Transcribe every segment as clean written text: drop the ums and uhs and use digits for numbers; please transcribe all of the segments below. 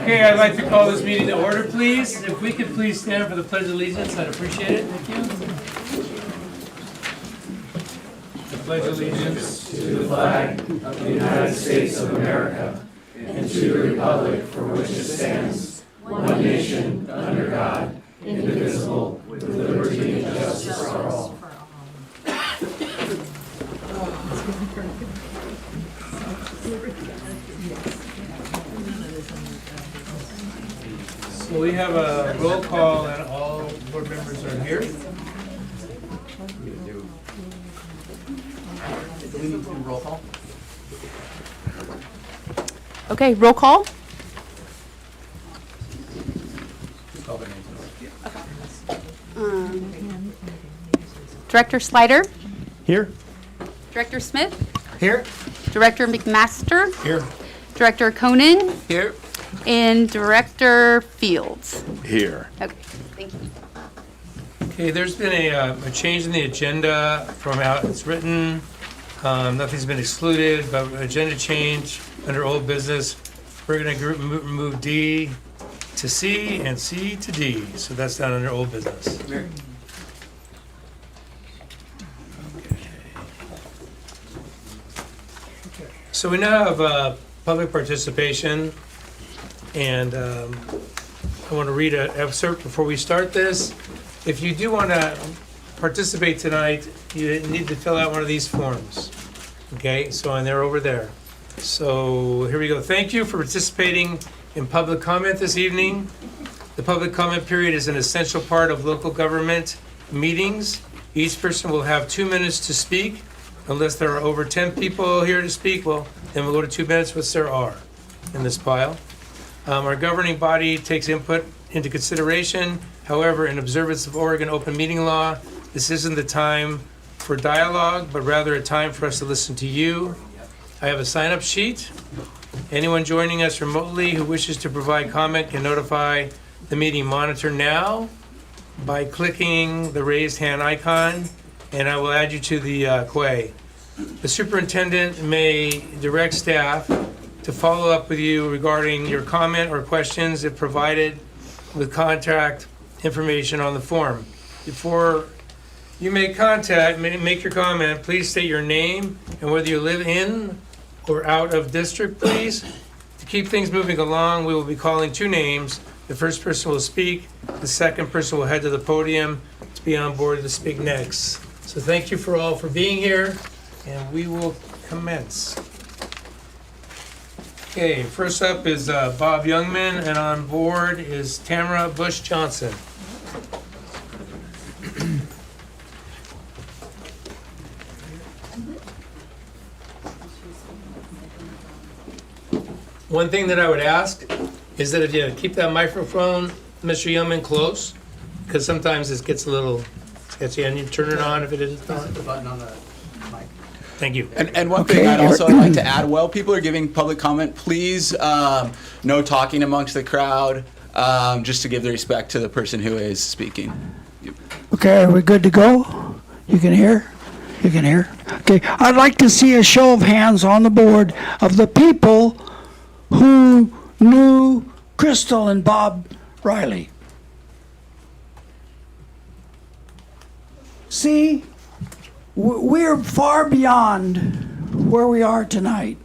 Okay, I'd like to call this meeting to order, please. If we could please stand for the Pledge of Allegiance, I'd appreciate it. Thank you. The Pledge of Allegiance to the flag of the United States of America and to the republic for which it stands, one nation, under God, indivisible, with liberty and justice for all. So we have a roll call and all board members are here. Do we need to do roll call? Okay, roll call. Director Slider, Here. Director Smith, Here. Director McMaster, Here. Director Conan, Here. and Director Fields. Here. Okay, thank you. Okay, there's been a change in the agenda from how it's written. Nothing's been excluded, but agenda change under old business. We're going to move D to C and C to D. So that's down under old business. So we now have public participation, and I want to read an excerpt before we start this. If you do want to participate tonight, you need to fill out one of these forms. Okay, so and they're over there. So here we go. Thank you for participating in public comment this evening. The public comment period is an essential part of local government meetings. Each person will have 2 minutes to speak. Unless there are over 10 people here to speak, well, then we'll go to 2 minutes, which there are in this pile. Our governing body takes input into consideration. However, in observance of Oregon open meeting law, this isn't the time for dialogue, but rather a time for us to listen to you. I have a sign-up sheet. Anyone joining us remotely who wishes to provide comment can notify the meeting monitor now by clicking the raised hand icon, and I will add you to the queue. The superintendent may direct staff to follow up with you regarding your comment or questions if provided with contact information on the form. Before you make your comment, please state your name and whether you live in or out of district, please. To keep things moving along, we will be calling 2 names. The first person will speak, the second person will head to the podium to be on board to speak next. So thank you for all for being here, and we will commence. Okay, first up is Bob Youngman, and on board is Tamara Bush Johnson. One thing that I would ask is that if you keep that microphone, Mr. Youngman, close, because sometimes it gets a little sketchy, and you turn it on if it is on. The button on the mic. Thank you. And one thing I'd also like to add, while people are giving public comment, please no talking amongst the crowd, just to give the respect to the person who is speaking. Okay, are we good to go? You can hear? You can hear? Okay, I'd like to see a show of hands on the board of the people who knew Crystal and Bob Riley. See, we're far beyond where we are tonight.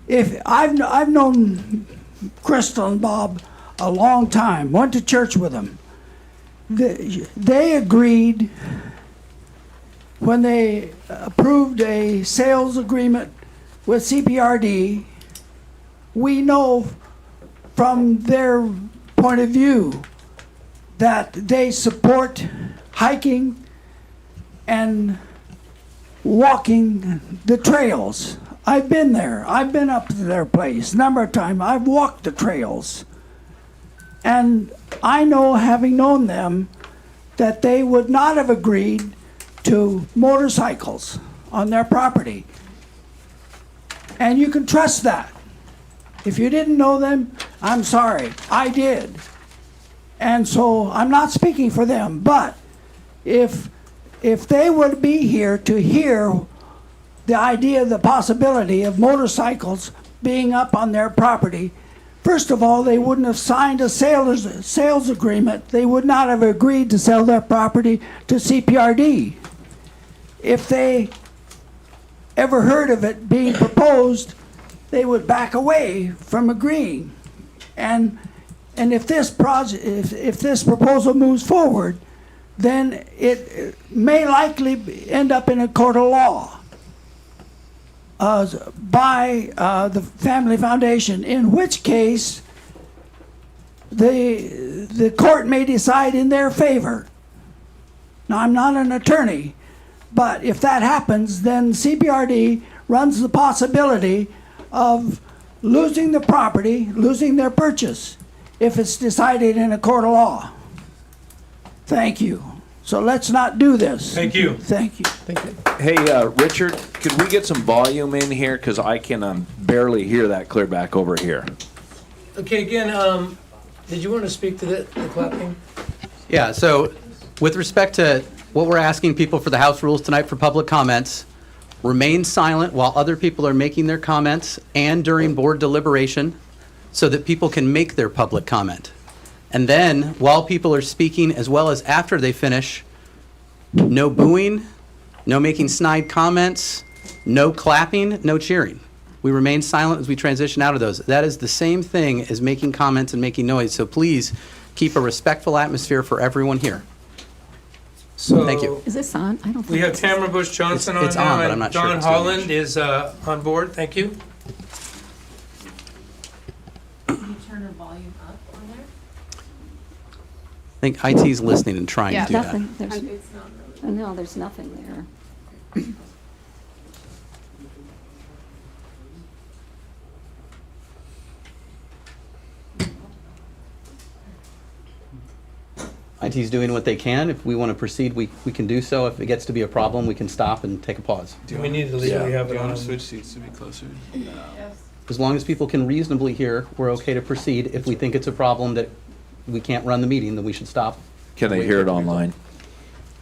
If I've known Crystal and Bob a long time, went to church with them. They agreed when they approved a sales agreement with CPRD. We know from their point of view that they support hiking and walking the trails. I've been there. I've been up to their place a number of times. I've walked the trails. And I know, having known them, that they would not have agreed to motorcycles on their property. And you can trust that. If you didn't know them, I'm sorry. I did. And so I'm not speaking for them, but if they would be here to hear the idea, the possibility of motorcycles being up on their property First of all, they wouldn't have signed a sales agreement. They would not have agreed to sell their property to CPRD. If they ever heard of it being proposed, they would back away from agreeing. And if this if this proposal moves forward, then it may likely end up in a court of law by the family foundation, in which case the court may decide in their favor. Now, I'm not an attorney, but if that happens, then CPRD runs the possibility of losing the property, losing their purchase, if it's decided in a court of law. Thank you. So let's not do this. Thank you. Thank you. Hey, Richard, could we get some volume in here? Because I can barely hear that clear back over here. Okay, again, did you want to speak to the clapping? Yeah, so with respect to what we're asking people for the House rules tonight for public comments, remain silent while other people are making their comments and during board deliberation so that people can make their public comment. And then, while people are speaking, as well as after they finish, no booing, no making snide comments, no clapping, no cheering. We remain silent as we transition out of those. That is the same thing as making comments and making noise. So please keep a respectful atmosphere for everyone here. So Thank you. Is this on? I don't think we have it's- Tamara Bush Johnson It's on now, on, but I'm and not sure Don it's doing Holland is on board. Thank you. Can you turn her volume up on there? I think IT's listening and trying Yeah. to do that. Nothing, there's, It's not really. no, there's nothing there. IT's doing what they can. If we want to proceed, we can do so. If it gets to be a problem, we can stop and take a pause. Do we need to legally have it on? seats to be closer? As long as people can reasonably hear, we're okay to proceed. If we think it's a problem that we can't run the meeting, then we should stop. Can they hear it online?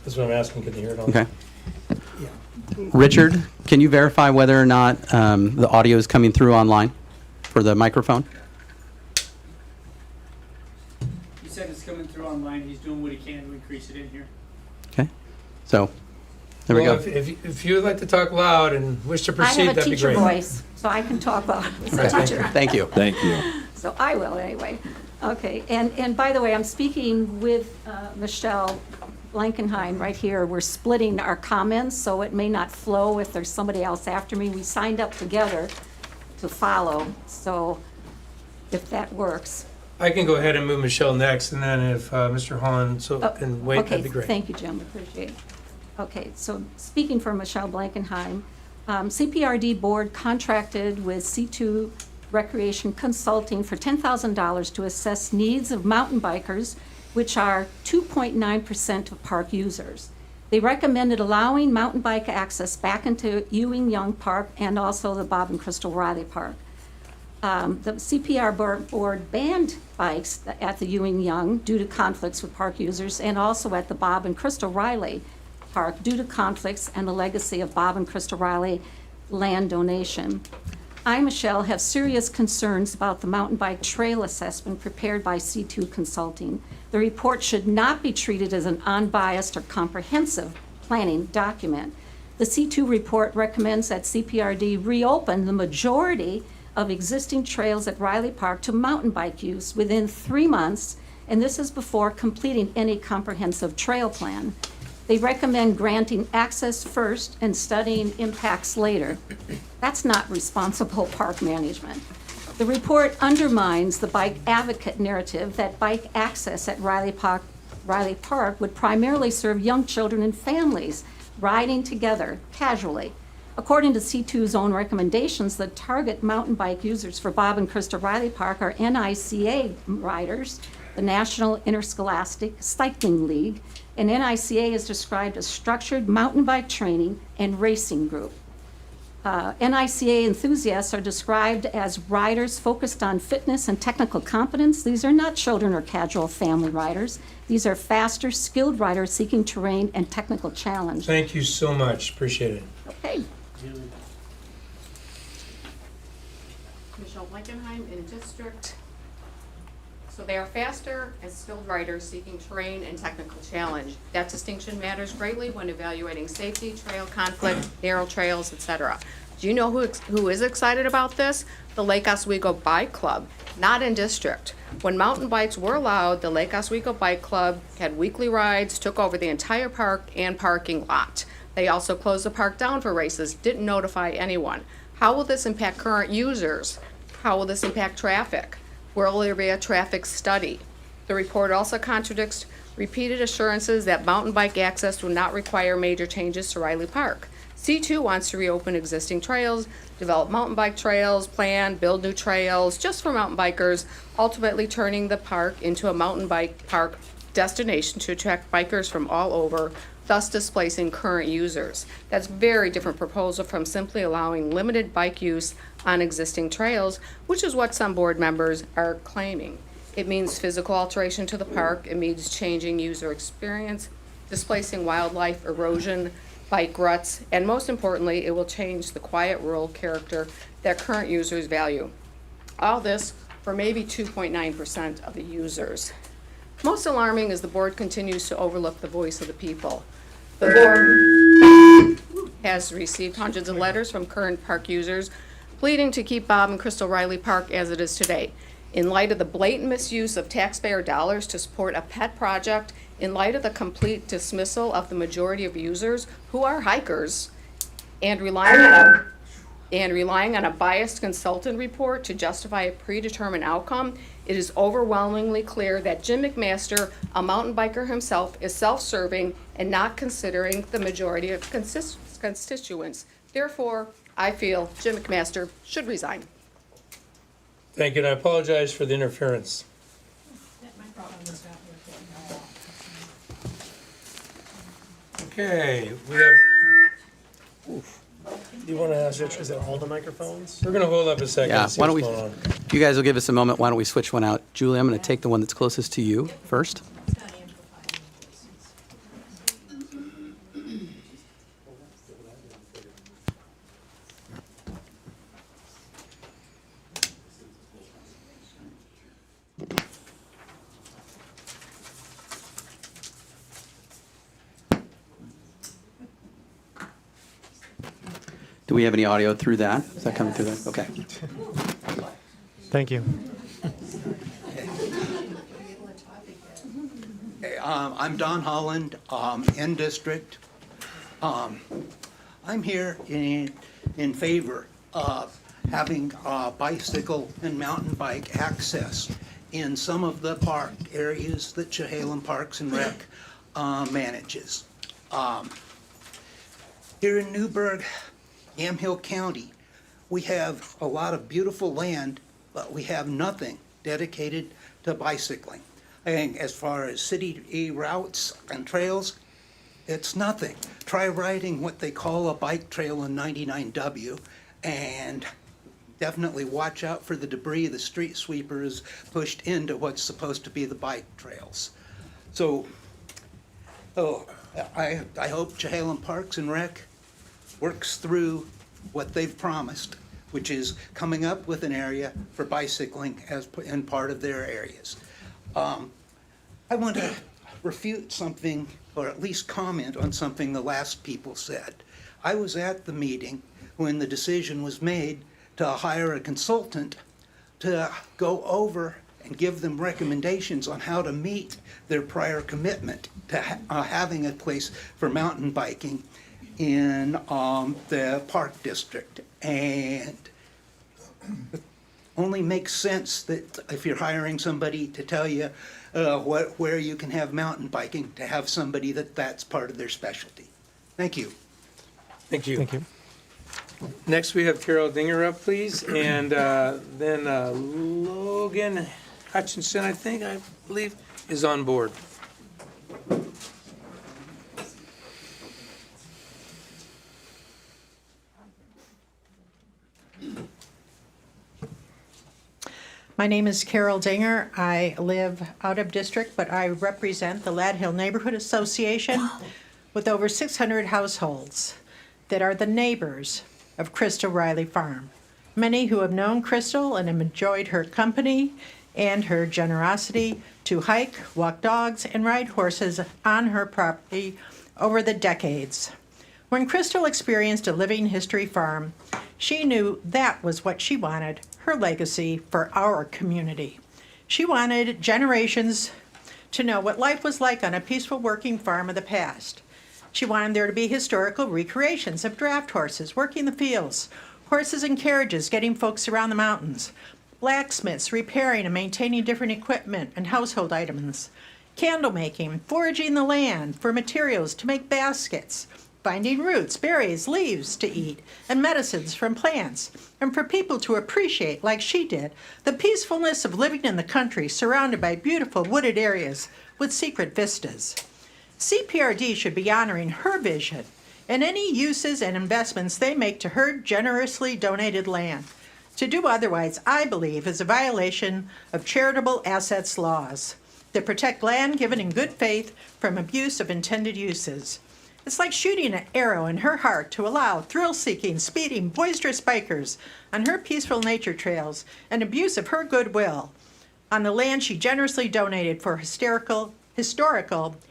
That's what I'm asking. Can you hear it on? Okay. Richard, can you verify whether or not the audio is coming through online for the microphone? He said it's coming through online. He's doing what he can to increase it in here. Okay. So, there we Well, go. if you would like to talk loud and wish to I proceed, have a that'd be teacher great. voice, so I can talk loud as a Right, thank teacher. Thank you. Thank you. So I will anyway. Okay, and by the way, I'm speaking with Michelle Blankenheim right here. We're splitting our comments, so it may not flow if there's somebody else after me. We signed up together to follow, so if that works. I can go ahead and move Michelle next, and then if Mr. Holland can wait, that'd be great. Okay, thank you, Jim, appreciate it. Okay, so speaking for Michelle Blankenheim, CPRD Board contracted with C2 Recreation Consulting for $10,000 to assess needs of mountain bikers, which are 2.9% of park users. They recommended allowing mountain bike access back into Ewing Young Park and also the Bob and Crystal Riley Park. The CPR board banned bikes at the Ewing Young due to conflicts with park users, and also at the Bob and Crystal Riley Park due to conflicts and the legacy of Bob and Crystal Riley land donation. I, Michelle, have serious concerns about the mountain bike trail assessment prepared by C2 Consulting. The report should not be treated as an unbiased or comprehensive planning document. The C2 report recommends that CPRD reopen the majority of existing trails at Riley Park to mountain bike use within 3 months, and this is before completing any comprehensive trail plan. They recommend granting access first and studying impacts later. That's not responsible park management. The report undermines the bike advocate narrative that bike access at Riley Park would primarily serve young children and families riding together casually. According to C2's own recommendations, the target mountain bike users for Bob and Crystal Riley Park are NICA riders, the National Interscholastic Cycling League, and NICA is described as structured mountain bike training and racing group. NICA enthusiasts are described as riders focused on fitness and technical competence. These are not children or casual family riders. These are faster, skilled riders seeking terrain and technical challenge. Thank you so much. Appreciate it. Okay. Michelle Blankenheim in District So they are faster and skilled riders seeking terrain and technical challenge. That distinction matters greatly when evaluating safety, trail conflict, narrow trails, etc. Do you know who is excited about this? The Lake Oswego Bike Club, not in district. When mountain bikes were allowed, the Lake Oswego Bike Club had weekly rides, took over the entire park and parking lot. They also closed the park down for races, didn't notify anyone. How will this impact current users? How will this impact traffic? Will there be a traffic study? The report also contradicts repeated assurances that mountain bike access will not require major changes to Riley Park. C2 wants to reopen existing trails, develop mountain bike trails, plan, build new trails just for mountain bikers, ultimately turning the park into a mountain bike park destination to attract bikers from all over, thus displacing current users. That's a very different proposal from simply allowing limited bike use on existing trails, which is what some board members are claiming. It means physical alteration to the park, it means changing user experience, displacing wildlife, erosion, bike ruts, and most importantly, it will change the quiet rural character that current users value. All this for maybe 2.9% of the users. Most alarming is the board continues to overlook the voice of the people. The board has received hundreds of letters from current park users pleading to keep Bob and Crystal Riley Park as it is today. In light of the blatant misuse of taxpayer dollars to support a pet project, in light of the complete dismissal of the majority of users who are hikers, and relying on a biased consultant report to justify a predetermined outcome, it is overwhelmingly clear that Jim McMaster, a mountain biker himself, is self-serving and not considering the majority of constituents. Therefore, I feel Jim McMaster should resign. Thank you, and I apologize for the interference. Okay, we have, Do you want to ask, is it all the microphones? we're gonna hold up a second Yeah, and see why don't what's we, going on. you guys will give us a moment, why don't we switch one out? Julie, I'm going to take the one that's closest to you first. Do we have any audio through that? Is that coming through that? Okay. Thank you. I'm Don Holland, in district. I'm here in favor of having bicycle and mountain bike access in some of the park areas that Chehalem Parks and Rec manages. Here in Newburgh, Yamhill County, we have a lot of beautiful land, but we have nothing dedicated to bicycling. I think as far as city routes and trails, it's nothing. Try riding what they call a bike trail in 99W, and definitely watch out for the debris the street sweepers pushed into what's supposed to be the bike trails. So, I hope Chehalem Parks and Rec works through what they've promised, which is coming up with an area for bicycling as in part of their areas. I want to refute something, or at least comment on something the last people said. I was at the meeting when the decision was made to hire a consultant to go over and give them recommendations on how to meet their prior commitment to having a place for mountain biking in the park district. And it only makes sense that if you're hiring somebody to tell you where you can have mountain biking, to have somebody that's part of their specialty. Thank you. Thank you. Thank you. Next, we have Carol Dinger up, please, and then Logan Hutchinson, I believe, is on board. My name is Carol Dinger. I live out of district, but I represent the Lad Hill Neighborhood Association with over 600 households that are the neighbors of Crystal Riley Farm. Many who have known Crystal and have enjoyed her company and her generosity to hike, walk dogs, and ride horses on her property over the decades. When Crystal experienced a living history farm, she knew that was what she wanted, her legacy for our community. She wanted generations to know what life was like on a peaceful working farm of the past. She wanted there to be historical recreations of draft horses working the fields, horses and carriages getting folks around the mountains, blacksmiths repairing and maintaining different equipment and household items, candle making, foraging the land for materials to make baskets, finding roots, berries, leaves to eat, and medicines from plants, and for people to appreciate, like she did, the peacefulness of living in the country surrounded by beautiful wooded areas with secret vistas. CPRD should be honoring her vision and any uses and investments they make to her generously donated land. To do otherwise, I believe, is a violation of charitable assets laws that protect land given in good faith from abuse of intended uses. It's like shooting an arrow in her heart to allow thrill-seeking, speeding, boisterous bikers on her peaceful nature trails and abuse of her goodwill on the land she generously donated for historical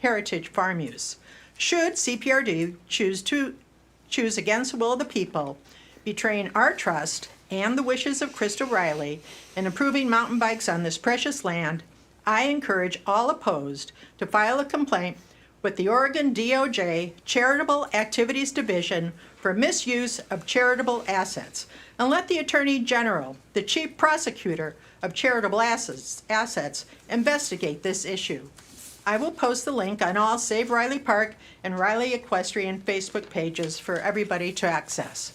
heritage farm use. Should CPRD choose against the will of the people, betraying our trust and the wishes of Crystal Riley in approving mountain bikes on this precious land, I encourage all opposed to file a complaint with the Oregon DOJ Charitable Activities Division for misuse of charitable assets, and let the Attorney General, the Chief Prosecutor of Charitable Assets, investigate this issue. I will post the link on all Save Riley Park and Riley Equestrian Facebook pages for everybody to access.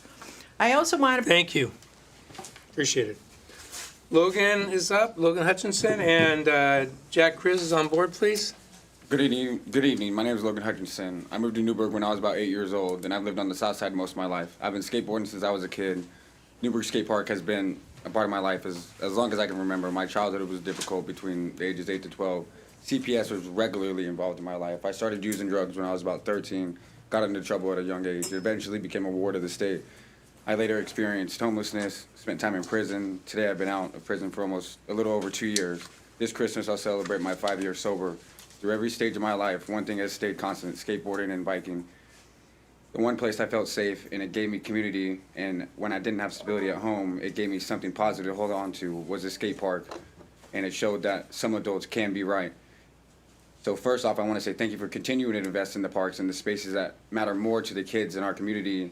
I also want to... Thank you. Appreciate it. Logan is up, Logan Hutchinson, and Jack Chris is on board, please. Good evening. My name is Logan Hutchinson. I moved to Newburgh when I was about 8 years old, and I've lived on the south side most of my life. I've been skateboarding since I was a kid. Newburgh Skate Park has been a part of my life as long as I can remember. My childhood was difficult between the ages 8 to 12. CPS was regularly involved in my life. I started using drugs when I was about 13, got into trouble at a young age, eventually became a ward of the state. I later experienced homelessness, spent time in prison. Today I've been out of prison for almost a little over 2 years. This Christmas I'll celebrate my 5 years sober. Through every stage of my life, one thing has stayed constant: skateboarding and biking. The one place I felt safe, and it gave me community, and when I didn't have stability at home, it gave me something positive to hold on to, was a skate park, and it showed that some adults can be right. So first off, I want to say thank you for continuing to invest in the parks and the spaces that matter more to the kids in our community,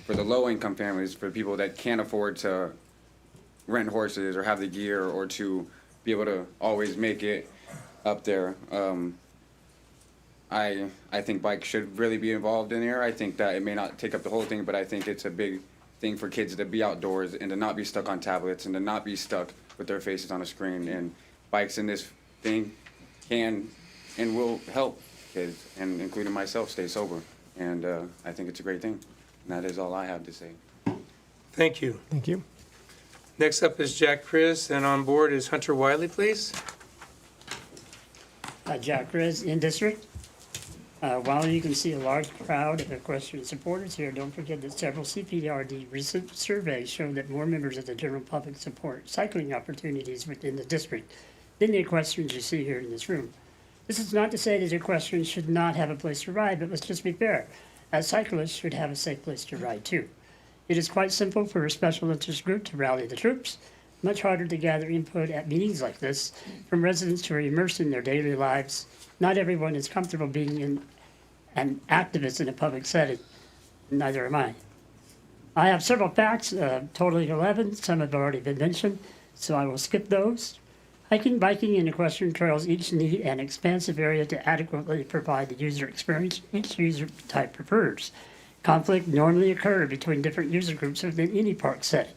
for the low-income families, for people that can't afford to rent horses or have the gear or to be able to always make it up there. I think bikes should really be involved in here. I think that it may not take up the whole thing, but I think it's a big thing for kids to be outdoors and to not be stuck on tablets and to not be stuck with their faces on a screen. And bikes in this thing can and will help kids, and including myself, stay sober. And I think it's a great thing. And that is all I have to say. Thank you. Thank you. Next up is Jack Chris, and on board is Hunter Wiley, please. Jack Chris, in district. While you can see a large crowd of equestrian supporters here, don't forget that several CPRD recent surveys show that more members of the general public support cycling opportunities within the district than the equestrians you see here in this room. This is not to say that equestrians should not have a place to ride, but let's just be fair. Cyclists should have a safe place to ride too. It is quite simple for a special interest group to rally the troops. Much harder to gather input at meetings like this from residents who are immersed in their daily lives. Not everyone is comfortable being an activist in a public setting. Neither am I. I have several facts, totaling 11. Some have already been mentioned, so I will skip those. Hiking, biking, and equestrian trails each need an expansive area to adequately provide the user experience each user type prefers. Conflict normally occurs between different user groups within any park setting.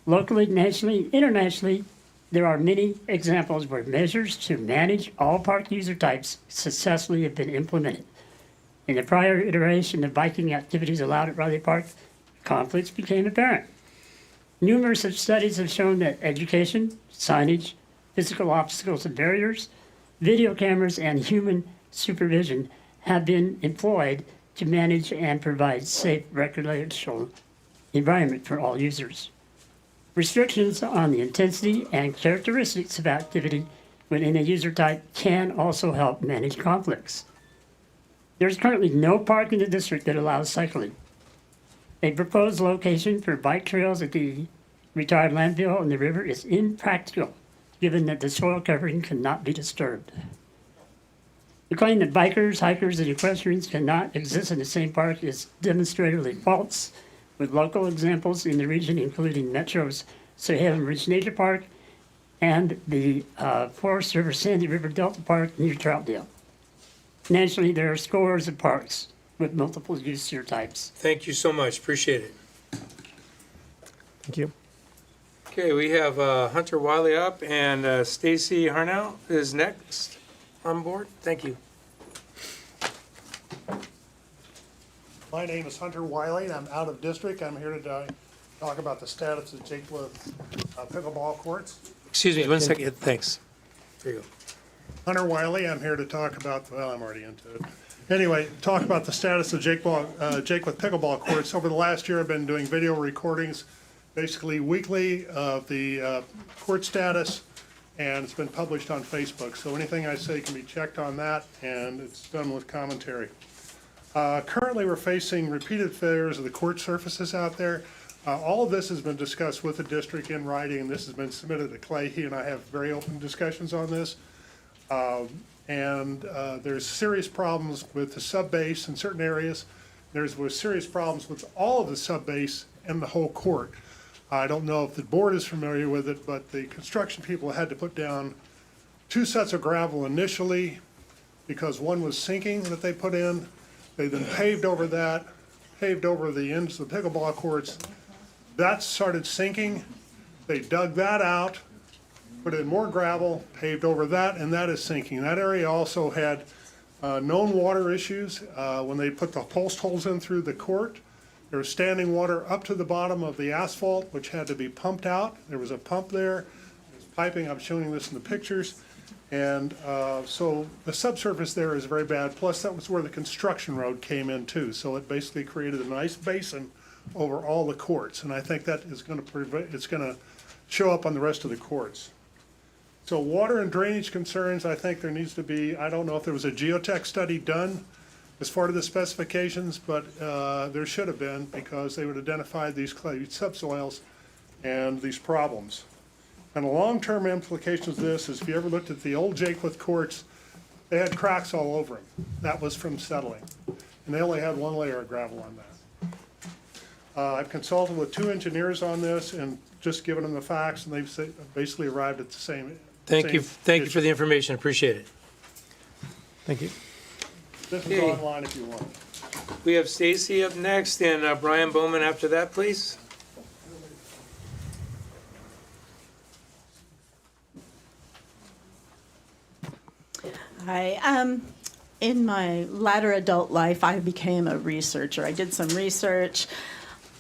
Locally, nationally, internationally, there are many examples where measures to manage all park user types successfully have been implemented. In the prior iteration of biking activities allowed at Riley Park, conflicts became apparent. Numerous such studies have shown that education, signage, physical obstacles and barriers, video cameras, and human supervision have been employed to manage and provide safe recreational environment for all users. Restrictions on the intensity and characteristics of activity within a user type can also help manage conflicts. There's currently no park in the district that allows cycling. A proposed location for bike trails at the retired landfill in the river is impractical, given that the soil covering cannot be disturbed. The claim that bikers, hikers, and equestrians cannot exist in the same park is demonstratively false, with local examples in the region including Metro's Salem Ridge Nature Park and the Forest Service Sandy River Delta Park near Troutdale. Nationally, there are scores of parks with multiple user types. Thank you so much, appreciate it. Thank you. Okay, we have Hunter Wiley up, and Stacy Harnell is next on board. Thank you. My name is Hunter Wiley, and I'm out of district. I'm here to talk about the status of Jakewood pickleball courts. Excuse me, 1 second, thanks. There you go. Hunter Wiley, I'm here to talk about, well, I'm already into it. Anyway, talk about the status of Jakewood pickleball courts. Over the last year, I've been doing video recordings, basically weekly, of the court status, and it's been published on Facebook. So anything I say can be checked on that, and it's done with commentary. Currently, we're facing repeated failures of the court surfaces out there. All of this has been discussed with the district in writing, and this has been submitted to Clay. He and I have very open discussions on this. There's serious problems with the sub-base in certain areas. There's serious problems with all of the sub-base and the whole court. I don't know if the board is familiar with it, but the construction people had to put down 2 sets of gravel initially because one was sinking that they put in. They then paved over that, paved over the ends of the pickleball courts. That started sinking. They dug that out, put in more gravel, paved over that, and that is sinking. That area also had known water issues when they put the post holes in through the court. There was standing water up to the bottom of the asphalt, which had to be pumped out. There was a pump there. There's piping. I'm showing this in the pictures. And so the subsurface there is very bad. Plus, that was where the construction road came in too. So it basically created a nice basin over all the courts. And I think that is going to show up on the rest of the courts. So water and drainage concerns, I think there needs to be, I don't know if there was a geotech study done as part of the specifications, but there should have been, because they would identify these clay subsoils and these problems. And the long-term implications of this is, if you ever looked at the old Jakewood courts, they had cracks all over them. That was from settling. And they only had 1 layer of gravel on that. I've consulted with 2 engineers on this and just given them the facts, and they've basically arrived at the same. Thank you for the information, appreciate it. Thank you. This is online if you want. We have Stacy up next, and Brian Bowman after that, please. Hi. In my latter adult life, I became a researcher. I did some research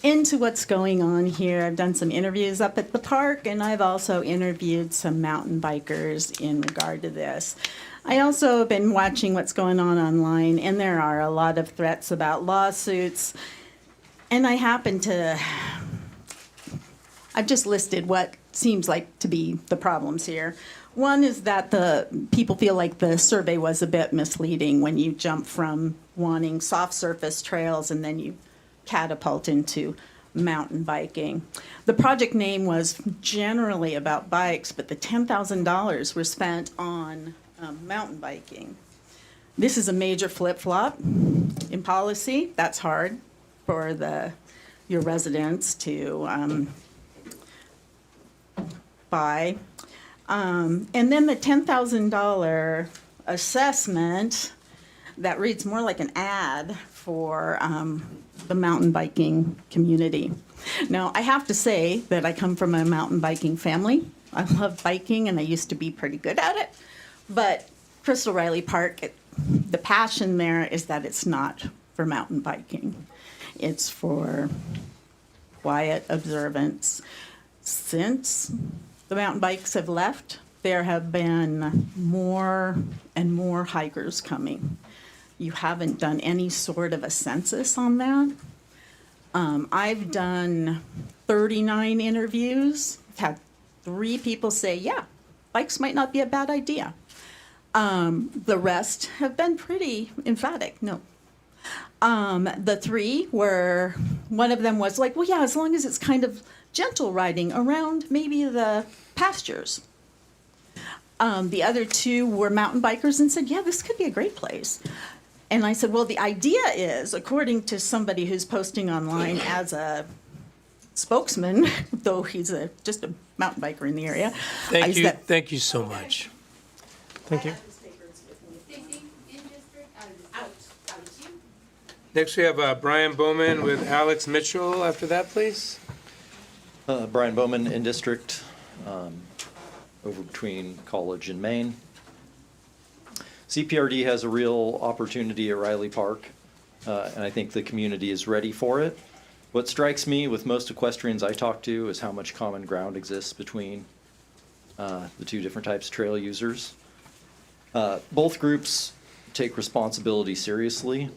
into what's going on here. I've done some interviews up at the park, and I've also interviewed some mountain bikers in regard to this. I also have been watching what's going on online, and there are a lot of threats about lawsuits. And I've just listed what seems like to be the problems here. One is that the people feel like the survey was a bit misleading when you jump from wanting soft surface trails and then you catapult into mountain biking. The project name was generally about bikes, but the $10,000 were spent on mountain biking. This is a major flip-flop in policy. That's hard for your residents to buy. And then the $10,000 assessment that reads more like an ad for the mountain biking community. Now, I have to say that I come from a mountain biking family. I love biking, and I used to be pretty good at it. But Crystal Riley Park, the passion there is that it's not for mountain biking. It's for quiet observance. Since the mountain bikes have left, there have been more and more hikers coming. You haven't done any sort of a census on that. I've done 39 interviews, had 3 people say, yeah, bikes might not be a bad idea. The rest have been pretty emphatic, no. The 3 were, one of them was like, well, yeah, as long as it's kind of gentle riding around maybe the pastures. The other 2 were mountain bikers and said, yeah, this could be a great place. And I said, well, the idea is, according to somebody who's posting online as a spokesman, though he's just a mountain biker in the area. Thank you. Thank you so much. Thank you. Next, we have Brian Bowman with Alex Mitchell. After that, please. Brian Bowman, in district, over between College and Maine. CPRD has a real opportunity at Riley Park, and I think the community is ready for it. What strikes me with most equestrians I talk to is how much common ground exists between the 2 different types of trail users. Both groups take responsibility seriously.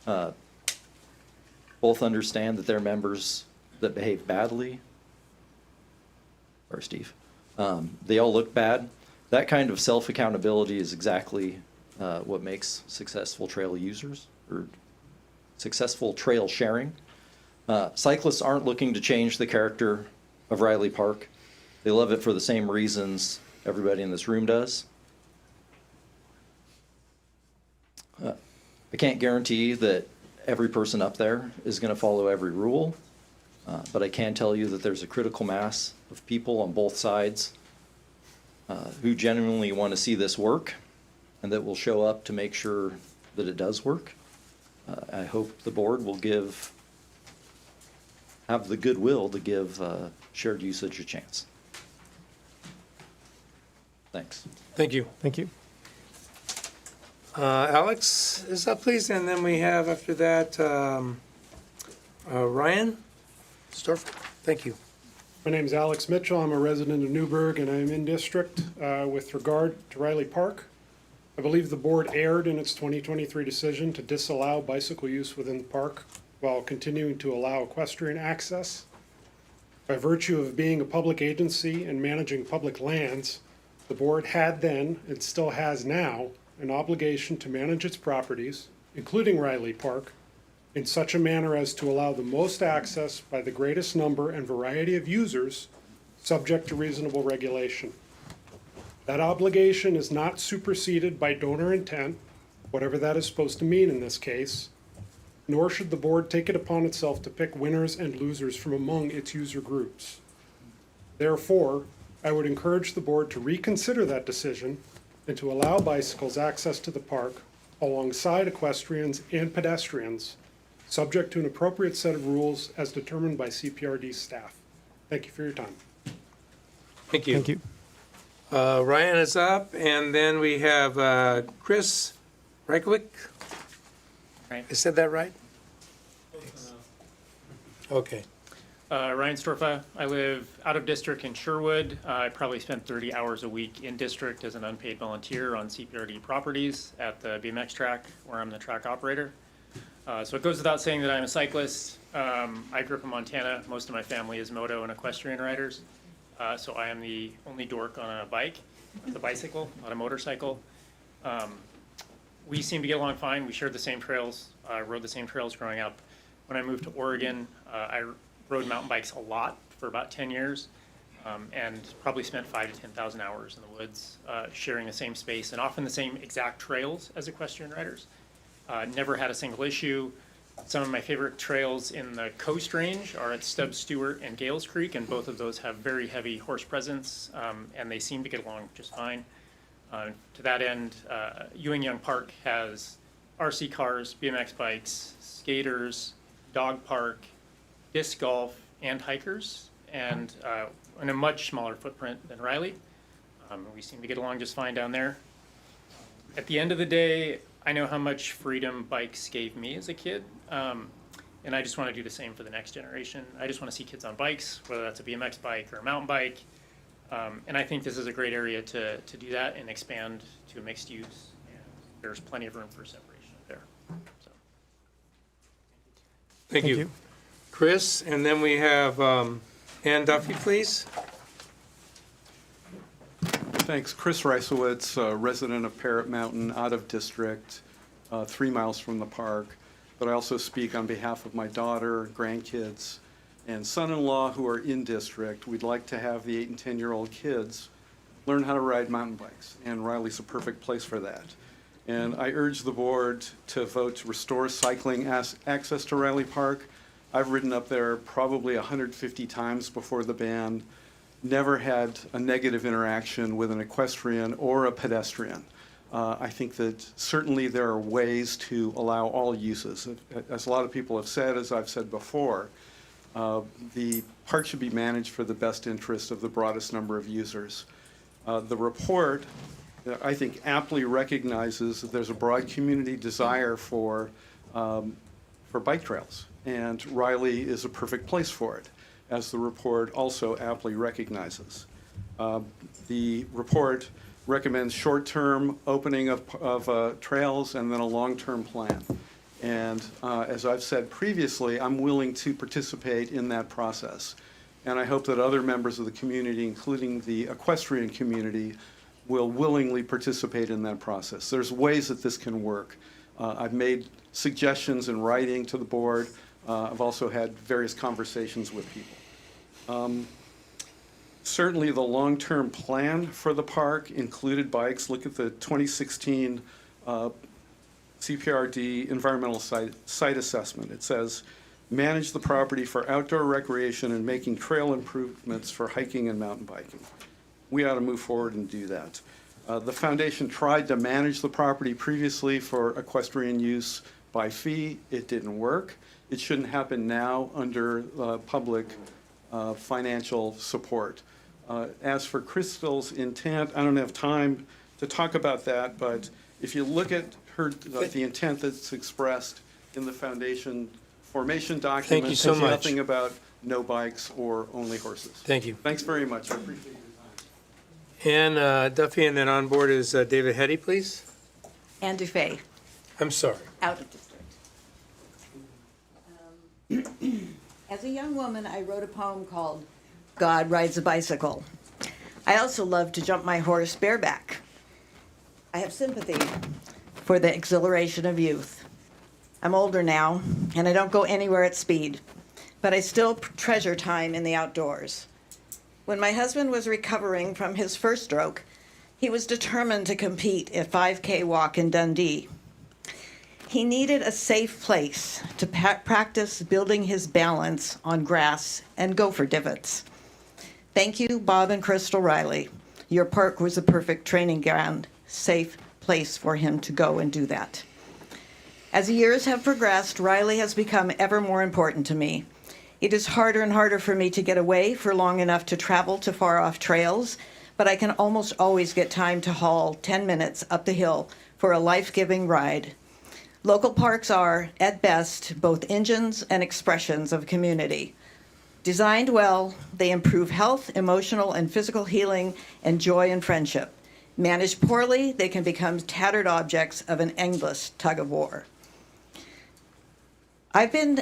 Both understand that they're members that behave badly. Or Steve. They all look bad. That kind of self-accountability is exactly what makes successful trail users, or successful trail sharing. Cyclists aren't looking to change the character of Riley Park. They love it for the same reasons everybody in this room does. I can't guarantee that every person up there is going to follow every rule, but I can tell you that there's a critical mass of people on both sides who genuinely want to see this work and that will show up to make sure that it does work. I hope the board will have the goodwill to give shared usage a chance. Thanks. Thank you. Thank you. Alex is up, please, and then we have after that Ryan Storff. Thank you. My name is Alex Mitchell. I'm a resident of Newburgh, and I'm in district with regard to Riley Park. I believe the board erred in its 2023 decision to disallow bicycle use within the park while continuing to allow equestrian access. By virtue of being a public agency and managing public lands, the board had then, and still has now, an obligation to manage its properties, including Riley Park, in such a manner as to allow the most access by the greatest number and variety of users, subject to reasonable regulation. That obligation is not superseded by donor intent, whatever that is supposed to mean in this case, nor should the board take it upon itself to pick winners and losers from among its user groups. Therefore, I would encourage the board to reconsider that decision and to allow bicycles access to the park alongside equestrians and pedestrians, subject to an appropriate set of rules as determined by CPRD staff. Thank you for your time. Thank you. Thank you. Ryan is up, and then we have Chris Reichwick. Right. I said that right? Okay. Ryan Storfa. I live out of district in Sherwood. I probably spent 30 hours a week in district as an unpaid volunteer on CPRD properties at the BMX track, where I'm the track operator. So it goes without saying that I'm a cyclist. I grew up in Montana. Most of my family is moto and equestrian riders. So I am the only dork on a bike, the bicycle, not a motorcycle. We seem to get along fine. We shared the same trails, rode the same trails growing up. When I moved to Oregon, I rode mountain bikes a lot for about 10 years and probably spent 5,000 to 10,000 hours in the woods sharing the same space and often the same exact trails as equestrian riders. Never had a single issue. Some of my favorite trails in the Coast Range are at Stubbs Stewart and Gales Creek, and both of those have very heavy horse presence, and they seem to get along just fine. To that end, Ewing Young Park has RC cars, BMX bikes, skaters, dog park, disc golf, and hikers, and in a much smaller footprint than Riley. We seem to get along just fine down there. At the end of the day, I know how much freedom bikes gave me as a kid, and I just want to do the same for the next generation. I just want to see kids on bikes, whether that's a BMX bike or a mountain bike, and I think this is a great area to do that and expand to a mixed use. And there's plenty of room for separation there. So. Thank you. Chris. And then we have Ann Duffy, please. Thanks. Chris Reisowitz, resident of Parrot Mountain, out of district, 3 miles from the park. But I also speak on behalf of my daughter, grandkids, and son-in-law who are in district. We'd like to have the 8 and 10-year-old kids learn how to ride mountain bikes, and Riley's a perfect place for that. And I urge the board to vote to restore cycling access to Riley Park. I've ridden up there probably 150 times before the ban, never had a negative interaction with an equestrian or a pedestrian. I think that certainly there are ways to allow all uses. As a lot of people have said, as I've said before, the park should be managed for the best interest of the broadest number of users. The report, I think, aptly recognizes that there's a broad community desire for bike trails, and Riley is a perfect place for it, as the report also aptly recognizes. The report recommends short-term opening of trails and then a long-term plan. And as I've said previously, I'm willing to participate in that process. And I hope that other members of the community, including the equestrian community, will willingly participate in that process. There's ways that this can work. I've made suggestions in writing to the board. I've also had various conversations with people. Certainly the long-term plan for the park included bikes. Look at the 2016 CPRD environmental site assessment. It says, manage the property for outdoor recreation and making trail improvements for hiking and mountain biking. We ought to move forward and do that. The foundation tried to manage the property previously for equestrian use by fee. It didn't work. It shouldn't happen now under public financial support. As for Crystal's intent, I don't have time to talk about that, but if you look at her, the intent that's expressed in the foundation formation document, Thank you so there's much. nothing about no bikes or only horses. Thank you. Thanks very much. I appreciate your time. Ann Duffy, and then on board is David Hetty, please. Ann Dufay, I'm sorry. out of district. As a young woman, I wrote a poem called God Rides a Bicycle. I also love to jump my horse bareback. I have sympathy for the exhilaration of youth. I'm older now, and I don't go anywhere at speed, but I still treasure time in the outdoors. When my husband was recovering from his first stroke, he was determined to compete at 5K walk in Dundee. He needed a safe place to practice building his balance on grass and gopher divots. Thank you, Bob and Crystal Riley. Your park was a perfect training ground, safe place for him to go and do that. As the years have progressed, Riley has become ever more important to me. It is harder and harder for me to get away for long enough to travel to far-off trails, but I can almost always get time to haul 10 minutes up the hill for a life-giving ride. Local parks are, at best, both engines and expressions of community. Designed well, they improve health, emotional and physical healing, and joy and friendship. Managed poorly, they can become tattered objects of an endless tug of war. I've been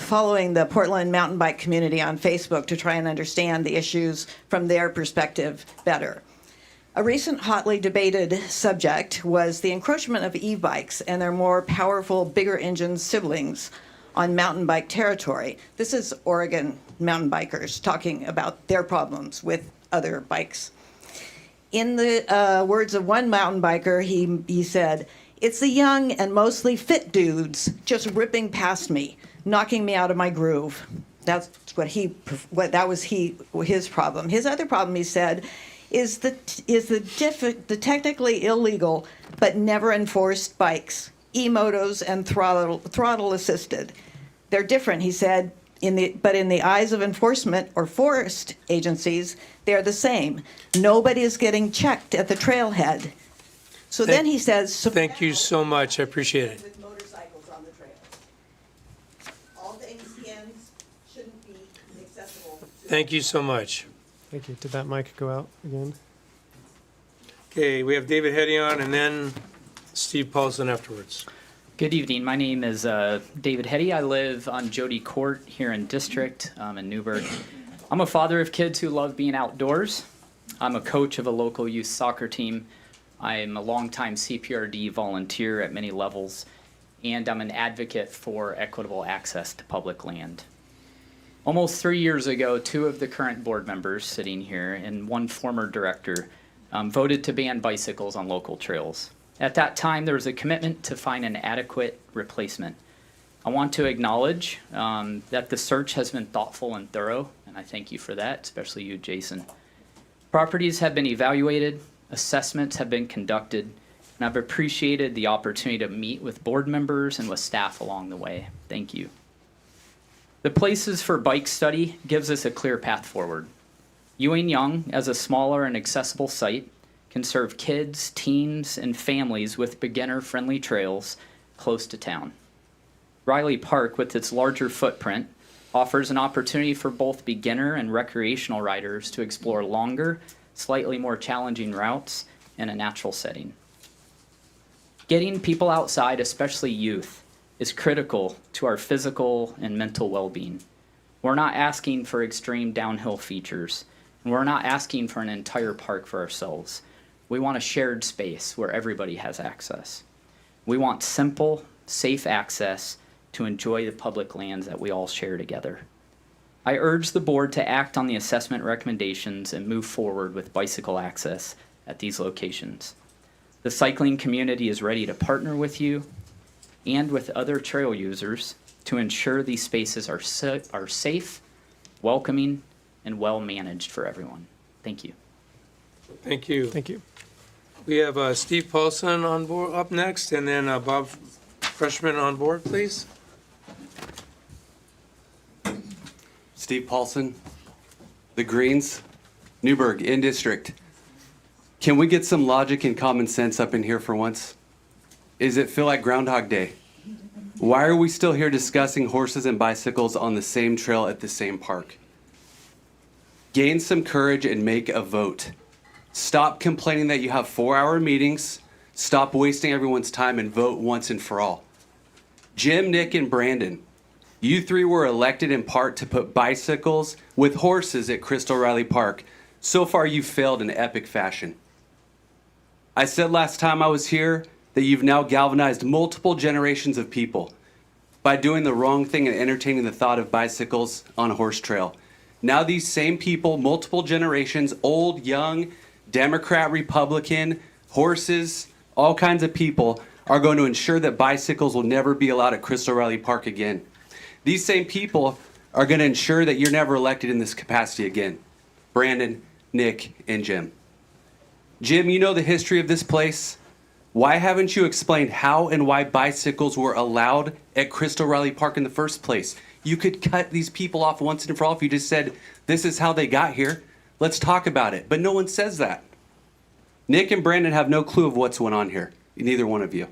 following the Portland mountain bike community on Facebook to try and understand the issues from their perspective better. A recent hotly debated subject was the encroachment of e-bikes and their more powerful, bigger engine siblings on mountain bike territory. This is Oregon mountain bikers talking about their problems with other bikes. In the words of one mountain biker, he said, "It's the young and mostly fit dudes just ripping past me, knocking me out of my groove." That's his problem. His other problem, he said, is the technically illegal but never enforced bikes, e-motos and throttle assisted. They're different, he said, but in the eyes of enforcement or forest agencies, they're the same. Nobody is getting checked at the trailhead. So then he says, Thank you so much. I appreciate it. with motorcycles on the trail. All the ACNs shouldn't be accessible. Thank you so much. Thank you. Did that mic go out again? Okay, we have David Hetty on, and then Steve Paulson afterwards. Good evening. My name is David Hetty. I live on Jody Court here in District in Newburgh. I'm a father of kids who love being outdoors. I'm a coach of a local youth soccer team. I'm a longtime CPRD volunteer at many levels, and I'm an advocate for equitable access to public land. Almost 3 years ago, 2 of the current board members sitting here and 1 former director voted to ban bicycles on local trails. At that time, there was a commitment to find an adequate replacement. I want to acknowledge that the search has been thoughtful and thorough, and I thank you for that, especially you, Jason. Properties have been evaluated, assessments have been conducted, and I've appreciated the opportunity to meet with board members and with staff along the way. Thank you. The Places for Bike study gives us a clear path forward. Ewing Young, as a smaller and accessible site, can serve kids, teens, and families with beginner-friendly trails close to town. Riley Park, with its larger footprint, offers an opportunity for both beginner and recreational riders to explore longer, slightly more challenging routes in a natural setting. Getting people outside, especially youth, is critical to our physical and mental well-being. We're not asking for extreme downhill features, and we're not asking for an entire park for ourselves. We want a shared space where everybody has access. We want simple, safe access to enjoy the public lands that we all share together. I urge the board to act on the assessment recommendations and move forward with bicycle access at these locations. The cycling community is ready to partner with you and with other trail users to ensure these spaces are safe, welcoming, and well managed for everyone. Thank you. Thank you. Thank you. We have Steve Paulson on board up next, and then Bob Freshman on board, please. Steve Paulson, the Greens, Newburgh, in district. Can we get some logic and common sense up in here for once? Does it feel like Groundhog Day? Why are we still here discussing horses and bicycles on the same trail at the same park? Gain some courage and make a vote. Stop complaining that you have 4-hour meetings. Stop wasting everyone's time and vote once and for all. Jim, Nick, and Brandon, you 3 were elected in part to put bicycles with horses at Crystal Riley Park. So far, you've failed in epic fashion. I said last time I was here that you've now galvanized multiple generations of people by doing the wrong thing and entertaining the thought of bicycles on a horse trail. Now these same people, multiple generations, old, young, Democrat, Republican, horses, all kinds of people, are going to ensure that bicycles will never be allowed at Crystal Riley Park again. These same people are going to ensure that you're never elected in this capacity again. Brandon, Nick, and Jim. Jim, you know the history of this place. Why haven't you explained how and why bicycles were allowed at Crystal Riley Park in the first place? You could cut these people off once and for all if you just said, this is how they got here. Let's talk about it. But no one says that. Nick and Brandon have no clue of what's going on here. Neither one of you.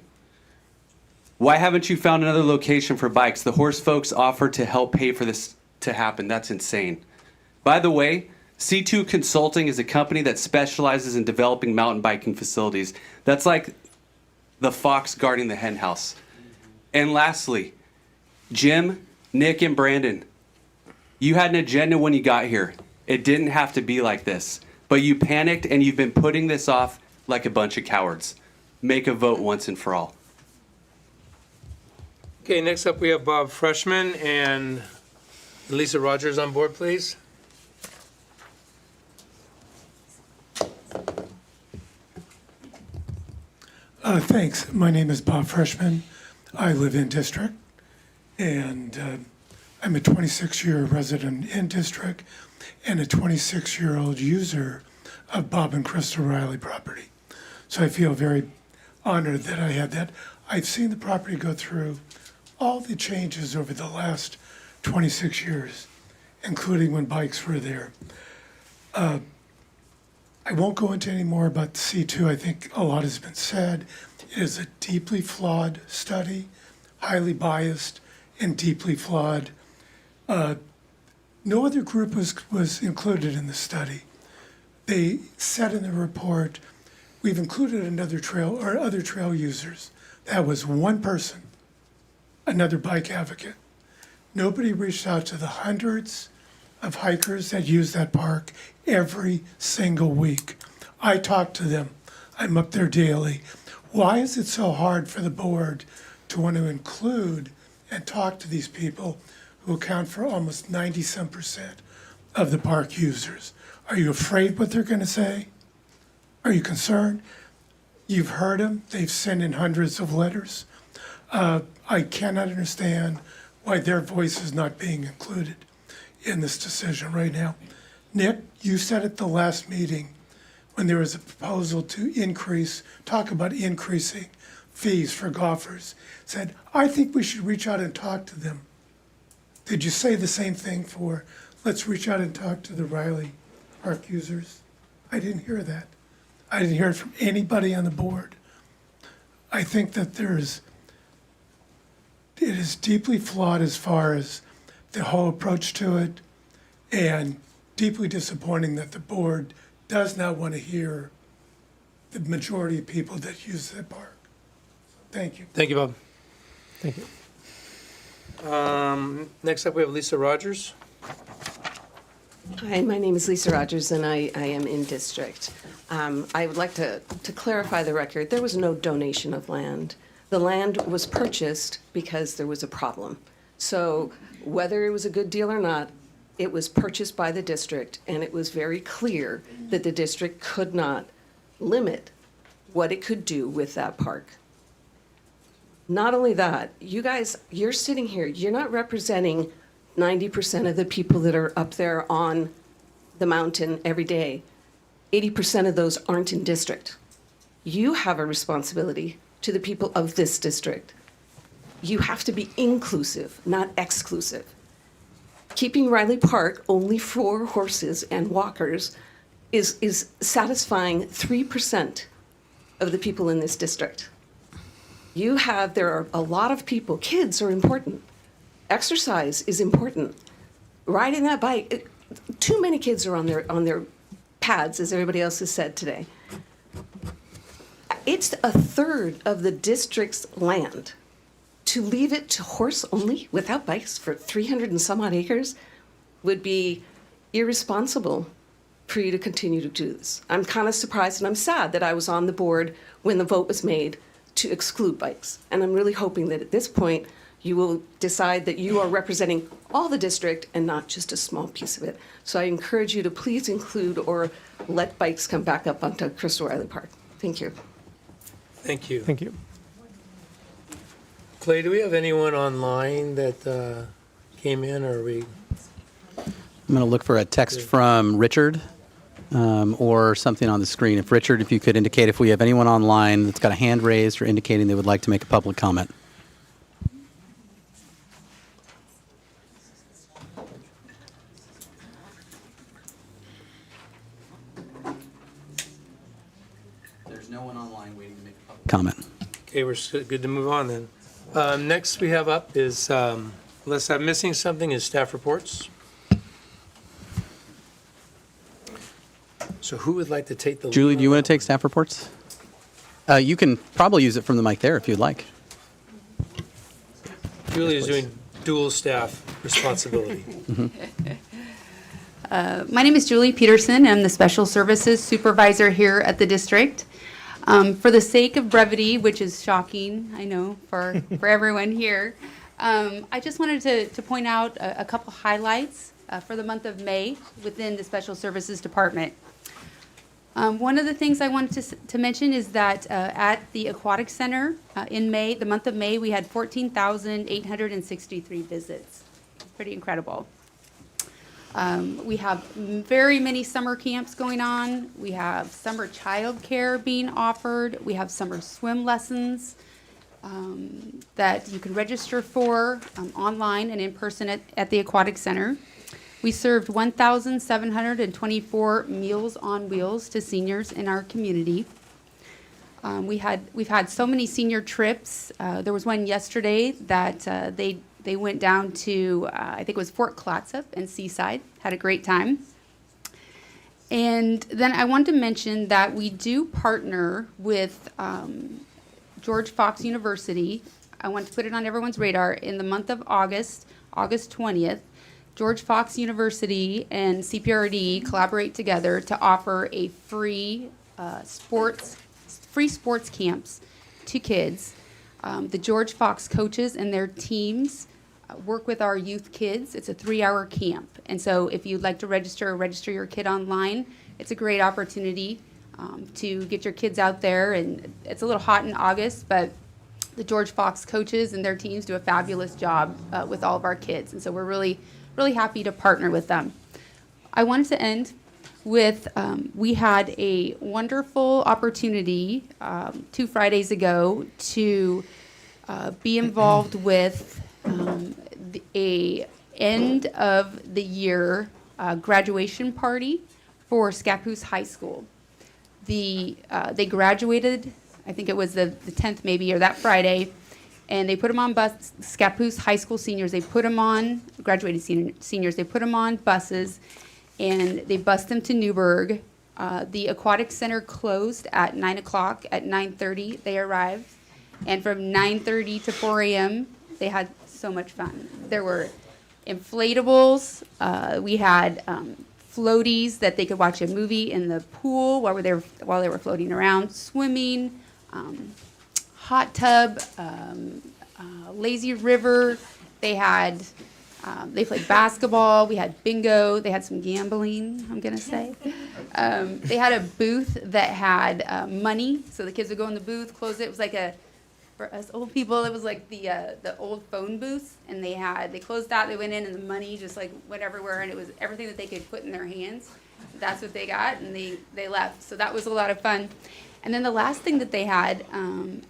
Why haven't you found another location for bikes? The horse folks offer to help pay for this to happen. That's insane. By the way, C2 Consulting is a company that specializes in developing mountain biking facilities. That's like the fox guarding the hen house. And lastly, Jim, Nick, and Brandon, you had an agenda when you got here. It didn't have to be like this, but you panicked and you've been putting this off like a bunch of cowards. Make a vote once and for all. Okay, next up we have Bob Freshman and Lisa Rogers on board, please. Thanks. My name is Bob Freshman. I live in District, and I'm a 26-year resident in District and a 26-year-old user of Bob and Crystal Riley property. So I feel very honored that I had that. I've seen the property go through all the changes over the last 26 years, including when bikes were there. I won't go into any more about the C2. I think a lot has been said. It is a deeply flawed study, highly biased and deeply flawed. No other group was included in the study. They said in the report, we've included another trail or other trail users. That was one person another bike advocate. Nobody reached out to the hundreds of hikers that use that park every single week. I talk to them. I'm up there daily. Why is it so hard for the board to want to include and talk to these people who account for almost 90% of the park users? Are you afraid what they're going to say? Are you concerned? You've heard them. They've sent in hundreds of letters. I cannot understand why their voice is not being included in this decision right now. Nick, you said at the last meeting when there was a proposal to talk about increasing fees for golfers, said, I think we should reach out and talk to them. Did you say the same thing for, let's reach out and talk to the Riley Park users? I didn't hear that. I didn't hear it from anybody on the board. I think that it is deeply flawed as far as the whole approach to it, and deeply disappointing that the board does not want to hear the majority of people that use that park. Thank you. Thank you, Bob. Thank you. Next up, we have Lisa Rogers. Hi, my name is Lisa Rogers, and I am in district. I would like to clarify the record. There was no donation of land. The land was purchased because there was a problem. So whether it was a good deal or not, it was purchased by the district, and it was very clear that the district could not limit what it could do with that park. Not only that, you guys, you're sitting here, you're not representing 90% of the people that are up there on the mountain every day. 80% of those aren't in district. You have a responsibility to the people of this district. You have to be inclusive, not exclusive. Keeping Riley Park only for horses and walkers is satisfying 3% of the people in this district. There are a lot of people, kids are important. Exercise is important. Riding that bike, too many kids are on their pads, as everybody else has said today. It's a third of the district's land. To leave it to horse only without bikes for 300 and some odd acres would be irresponsible for you to continue to do this. I'm kind of surprised and I'm sad that I was on the board when the vote was made to exclude bikes. And I'm really hoping that at this point, you will decide that you are representing all the district and not just a small piece of it. So I encourage you to please include or let bikes come back up onto Crystal Riley Park. Thank you. Thank you. Thank you. Clay, do we have anyone online that came in, or are we? I'm going to look for a text from Richard or something on the screen. If Richard, if you could indicate if we have anyone online that's got a hand raised or indicating they would like to make a public comment. There's no one online waiting to make a public comment. Okay, we're good to move on then. Next we have up is, unless I'm missing something, is staff reports. So who would like to take the lead? Julie, do you want to take staff reports? You can probably use it from the mic there if you'd like. Julie is doing dual staff responsibility. My name is Julie Peterson. I'm the Special Services Supervisor here at the district. For the sake of brevity, which is shocking, I know, for everyone here, I just wanted to point out a couple highlights for the month of May within the Special Services Department. One of the things I wanted to mention is that at the Aquatic Center in May, the month of May, we had 14,863 visits. Pretty incredible. We have very many summer camps going on. We have summer childcare being offered. We have summer swim lessons that you can register for online and in person at the Aquatic Center. We served 1,724 Meals on Wheels to seniors in our community. We've had so many senior trips. There was one yesterday that they went down to, I think it was Fort Clatsop and Seaside, had a great time. And then I wanted to mention that we do partner with George Fox University I want to put it on everyone's radar. In the month of August, August 20th, George Fox University and CPRD collaborate together to offer a free sports camps to kids. The George Fox coaches and their teams work with our youth kids. It's a 3-hour camp. And so if you'd like to register your kid online, it's a great opportunity to get your kids out there. And it's a little hot in August, but the George Fox coaches and their teams do a fabulous job with all of our kids. And so we're really, really happy to partner with them. I wanted to end with, we had a wonderful opportunity 2 Fridays ago to be involved with a end of the year graduation party for Scappoose High School. They graduated, I think it was the 10th maybe, or that Friday, and they put them on Scappoose High School seniors, they put them on, graduated seniors, they put them on buses, and they bused them to Newburgh. The Aquatic Center closed at 9 o'clock. At 9:30, they arrived. And from 9:30 to 4 a.m., they had so much fun. There were inflatables. We had floaties that they could watch a movie in the pool while they were floating around, swimming, hot tub, lazy river. They had they played basketball. We had bingo. They had some gambling, I'm going to say. They had a booth that had money. So the kids would go in the booth, close it. It was like for us old people, it was like the old phone booth. And they closed that. They went in and the money just like went everywhere. And it was everything that they could put in their hands. That's what they got. And they left. So that was a lot of fun. And then the last thing that they had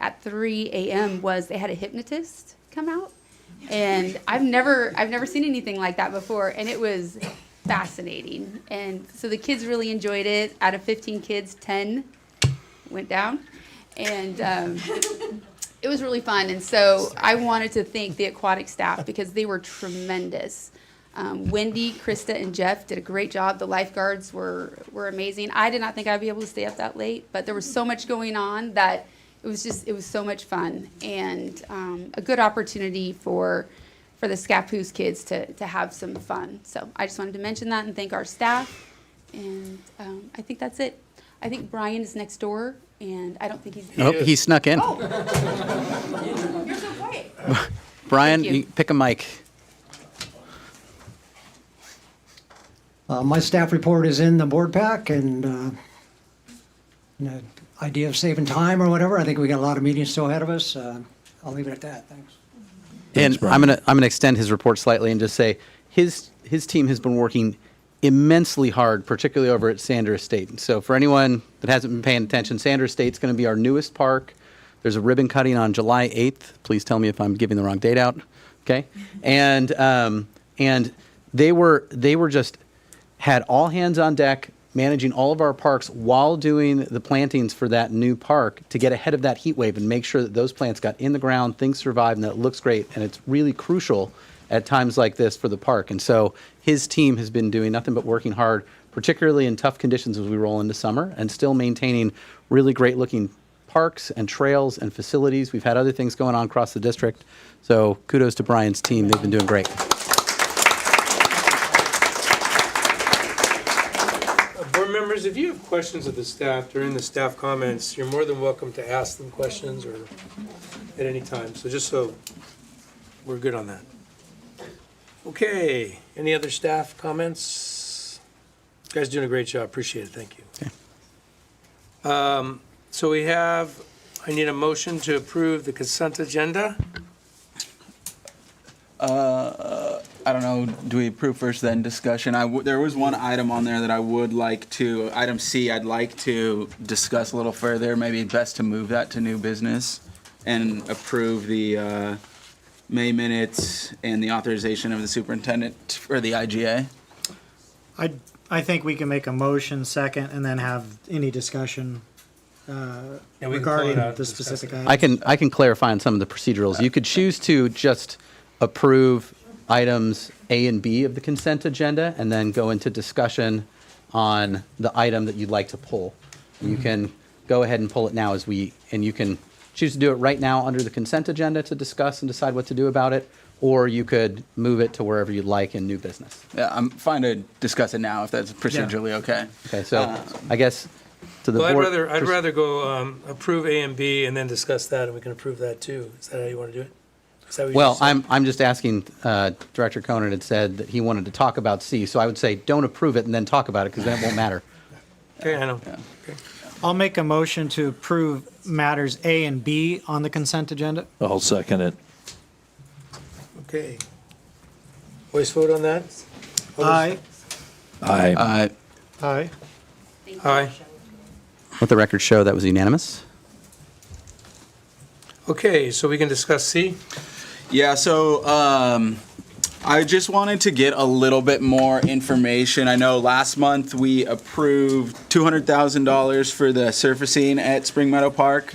at 3 a.m. was they had a hypnotist come out. And I've never seen anything like that before, and it was fascinating. And so the kids really enjoyed it. Out of 15 kids, 10 went down, and it was really fun. And so I wanted to thank the aquatic staff because they were tremendous. Wendy, Krista, and Jeff did a great job. The lifeguards were amazing. I did not think I'd be able to stay up that late, but there was so much going on that it was so much fun, and a good opportunity for the Scappoose kids to have some fun. So I just wanted to mention that and thank our staff, and I think that's it. I think Brian is next door, and I don't think he's... Nope, he snuck in. Oh. You're so quiet. Brian, Thank you. pick a mic. My staff report is in the board pack, and the idea of saving time or whatever, I think we got a lot of meetings still ahead of us. I'll leave it at that. Thanks. And I'm gonna extend his report slightly and just say his team has been working immensely hard, particularly over at Sandra Estate. So for anyone that hasn't been paying attention, Sandra Estate's going to be our newest park. There's a ribbon cutting on July 8th. Please tell me if I'm giving the wrong date out. Okay, and they were just had all hands on deck, managing all of our parks while doing the plantings for that new park to get ahead of that heat wave and make sure that those plants got in the ground, things survived, and that it looks great. And it's really crucial at times like this for the park. And so his team has been doing nothing but working hard, particularly in tough conditions as we roll into summer, and still maintaining really great looking parks and trails and facilities. We've had other things going on across the district. So kudos to Brian's team. They've been doing great. Board members, if you have questions of the staff during the staff comments, you're more than welcome to ask them questions or at any time. So just so we're good on that. Okay, any other staff comments? You guys doing a great job. Appreciate it. Thank you. Okay. So I need a motion to approve the consent agenda. I don't know, do we approve first then discussion? There was one item on there that I would like to, item C, I'd like to discuss a little further. Maybe best to move that to new business and approve the May minutes and the authorization of the superintendent for the IGA. I think we can make a motion second and then have any discussion regarding the specific item. I can clarify on some of the procedurals. You could choose to just approve items A and B of the consent agenda and then go into discussion on the item that you'd like to pull. You can go ahead and pull it now and you can choose to do it right now under the consent agenda to discuss and decide what to do about it, or you could move it to wherever you'd like in new business. Yeah, I'm fine to discuss it now if that's procedurally okay. Okay, so I guess to the Well, board. I'd rather go approve A and B and then discuss that, and we can approve that too. Is that how you want to do it? Is that what you Well, said? I'm just asking, Director Conan had said that he wanted to talk about C, so I would say don't approve it and then talk about it, because then it won't matter. Okay, I know. Okay. I'll make a motion to approve matters A and B on the consent agenda. I'll second it. Okay. Voice vote on that? Aye. Aye. Aye. Aye. Let the record show that was unanimous. Okay, so we can discuss C? Yeah, so I just wanted to get a little bit more information. I know last month we approved $200,000 for the surfacing at Spring Meadow Park.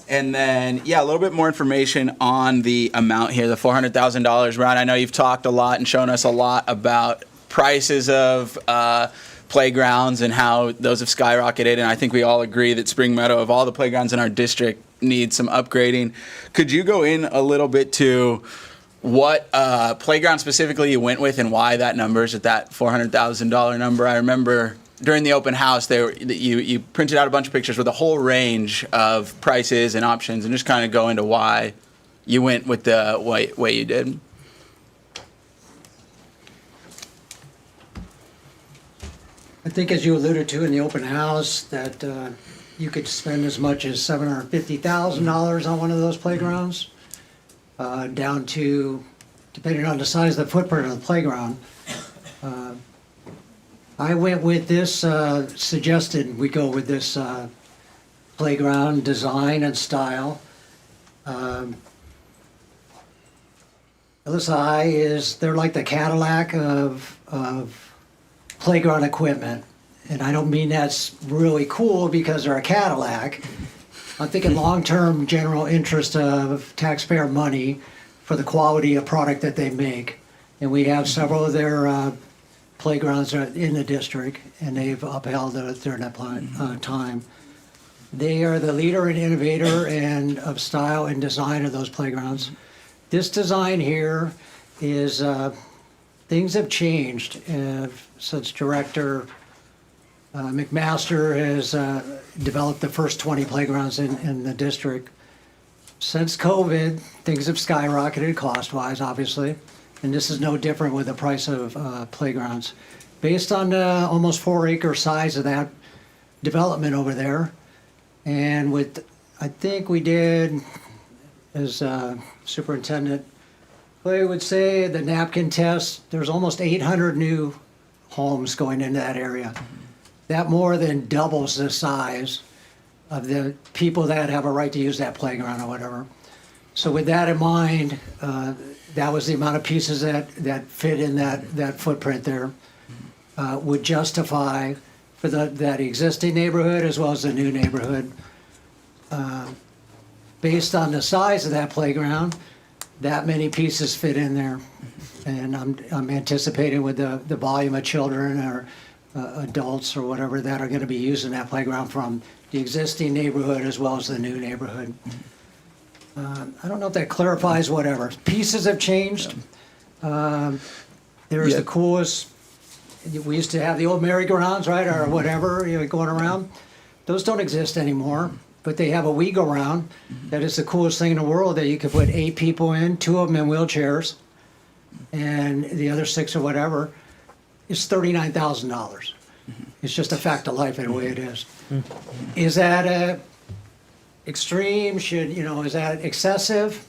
And then, yeah, a little bit more information on the amount here, the $400,000. Ron, I know you've talked a lot and shown us a lot about prices of playgrounds and how those have skyrocketed. And I think we all agree that Spring Meadow, of all the playgrounds in our district, needs some upgrading. Could you go in a little bit to what playground specifically you went with and why that number is at that $400,000 number? I remember during the open house, you printed out a bunch of pictures with a whole range of prices and options, and just kind of go into why you went with the way you did. I think as you alluded to in the open house, that you could spend as much as $750,000 on one of those playgrounds, down to, depending on the size of the footprint of the playground. I went with this, suggested we go with this playground design and style. LSI they're like the Cadillac of playground equipment. And I don't mean that's really cool because they're a Cadillac. I'm thinking long-term general interest of taxpayer money for the quality of product that they make. And we have several of their playgrounds in the district, and they've upheld it during that time. They are the leader and innovator and of style and design of those playgrounds. This design here is, things have changed since Director McMaster has developed the first 20 playgrounds in the district. Since COVID, things have skyrocketed cost-wise, obviously, and this is no different with the price of playgrounds. Based on the almost 4-acre size of that development over there, and with, I think we did, as Superintendent Clay would say, the napkin test, there's almost 800 new homes going into that area. That more than doubles the size of the people that have a right to use that playground or whatever. So with that in mind, that was the amount of pieces that fit in that footprint there, would justify for that existing neighborhood as well as the new neighborhood. Based on the size of that playground, that many pieces fit in there. And I'm anticipating with the volume of children or adults or whatever that are gonna be using that playground from the existing neighborhood as well as the new neighborhood. I don't know if that clarifies whatever. Pieces have changed. There's the coolest, we used to have the old merry-go-rounds, right, or whatever, going around. Those don't exist anymore, but they have a we-go-round. That is the coolest thing in the world, that you could put 8 people in, 2 of them in wheelchairs, and the other 6 or whatever. It's $39,000. It's just a fact of life and the way it is. Is that extreme? Is that excessive?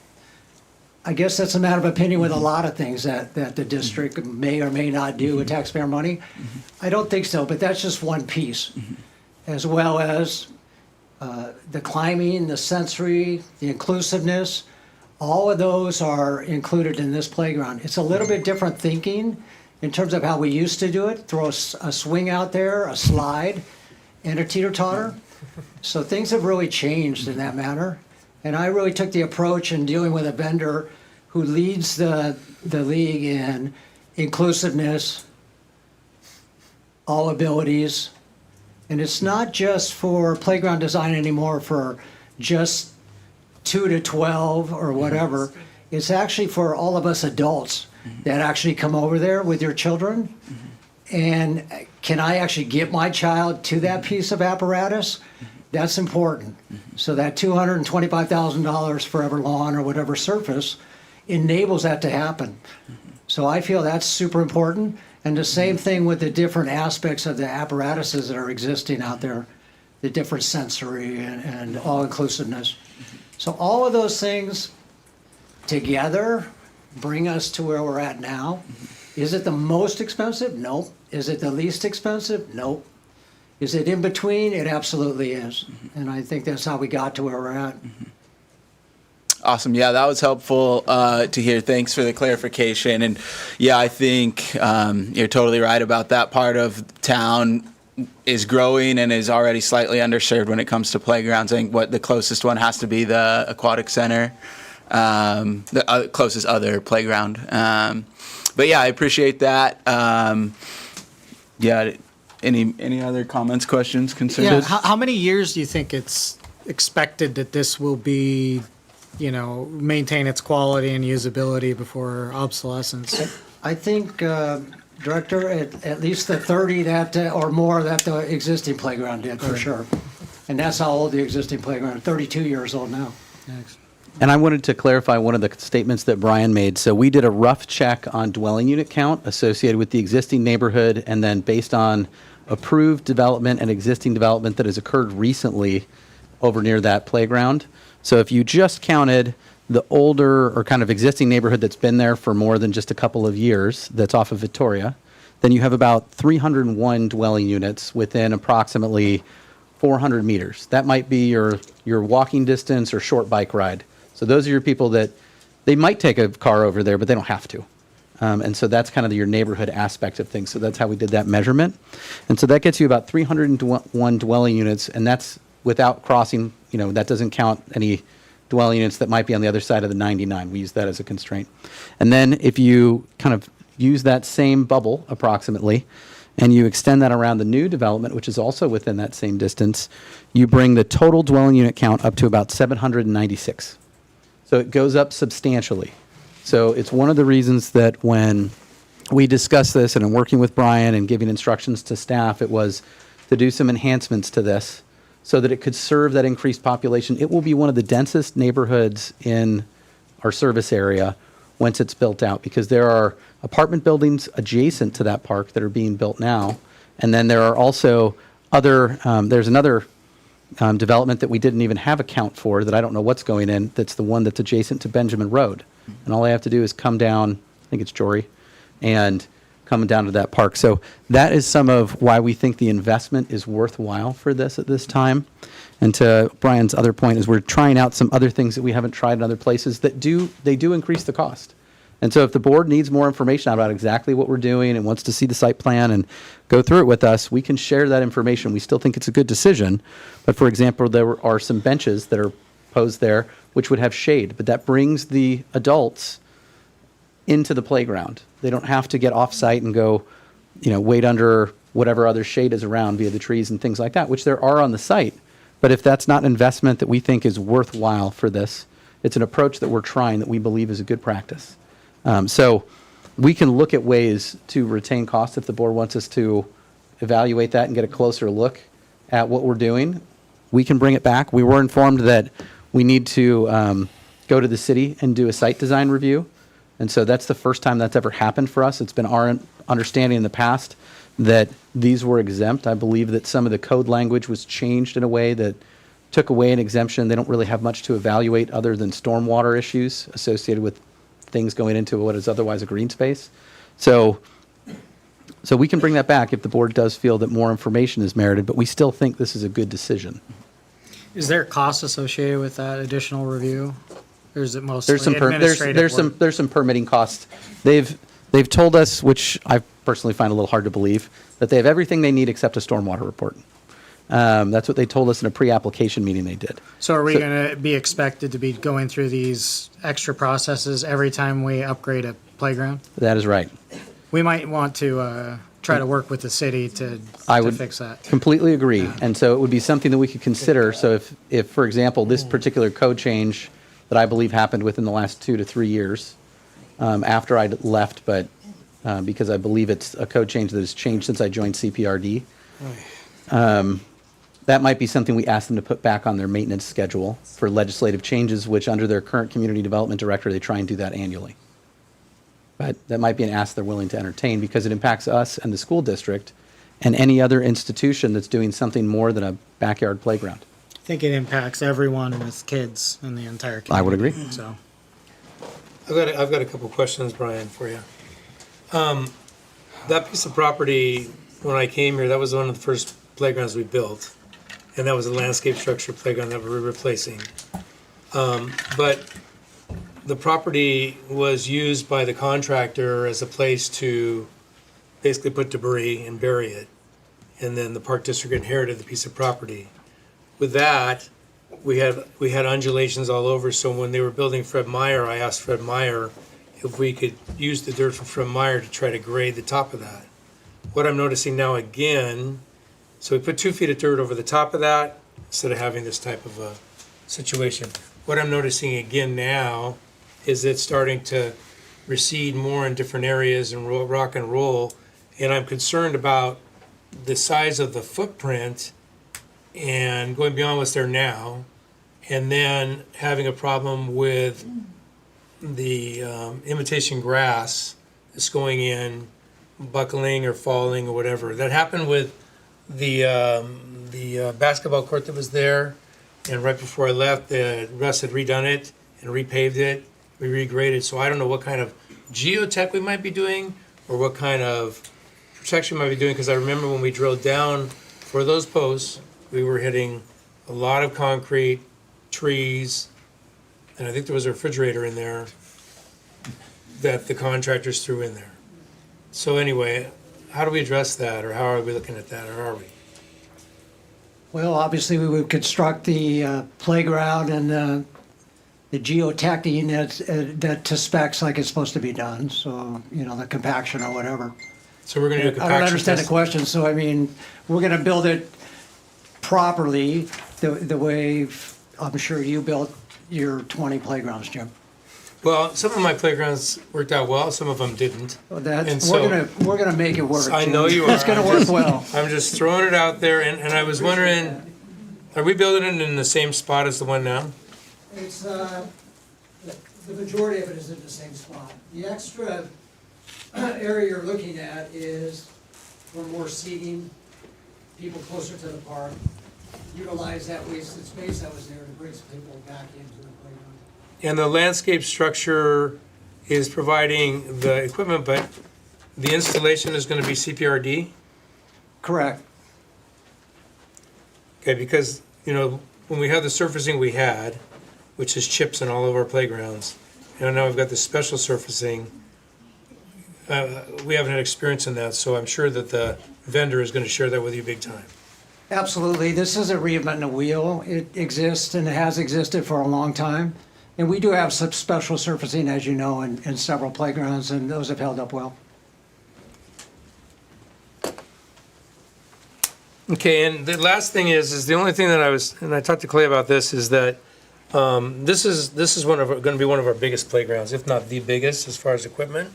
I guess that's a matter of opinion with a lot of things that the district may or may not do with taxpayer money. I don't think so, but that's just one piece. As well as the climbing, the sensory, the inclusiveness, all of those are included in this playground. It's a little bit different thinking in terms of how we used to do it. Throw a swing out there, a slide, and a teeter-totter. So things have really changed in that matter. And I really took the approach in dealing with a vendor who leads the league in inclusiveness, all abilities. And it's not just for playground design anymore for just 2 to 12 or whatever. It's actually for all of us adults that actually come over there with your children. And can I actually get my child to that piece of apparatus? That's important. So that $225,000 forever lawn or whatever surface enables that to happen. So I feel that's super important. And the same thing with the different aspects of the apparatuses that are existing out there, the different sensory and all-inclusiveness. So all of those things together bring us to where we're at now. Is it the most expensive? Nope. Is it the least expensive? Nope. Is it in between? It absolutely is. And I think that's how we got to where we're at. Awesome. Yeah, that was helpful to hear. Thanks for the clarification. And yeah, I think you're totally right about that part of town is growing and is already slightly underserved when it comes to playgrounds. I think the closest one has to be the aquatic center, the closest other playground. But yeah, I appreciate that. Yeah, any other comments, questions, concerns? Yeah, how many years do you think it's expected that this will be, maintain its quality and usability before obsolescence? I think, Director, at least the 30 that or more that the existing playground did, for sure. And that's how old the existing playground is, 32 years old now. Thanks. And I wanted to clarify one of the statements that Brian made. So we did a rough check on dwelling unit count associated with the existing neighborhood, and then based on approved development and existing development that has occurred recently over near that playground. So if you just counted the older or kind of existing neighborhood that's been there for more than just a couple of years, that's off of Victoria, then you have about 301 dwelling units within approximately 400 meters. That might be your walking distance or short bike ride. So those are your people that they might take a car over there, but they don't have to. And so that's kind of your neighborhood aspect of things. So that's how we did that measurement. And so that gets you about 301 dwelling units, and that's without crossing, that doesn't count any dwelling units that might be on the other side of the 99. We use that as a constraint. And then if you kind of use that same bubble approximately, and you extend that around the new development, which is also within that same distance, you bring the total dwelling unit count up to about 796. So it goes up substantially. So it's one of the reasons that when we discussed this and I'm working with Brian and giving instructions to staff, it was to do some enhancements to this so that it could serve that increased population. It will be one of the densest neighborhoods in our service area once it's built out, because there are apartment buildings adjacent to that park that are being built now. And then there are also there's another development that we didn't even have a count for that I don't know what's going in. That's the one that's adjacent to Benjamin Road. And all I have to do is come down, I think it's Jory, and come down to that park. So that is some of why we think the investment is worthwhile for this at this time. And to Brian's other point is we're trying out some other things that we haven't tried in other places that do increase the cost. And so if the board needs more information about exactly what we're doing and wants to see the site plan and go through it with us, we can share that information. We still think it's a good decision. But for example, there are some benches that are posed there which would have shade, but that brings the adults into the playground. They don't have to get off site and go, wait under whatever other shade is around via the trees and things like that, which there are on the site. But if that's not an investment that we think is worthwhile for this, it's an approach that we're trying that we believe is a good practice. So we can look at ways to retain costs if the board wants us to evaluate that and get a closer look at what we're doing. We can bring it back. We were informed that we need to go to the city and do a site design review. And so that's the first time that's ever happened for us. It's been our understanding in the past that these were exempt. I believe that some of the code language was changed in a way that took away an exemption. They don't really have much to evaluate other than stormwater issues associated with things going into what is otherwise a green space. So we can bring that back if the board does feel that more information is merited, but we still think this is a good decision. Is there a cost associated with that additional review? Or is it mostly There's some administrative work? there's some permitting costs. They've told us, which I personally find a little hard to believe, that they have everything they need except a stormwater report. That's what they told us in a pre-application meeting they did. So are we going to be expected to be going through these extra processes every time we upgrade a playground? That is right. We might want to try to work with the city to I would fix that. completely agree. And so it would be something that we could consider. So if, for example, this particular code change that I believe happened within the last 2 to 3 years, after I left, but because I believe it's a code change that has changed since I joined CPRD, that might be something we ask them to put back on their maintenance schedule for legislative changes, which under their current community development director, they try and do that annually. But that might be an ask they're willing to entertain because it impacts us and the school district and any other institution that's doing something more than a backyard playground. I think it impacts everyone with kids in the entire community. I would agree. So, I've got a couple questions, Brian, for you. That piece of property, when I came here, that was one of the first playgrounds we built. And that was a landscape structure playground that we were replacing. But the property was used by the contractor as a place to basically put debris and bury it. And then the park district inherited the piece of property. With that, we had undulations all over, so when they were building Fred Meyer, I asked Fred Meyer if we could use the dirt from Fred Meyer to try to grade the top of that. What I'm noticing now again, so we put 2 feet of dirt over the top of that instead of having this type of a situation. What I'm noticing again now is it's starting to recede more in different areas and rock and roll, and I'm concerned about the size of the footprint and going beyond what's there now, and then having a problem with the imitation grass that's going in, buckling or falling or whatever. That happened with the basketball court that was there, and right before I left, Russ had redone it and repaved it, we regraded. So I don't know what kind of geotech we might be doing or what kind of protection we might be doing, because I remember when we drilled down for those posts, we were hitting a lot of concrete, trees, and I think there was a refrigerator in there that the contractors threw in there. So anyway, how do we address that, or how are we looking at that, or are we? Well, obviously, we would construct the playground and the geoteching that to specs like it's supposed to be done, so, you know, the compaction or whatever. So we're gonna do a compaction I don't understand the test. question, so I mean, we're gonna build it properly, the way I'm sure you built your 20 playgrounds, Jim. Well, some of my playgrounds worked out well, some of them didn't. Well, And so- we're gonna make it work. I Jim. know you are. It's gonna I'm work just- well. I'm just throwing it out there, and I was wondering, are we building it in the same spot as the one now? It's, the majority of it is in the same spot. The extra area you're looking at is for more seating, people closer to the park. Utilize that wasted space that was there to bring some people back into the playground. And the landscape structure is providing the equipment, but the installation is gonna be CPRD? Correct. Okay, because, you know, when we had the surfacing we had, which is chips in all of our playgrounds, and now we've got the special surfacing, we haven't had experience in that, so I'm sure that the vendor is gonna share that with you big time. Absolutely. This isn't reinventing the wheel. It exists and it has existed for a long time. And we do have some special surfacing, as you know, in several playgrounds, and those have held up well. Okay, and the last thing is the only thing that I talked to Clay about this, is that this is going to be one of our biggest playgrounds, if not the biggest as far as equipment.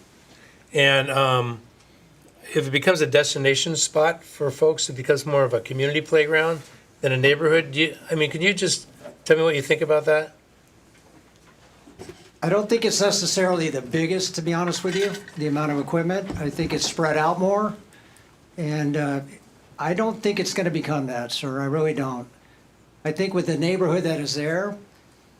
And if it becomes a destination spot for folks, it becomes more of a community playground than a neighborhood. Can you just tell me what you think about that? I don't think it's necessarily the biggest, to be honest with you, the amount of equipment. I think it's spread out more. And I don't think it's going to become that, sir. I really don't. I think with the neighborhood that is there,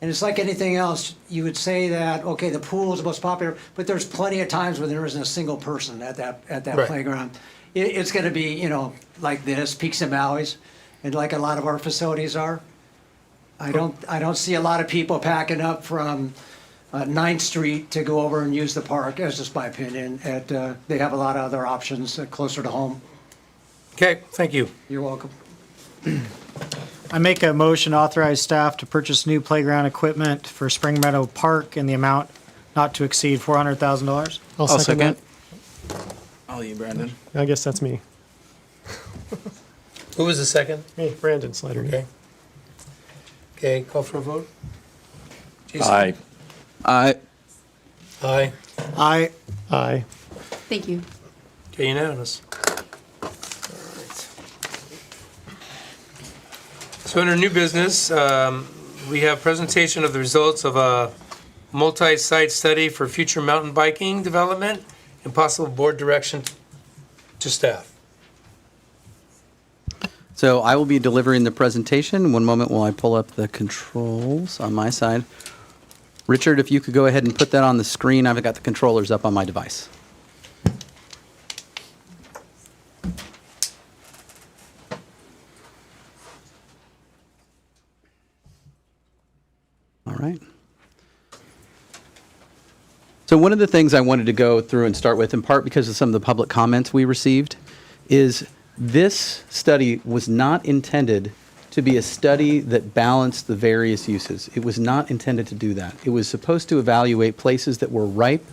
and it's like anything else, you would say that, okay, the pool is the most popular, but there's plenty of times when there isn't a single person at that Right. playground. It's going to be, you know, like this, peaks and valleys, and like a lot of our facilities are. I don't see a lot of people packing up from 9th Street to go over and use the park. That's just my opinion. They have a lot of other options closer to home. Okay, thank you. You're welcome. I make a motion to authorize staff to purchase new playground equipment for Spring Meadow Park in the amount not to exceed $400,000. I'll second. All you, Brandon. I guess that's me. Who was the second? Me, Brandon Slider. Okay. Okay, call for a vote? Jason? Aye. Aye. Aye. Aye. Aye. Thank you. Okay, unanimous. So under new business, we have presentation of the results of a multi-site study for future mountain biking development and possible board direction to staff. So I will be delivering the presentation. One moment while I pull up the controls on my side. Richard, if you could go ahead and put that on the screen. I've got the controllers up on my device. All right. So one of the things I wanted to go through and start with, in part because of some of the public comments we received, is this study was not intended to be a study that balanced the various uses. It was not intended to do that. It was supposed to evaluate places that were ripe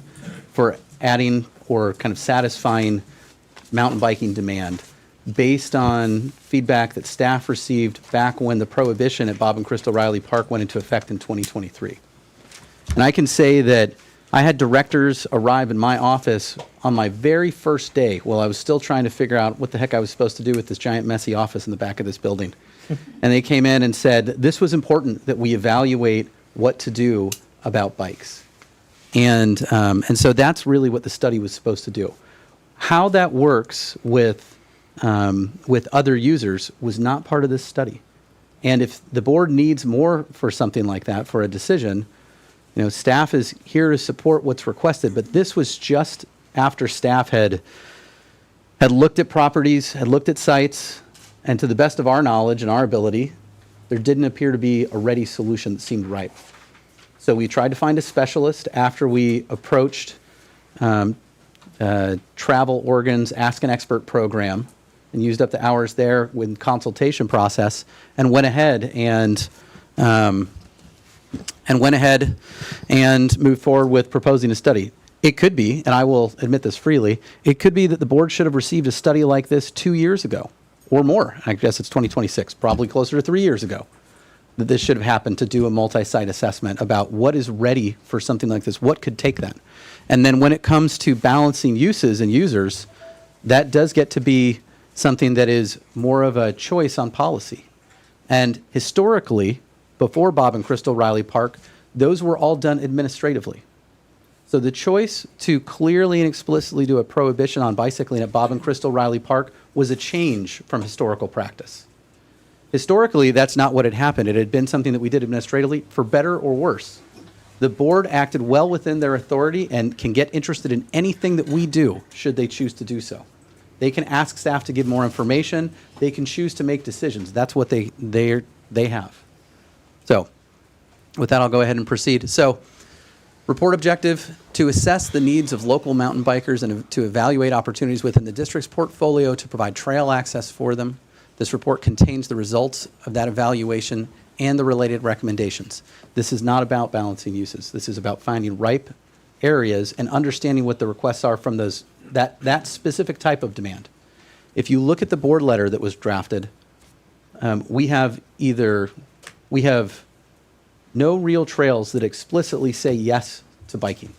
for adding or kind of satisfying mountain biking demand based on feedback that staff received back when the prohibition at Bob and Crystal Riley Park went into effect in 2023. And I can say that I had directors arrive in my office on my very first day while I was still trying to figure out what the heck I was supposed to do with this giant messy office in the back of this building. And they came in and said, this was important that we evaluate what to do about bikes. And so that's really what the study was supposed to do. How that works with other users was not part of this study. And if the board needs more for something like that, for a decision, you know, staff is here to support what's requested, but this was just after staff had looked at properties, had looked at sites, and to the best of our knowledge and our ability, there didn't appear to be a ready solution that seemed right. So we tried to find a specialist after we approached Travel Oregon's Ask an Expert program and used up the hours there with consultation process and went ahead and moved forward with proposing a study. It could be, and I will admit this freely, it could be that the board should have received a study like this 2 years ago or more. I guess it's 2026, probably closer to 3 years ago, that this should have happened to do a multi-site assessment about what is ready for something like this, what could take that. And then when it comes to balancing uses and users, that does get to be something that is more of a choice on policy. And historically, before Bob and Crystal Riley Park, those were all done administratively. So the choice to clearly and explicitly do a prohibition on bicycling at Bob and Crystal Riley Park was a change from historical practice. Historically, that's not what had happened. It had been something that we did administratively, for better or worse. The board acted well within their authority and can get interested in anything that we do, should they choose to do so. They can ask staff to give more information. They can choose to make decisions. That's what they have. So with that, I'll go ahead and proceed. So report objective: to assess the needs of local mountain bikers and to evaluate opportunities within the district's portfolio to provide trail access for them. This report contains the results of that evaluation and the related recommendations. This is not about balancing uses. This is about finding ripe areas and understanding what the requests are from that specific type of demand. If you look at the board letter that was drafted, we have no real trails that explicitly say yes to biking.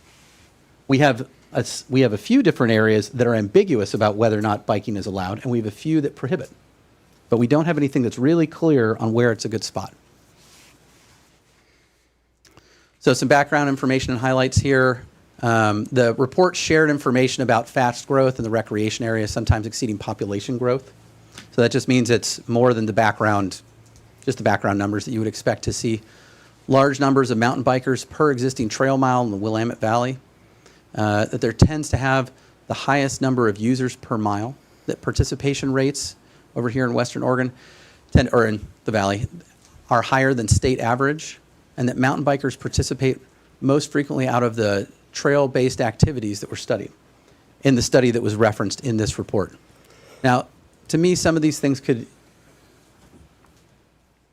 We have a few different areas that are ambiguous about whether or not biking is allowed, and we have a few that prohibit. But we don't have anything that's really clear on where it's a good spot. So some background information and highlights here. The report shared information about fast growth in the recreation area, sometimes exceeding population growth. So that just means it's more than the background, just the background numbers that you would expect to see. Large numbers of mountain bikers per existing trail mile in the Willamette Valley. That there tends to have the highest number of users per mile. That participation rates over here in Western Oregon, or in the Valley, are higher than state average. And that mountain bikers participate most frequently out of the trail-based activities that were studied in the study that was referenced in this report. Now, to me, some of these things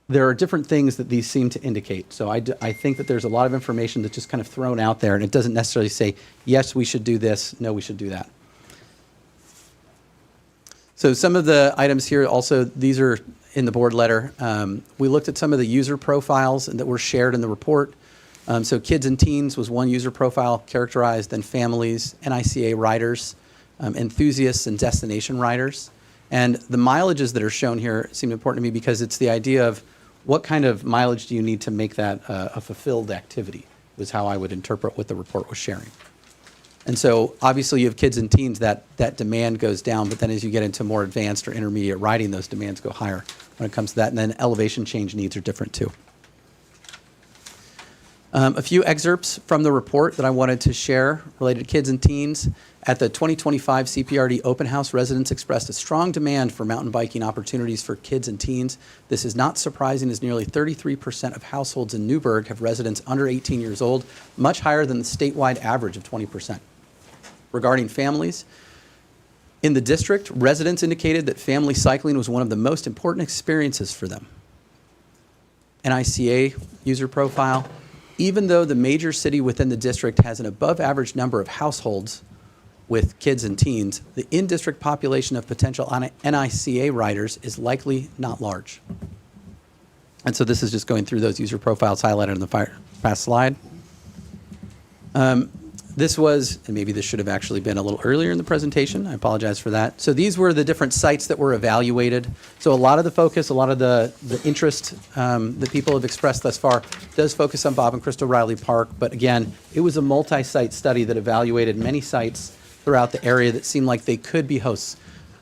there are different things that these seem to indicate. So I think that there's a lot of information that's just kind of thrown out there, and it doesn't necessarily say, yes, we should do this, no, we should do that. So some of the items here also, these are in the board letter. We looked at some of the user profiles that were shared in the report. So kids and teens was one user profile characterized, then families, NICA riders, enthusiasts, and destination riders. And the mileages that are shown here seem important to me because it's the idea of what kind of mileage do you need to make that a fulfilled activity, was how I would interpret what the report was sharing. And so obviously you have kids and teens, that demand goes down, but then as you get into more advanced or intermediate riding, those demands go higher when it comes to that. And then elevation change needs are different too. A few excerpts from the report that I wanted to share related to kids and teens. At the 2025 CPRD Open House, residents expressed a strong demand for mountain biking opportunities for kids and teens. This is not surprising as nearly 33% of households in Newburgh have residents under 18 years old, much higher than the statewide average of 20%. Regarding families, in the district, residents indicated that family cycling was one of the most important experiences for them. NICA user profile, even though the major city within the district has an above average number of households with kids and teens, the in-district population of potential NICA riders is likely not large. And so this is just going through those user profiles highlighted in the past slide. This was, and maybe this should have actually been a little earlier in the presentation. I apologize for that. So these were the different sites that were evaluated. So a lot of the focus, a lot of the interest that people have expressed thus far does focus on Bob and Crystal Riley Park. But again, it was a multi-site study that evaluated many sites throughout the area that seemed like they could be hosts.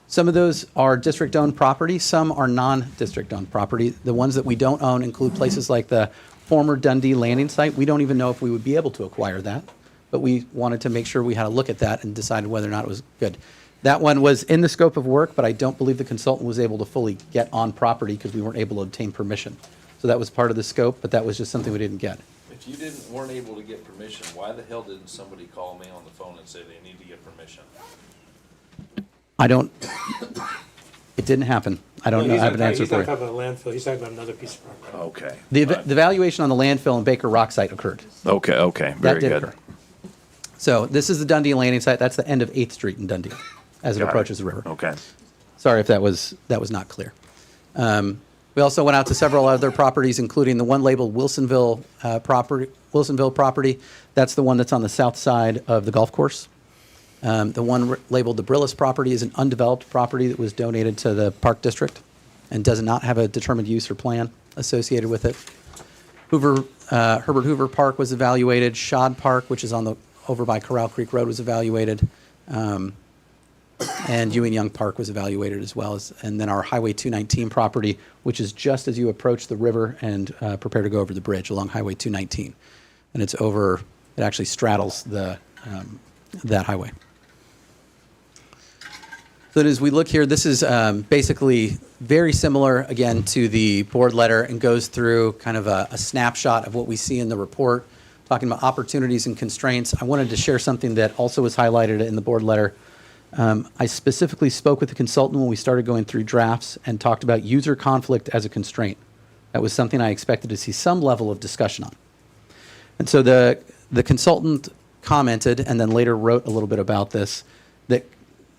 Some of those are district-owned property. Some are non-district-owned property. The ones that we don't own include places like the former Dundee landing site. We don't even know if we would be able to acquire that, but we wanted to make sure we had a look at that and decided whether or not it was good. That one was in the scope of work, but I don't believe the consultant was able to fully get on property because we weren't able to obtain permission. So that was part of the scope, but that was just something we didn't get. If you weren't able to get permission, why the hell didn't somebody call me on the phone and say they need to get permission? It didn't happen. I don't know. I have an answer for you. He's not talking about landfill, he's talking about another piece of property. Okay. The valuation on the landfill and Baker Rock site occurred. Okay, very good. Occur. So this is the Dundee landing site. That's the end of 8th Street in Dundee as it approaches the river. Okay. Sorry if that was not clear. We also went out to several other properties, including the one labeled Wilsonville property. That's the one that's on the south side of the golf course. The one labeled the Brillis property is an undeveloped property that was donated to the Park District and does not have a determined use or plan associated with it. Herbert Hoover Park was evaluated. Shad Park, which is over by Corral Creek Road, was evaluated. And Ewing Young Park was evaluated as well as, and then our Highway 219 property, which is just as you approach the river and prepare to go over the bridge along Highway 219. And it actually straddles that highway. So as we look here, this is basically very similar, again, to the board letter and goes through kind of a snapshot of what we see in the report, talking about opportunities and constraints. I wanted to share something that also was highlighted in the board letter. I specifically spoke with the consultant when we started going through drafts and talked about user conflict as a constraint. That was something I expected to see some level of discussion on. And so the consultant commented and then later wrote a little bit about this,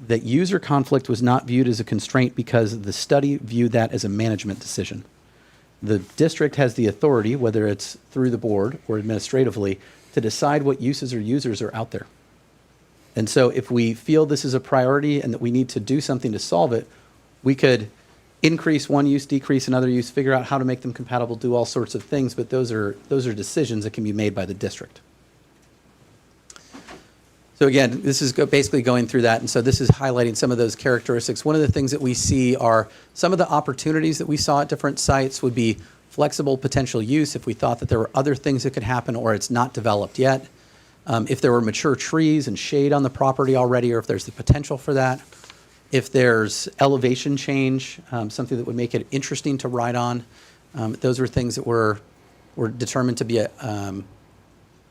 that user conflict was not viewed as a constraint because the study viewed that as a management decision. The district has the authority, whether it's through the board or administratively, to decide what uses or users are out there. And so if we feel this is a priority and that we need to do something to solve it, we could increase one use, decrease another use, figure out how to make them compatible, do all sorts of things, but those are decisions that can be made by the district. So again, this is basically going through that, and so this is highlighting some of those characteristics. One of the things that we see are some of the opportunities that we saw at different sites would be flexible potential use if we thought that there were other things that could happen or it's not developed yet. If there were mature trees and shade on the property already, or if there's the potential for that. If there's elevation change, something that would make it interesting to ride on. Those were things that were determined to be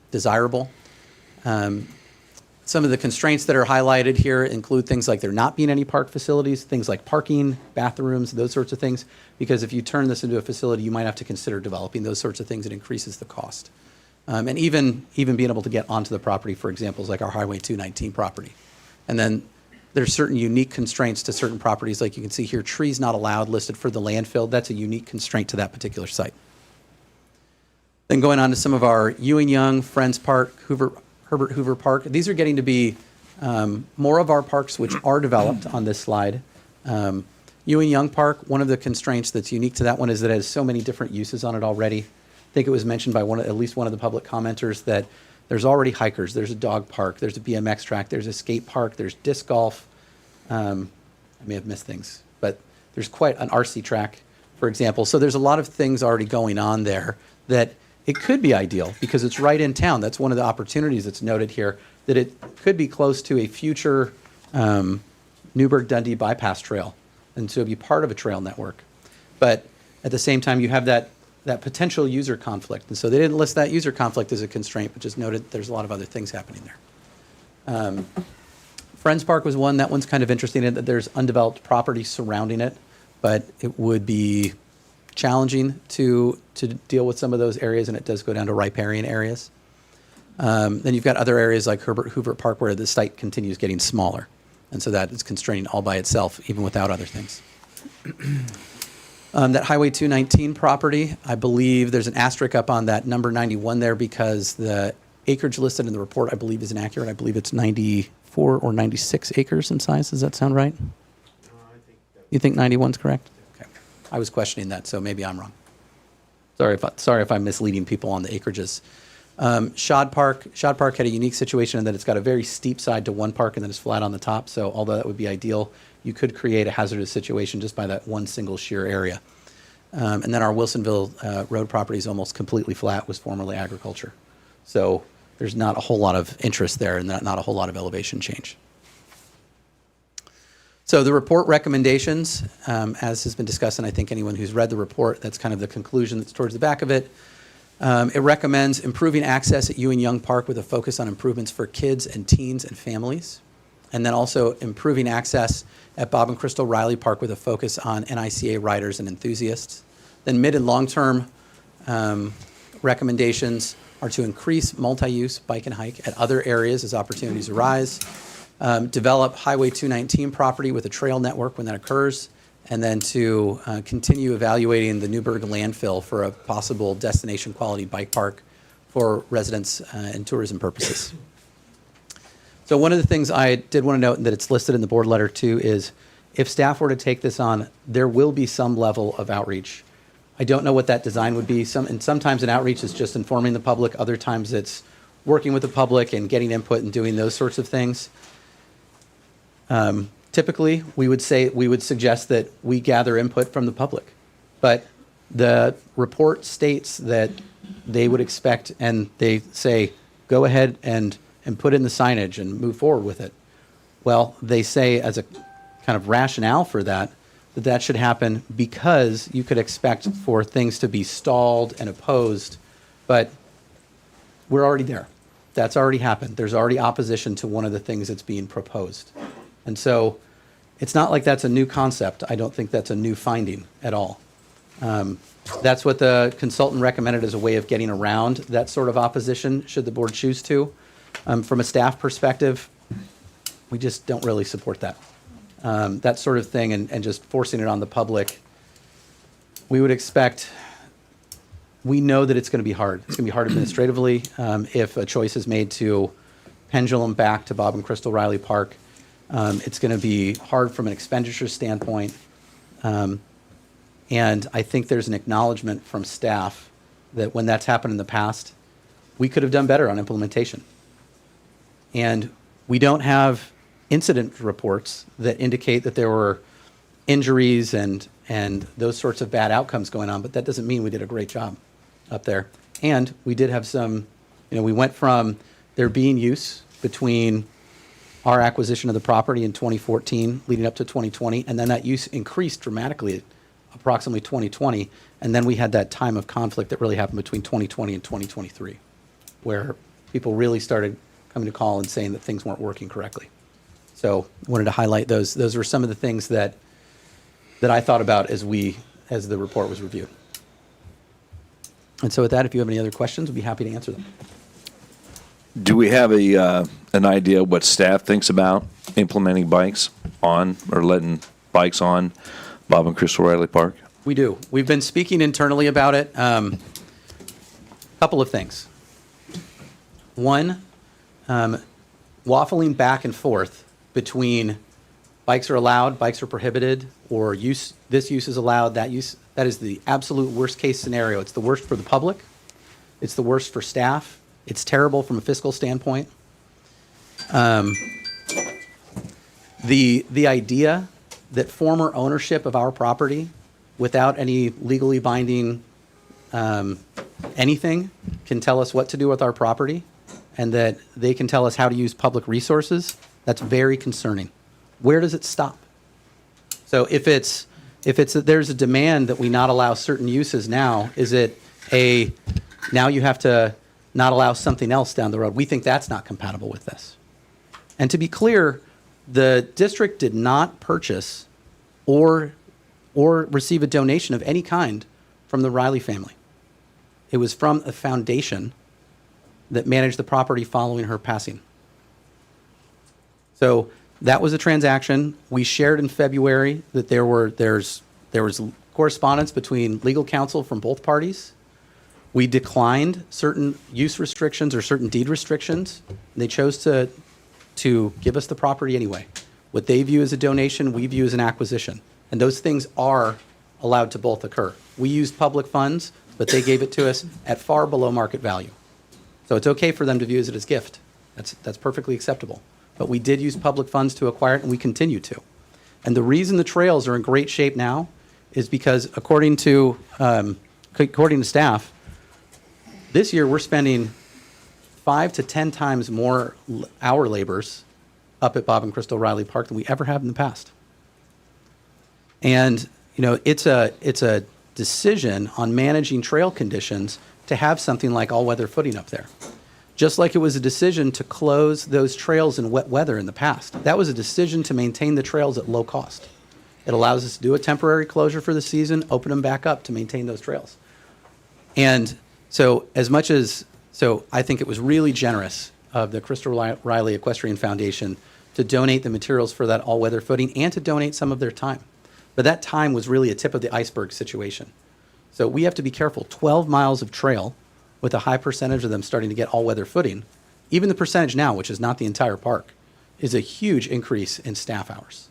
desirable. Some of the constraints that are highlighted here include things like there not being any park facilities, things like parking, bathrooms, those sorts of things, because if you turn this into a facility, you might have to consider developing those sorts of things. It increases the cost. And even being able to get onto the property, for examples like our Highway 219 property. And then there's certain unique constraints to certain properties. Like you can see here, trees not allowed listed for the landfill. That's a unique constraint to that particular site. Then going on to some of our Ewing Young, Friends Park, Herbert Hoover Park. These are getting to be more of our parks which are developed on this slide. Ewing Young Park, one of the constraints that's unique to that one is that it has so many different uses on it already. I think it was mentioned by at least one of the public commenters that there's already hikers, there's a dog park, there's a BMX track, there's a skate park, there's disc golf. I may have missed things, but there's quite an RC track, for example. So there's a lot of things already going on there that it could be ideal because it's right in town. That's one of the opportunities that's noted here, that it could be close to a future Newburgh-Dundee bypass trail, and so it'd be part of a trail network. But at the same time, you have that potential user conflict. And so they didn't list that user conflict as a constraint, but just noted there's a lot of other things happening there. Friends Park was one. That one's kind of interesting in that there's undeveloped property surrounding it, but it would be challenging to deal with some of those areas, and it does go down to riparian areas. Then you've got other areas like Herbert Hoover Park where the site continues getting smaller, and so that is constraining all by itself, even without other things. That Highway 219 property, I believe there's an asterisk up on that number 91 there because the acreage listed in the report, I believe, is inaccurate. I believe it's 94 or 96 acres in size. Does that sound right? You think 91's correct? Okay. I was questioning that, so maybe I'm wrong. Sorry if I'm misleading people on the acreages. Shad Park had a unique situation in that it's got a very steep side to one park and then it's flat on the top. So although that would be ideal, you could create a hazardous situation just by that one single sheer area. And then our Wilsonville Road property is almost completely flat, was formerly agriculture. So there's not a whole lot of interest there and not a whole lot of elevation change. So the report recommendations, as has been discussed, and I think anyone who's read the report, that's kind of the conclusion that's towards the back of it. It recommends improving access at Ewing Young Park with a focus on improvements for kids and teens and families. And then also improving access at Bob and Crystal Riley Park with a focus on NICA riders and enthusiasts. Then mid and long-term recommendations are to increase multi-use bike and hike at other areas as opportunities arise. Develop Highway 219 property with a trail network when that occurs. And then to continue evaluating the Newburgh landfill for a possible destination quality bike park for residents and tourism purposes. So one of the things I did want to note, and that it's listed in the board letter too, is if staff were to take this on, there will be some level of outreach. I don't know what that design would be. And sometimes an outreach is just informing the public. Other times it's working with the public and getting input and doing those sorts of things. Typically, we would suggest that we gather input from the public. But the report states that they would expect, and they say, go ahead and put in the signage and move forward with it. Well, they say as a kind of rationale for that should happen because you could expect for things to be stalled and opposed, but we're already there. That's already happened. There's already opposition to one of the things that's being proposed. And so it's not like that's a new concept. I don't think that's a new finding at all. That's what the consultant recommended as a way of getting around that sort of opposition, should the board choose to. From a staff perspective, we just don't really support that. That sort of thing and just forcing it on the public. We would expect, we know that it's going to be hard. It's going to be hard administratively if a choice is made to pendulum back to Bob and Crystal Riley Park. It's going to be hard from an expenditure standpoint. And I think there's an acknowledgement from staff that when that's happened in the past, we could have done better on implementation. And we don't have incident reports that indicate that there were injuries and those sorts of bad outcomes going on, but that doesn't mean we did a great job up there. And we did have some, we went from there being use between our acquisition of the property in 2014 leading up to 2020, and then that use increased dramatically at approximately 2020, and then we had that time of conflict that really happened between 2020 and 2023, where people really started coming to call and saying that things weren't working correctly. So I wanted to highlight those. Those were some of the things that I thought about as the report was reviewed. And so with that, if you have any other questions, we'd be happy to answer them. Do we have an idea what staff thinks about implementing bikes on, or letting bikes on Bob and Crystal Riley Park? We do. We've been speaking internally about it. Couple of things. One, waffling back and forth between bikes are allowed, bikes are prohibited, or this use is allowed, that is the absolute worst case scenario. It's the worst for the public. It's the worst for staff. It's terrible from a fiscal standpoint. The idea that former ownership of our property without any legally binding anything can tell us what to do with our property, and that they can tell us how to use public resources, that's very concerning. Where does it stop? So if there's a demand that we not allow certain uses now, is it now you have to not allow something else down the road? We think that's not compatible with this. And to be clear, the district did not purchase or receive a donation of any kind from the Riley family. It was from a foundation that managed the property following her passing. So that was a transaction. We shared in February that there was correspondence between legal counsel from both parties. We declined certain use restrictions or certain deed restrictions. They chose to give us the property anyway. What they view as a donation, we view as an acquisition. And those things are allowed to both occur. We used public funds, but they gave it to us at far below market value. So it's okay for them to view it as gift. That's perfectly acceptable. But we did use public funds to acquire it, and we continue to. And the reason the trails are in great shape now is because, according to staff, this year we're spending 5 to 10 times more hour labors up at Bob and Crystal Riley Park than we ever have in the past. And it's a decision on managing trail conditions to have something like all-weather footing up there. Just like it was a decision to close those trails in wet weather in the past. That was a decision to maintain the trails at low cost. It allows us to do a temporary closure for the season, open them back up to maintain those trails. And so I think it was really generous of the Crystal Riley Equestrian Foundation to donate the materials for that all-weather footing and to donate some of their time. But that time was really a tip of the iceberg situation. So we have to be careful. 12 miles of trail with a high percentage of them starting to get all-weather footing. Even the percentage now, which is not the entire park, is a huge increase in staff hours.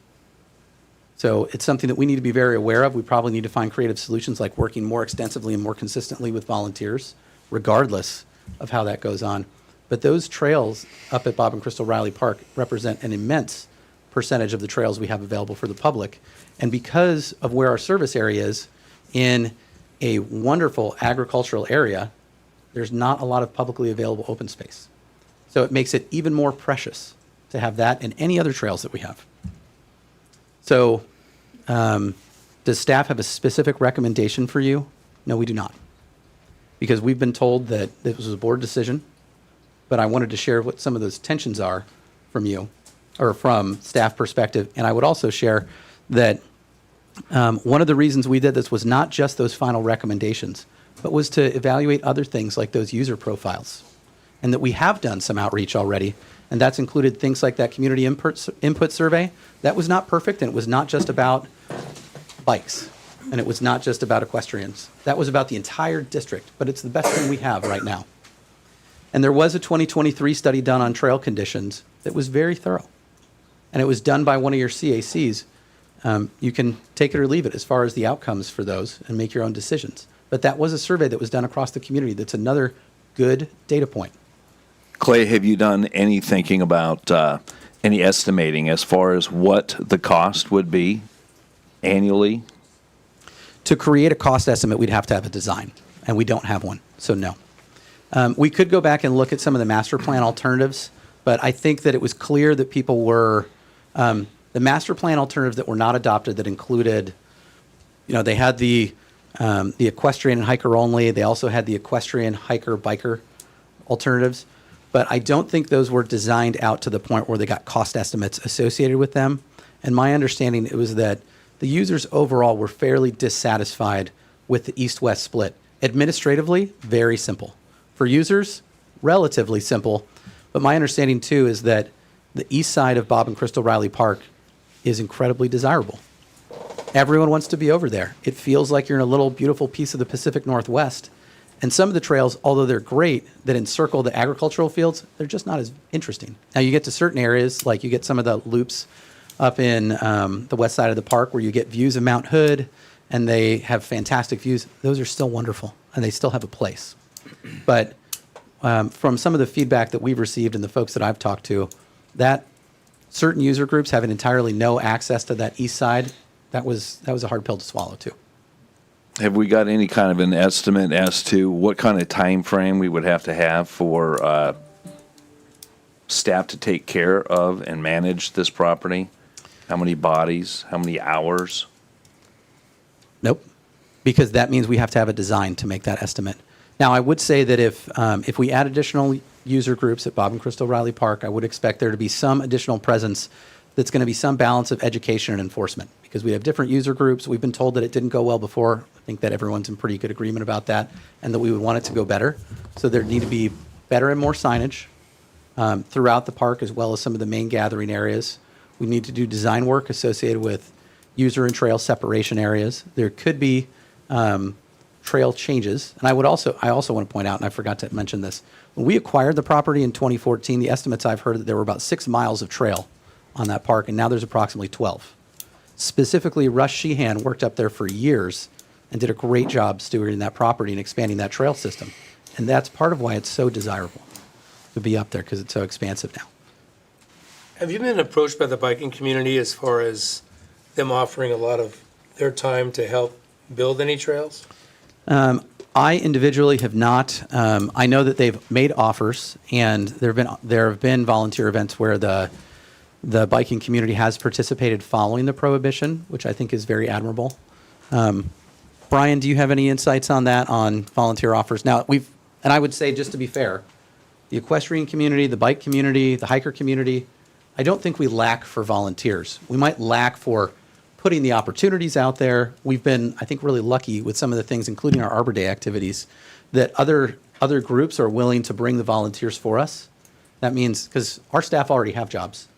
So it's something that we need to be very aware of. We probably need to find creative solutions like working more extensively and more consistently with volunteers, regardless of how that goes on. But those trails up at Bob and Crystal Riley Park represent an immense percentage of the trails we have available for the public. And because of where our service area is, in a wonderful agricultural area, there's not a lot of publicly available open space. So it makes it even more precious to have that and any other trails that we have. So does staff have a specific recommendation for you? No, we do not. Because we've been told that this was a board decision, but I wanted to share what some of those tensions are from you, or from staff perspective. And I would also share that one of the reasons we did this was not just those final recommendations, but was to evaluate other things like those user profiles. And that we have done some outreach already, and that's included things like that community input survey. That was not perfect, and it was not just about bikes, and it was not just about equestrians. That was about the entire district, but it's the best thing we have right now. And there was a 2023 study done on trail conditions that was very thorough, and it was done by one of your CACs. You can take it or leave it as far as the outcomes for those and make your own decisions. But that was a survey that was done across the community. That's another good data point. Clay, have you done any thinking about any estimating as far as what the cost would be annually? To create a cost estimate, we'd have to have a design, and we don't have one, so no. We could go back and look at some of the master plan alternatives, but I think that it was clear that people were, the master plan alternatives that were not adopted that included, they had the equestrian and hiker only. They also had the equestrian, hiker, biker alternatives. But I don't think those were designed out to the point where they got cost estimates associated with them. And my understanding it was that the users overall were fairly dissatisfied with the east-west split. Administratively, very simple. For users, relatively simple. But my understanding too is that the east side of Bob and Crystal Riley Park is incredibly desirable. Everyone wants to be over there. It feels like you're in a little beautiful piece of the Pacific Northwest. And some of the trails, although they're great, that encircle the agricultural fields, they're just not as interesting. Now you get to certain areas, like you get some of the loops up in the west side of the park where you get views of Mount Hood, and they have fantastic views. Those are still wonderful, and they still have a place. But from some of the feedback that we've received and the folks that I've talked to, that certain user groups having entirely no access to that east side, that was a hard pill to swallow too. Have we got any kind of an estimate as to what kind of time frame we would have to have for staff to take care of and manage this property? How many bodies? How many hours? Nope, because that means we have to have a design to make that estimate. Now, I would say that if we add additional user groups at Bob and Crystal Riley Park, I would expect there to be some additional presence that's going to be some balance of education and enforcement, because we have different user groups. We've been told that it didn't go well before. I think that everyone's in pretty good agreement about that, and that we would want it to go better. So there need to be better and more signage throughout the park, as well as some of the main gathering areas. We need to do design work associated with user and trail separation areas. There could be trail changes. And I also want to point out, and I forgot to mention this, when we acquired the property in 2014, the estimates I've heard that there were about 6 miles of trail on that park, and now there's approximately 12. Specifically, Russ Sheehan worked up there for years and did a great job stewarding that property and expanding that trail system. And that's part of why it's so desirable to be up there, because it's so expansive now. Have you been approached by the biking community as far as them offering a lot of their time to help build any trails? I individually have not. I know that they've made offers, and there have been volunteer events where the biking community has participated following the prohibition, which I think is very admirable. Brian, do you have any insights on that, on volunteer offers? Now, and I would say, just to be fair, the equestrian community, the bike community, the hiker community, I don't think we lack for volunteers. We might lack for putting the opportunities out there. We've been, I think, really lucky with some of the things, including our Arbor Day activities, that other groups are willing to bring the volunteers for us. That means, because our staff already have jobs,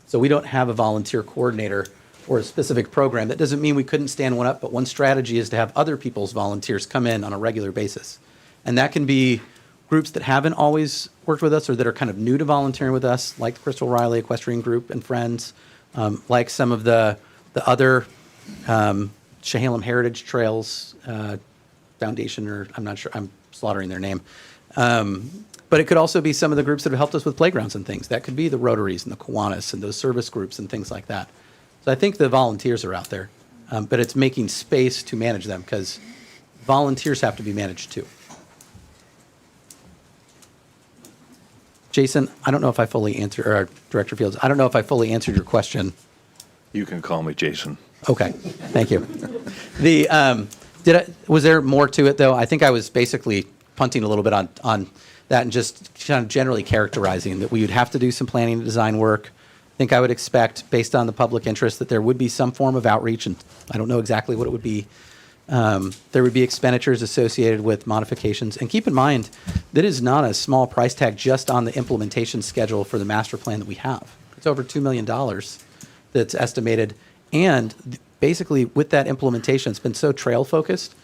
so we don't have a volunteer coordinator or a specific program. That doesn't mean we couldn't stand one up, but one strategy is to have other people's volunteers come in on a regular basis. And that can be groups that haven't always worked with us or that are kind of new to volunteering with us, like the Crystal Riley Equestrian Group and Friends, like some of the other Chehalem Heritage Trails Foundation, or I'm not sure, I'm slaughtering their name. But it could also be some of the groups that have helped us with playgrounds and things. That could be the Rotaries and the Kiwanis and those service groups and things like that. So I think the volunteers are out there, but it's making space to manage them, because volunteers have to be managed too. Jason, I don't know if I fully answered, or Director Fields, I don't know if I fully answered your question. You can call me Jason. Okay, thank you. Was there more to it, though? I think I was basically punting a little bit on that and just kind of generally characterizing that we would have to do some planning and design work. I think I would expect, based on the public interest, that there would be some form of outreach, and I don't know exactly what it would be. There would be expenditures associated with modifications. And keep in mind, that is not a small price tag just on the implementation schedule for the master plan that we have. It's over $2 million that's estimated. And basically, with that implementation, it's been so trail focused.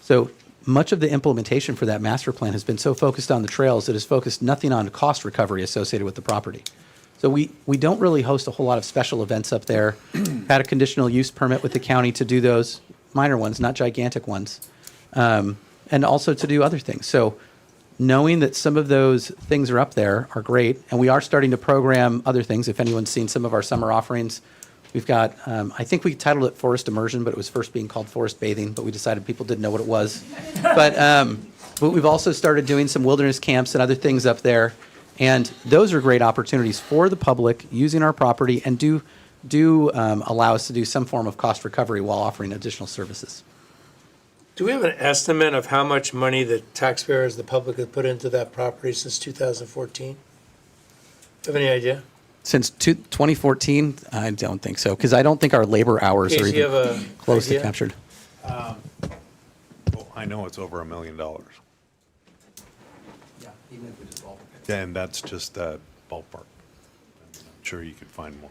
So much of the implementation for that master plan has been so focused on the trails, it has focused nothing on cost recovery associated with the property. So we don't really host a whole lot of special events up there. Had a conditional use permit with the county to do those minor ones, not gigantic ones, and also to do other things. So knowing that some of those things are up there are great, and we are starting to program other things. If anyone's seen some of our summer offerings, we've got, I think we titled it Forest Immersion, but it was first being called Forest Bathing, but we decided people didn't know what it was. But we've also started doing some wilderness camps and other things up there, and those are great opportunities for the public using our property, and do allow us to do some form of cost recovery while offering additional services. Do we have an estimate of how much money the taxpayers, the public, have put into that property since 2014? Have any idea? Since 2014, I don't think so, because I don't think our labor hours are Casey, you even have a close to idea? captured. Well, I know it's over $1 million. Yeah, even if we just ballpark. And that's just ballpark. I'm not sure you could find more.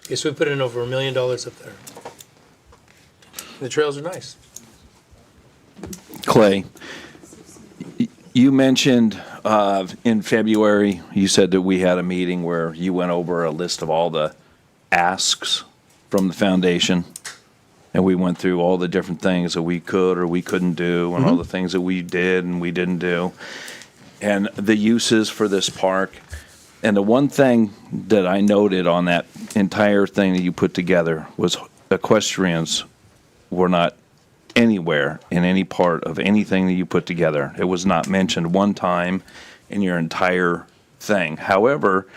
Okay, so we put in over $1 million up there. The trails are nice. Clay, you mentioned in February, you said that we had a meeting where you went over a list of all the asks from the foundation, and we went through all the different things that we could or we couldn't do, and all the things that we did and we didn't do, and the uses for this park. And the one thing that I noted on that entire thing that you put together was equestrians were not anywhere in any part of anything that you put together. It was not mentioned one time in your entire thing. However,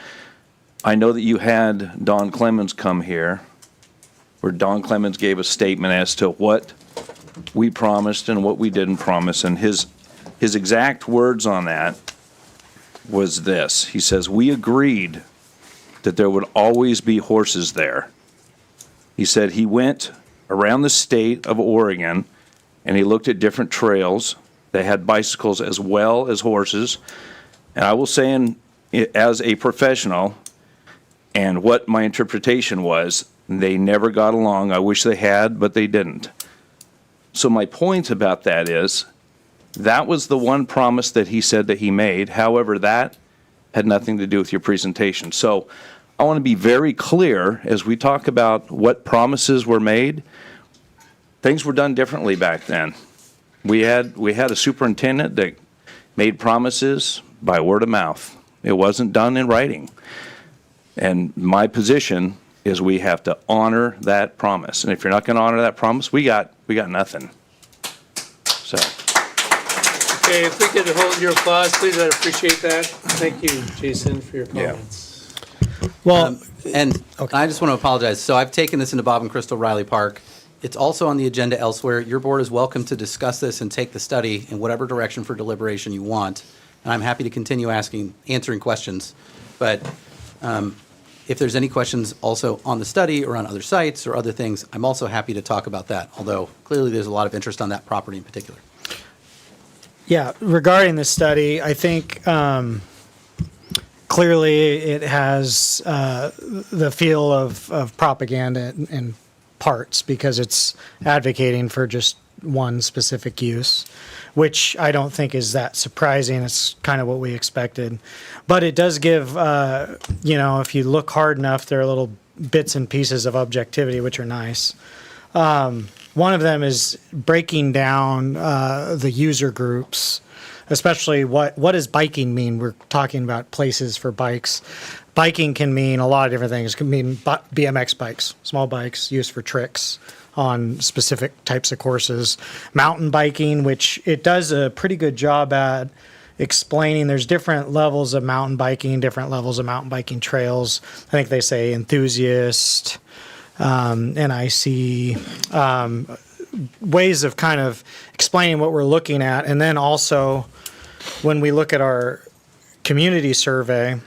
I know that you had Don Clemens come here, where Don Clemens gave a statement as to what we promised and what we didn't promise, and his exact words on that was this. He says, "We agreed that there would always be horses there." He said he went around the state of Oregon and he looked at different trails. They had bicycles as well as horses. And I will say, as a professional, and what my interpretation was, they never got along. I wish they had, but they didn't. So my point about that is, that was the one promise that he said that he made. However, that had nothing to do with your presentation. So I want to be very clear as we talk about what promises were made. Things were done differently back then. We had a superintendent that made promises by word of mouth. It wasn't done in writing. And my position is we have to honor that promise. And if you're not going to honor that promise, we got nothing. So. Okay, if we could hold your applause, please, I'd appreciate that. Thank you, Jason, for your comments. Well, And I just want to apologize. So I've taken this into Bob and Crystal Riley Park. It's also on the agenda elsewhere. Your board is welcome to discuss this and take the study in whatever direction for deliberation you want. And I'm happy to continue answering questions. But if there's any questions also on the study or on other sites or other things, I'm also happy to talk about that, although clearly there's a lot of interest on that property in particular. Yeah, regarding the study, I think clearly it has the feel of propaganda in parts because it's advocating for just one specific use, which I don't think is that surprising. It's kind of what we expected. But it does give, if you look hard enough, there are little bits and pieces of objectivity, which are nice. One of them is breaking down the user groups, especially what does biking mean? We're talking about places for bikes. Biking can mean a lot of different things. It can mean BMX bikes, small bikes used for tricks on specific types of courses. Mountain biking, which it does a pretty good job at explaining. There's different levels of mountain biking, different levels of mountain biking trails. I think they say enthusiast, NIC, ways of kind of explaining what we're looking at. And then also, when we look at our community survey,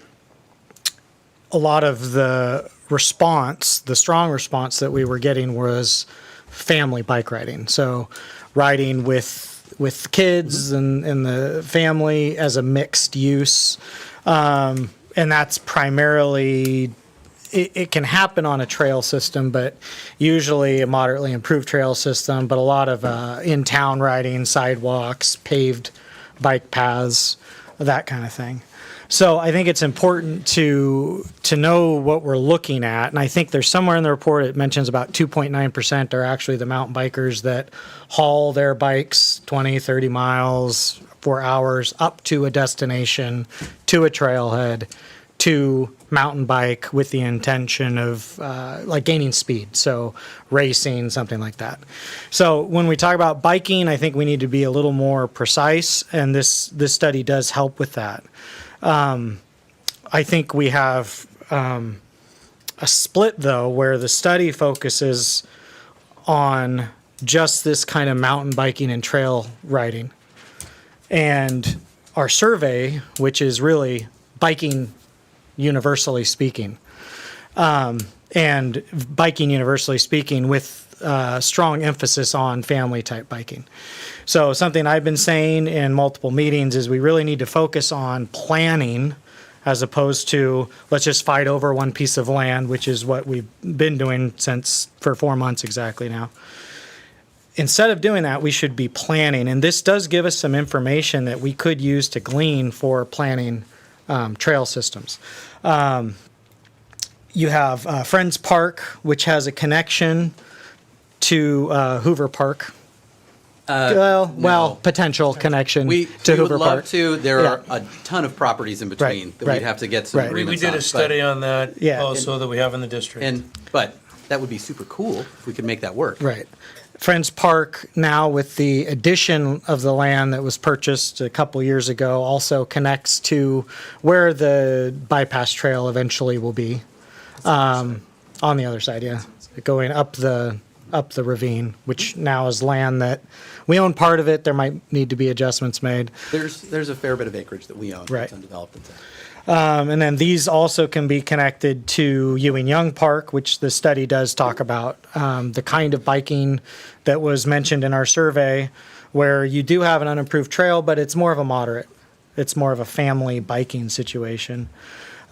a lot of the response, the strong response that we were getting was family bike riding. So riding with kids and the family as a mixed use. And that's primarily, it can happen on a trail system, but usually a moderately improved trail system, but a lot of in-town riding, sidewalks, paved bike paths, that kind of thing. So I think it's important to know what we're looking at. And I think there's somewhere in the report it mentions about 2.9% are actually the mountain bikers that haul their bikes 20, 30 miles, 4 hours up to a destination, to a trailhead, to mountain bike with the intention of like gaining speed. So racing, something like that. So when we talk about biking, I think we need to be a little more precise. And this study does help with that. I think we have a split, though, where the study focuses on just this kind of mountain biking and trail riding. And our survey, which is really biking universally speaking, and biking universally speaking with strong emphasis on family type biking. So something I've been saying in multiple meetings is we really need to focus on planning as opposed to let's just fight over one piece of land, which is what we've been doing for 4 months exactly now. Instead of doing that, we should be planning, and this does give us some information that we could use to glean for planning trail systems. You have Friends Park, which has a connection to Hoover Park. Potential connection We to would Hoover love Park. to. There Yeah. are a ton of properties in between Right, that right. we'd have to get some Right. We agreements did on, a study on that Yeah. also that we have in the district. But that would be super cool if we could make that work. Right. Friends Park now, with the addition of the land that was purchased a couple years ago, also connects to where the bypass trail eventually will be. On the other side, yeah, going up the ravine, which now is land that we own part of it. There might need to be adjustments made. There's a fair bit of acreage that we own Right. that's undeveloped. In town. And then these also can be connected to Ewing Young Park, which the study does talk about. The kind of biking that was mentioned in our survey, where you do have an unimproved trail, but it's more of a moderate. It's more of a family biking situation.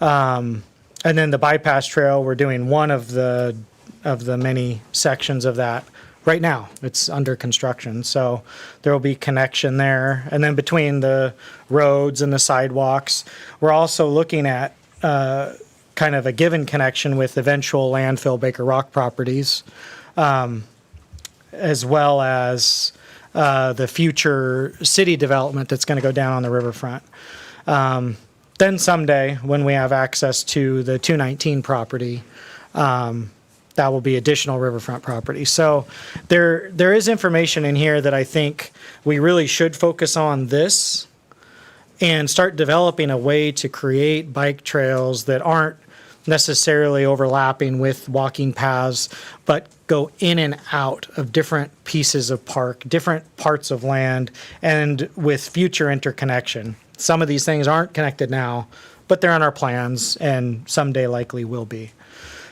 And then the bypass trail, we're doing one of the many sections of that right now. It's under construction, so there will be connection there. And then between the roads and the sidewalks, we're also looking at kind of a given connection with eventual landfill Baker Rock properties, as well as the future city development that's going to go down on the riverfront. Then someday, when we have access to the 219 property, that will be additional riverfront property. So there is information in here that I think we really should focus on this and start developing a way to create bike trails that aren't necessarily overlapping with walking paths, but go in and out of different pieces of park, different parts of land, and with future interconnection. Some of these things aren't connected now, but they're on our plans and someday likely will be.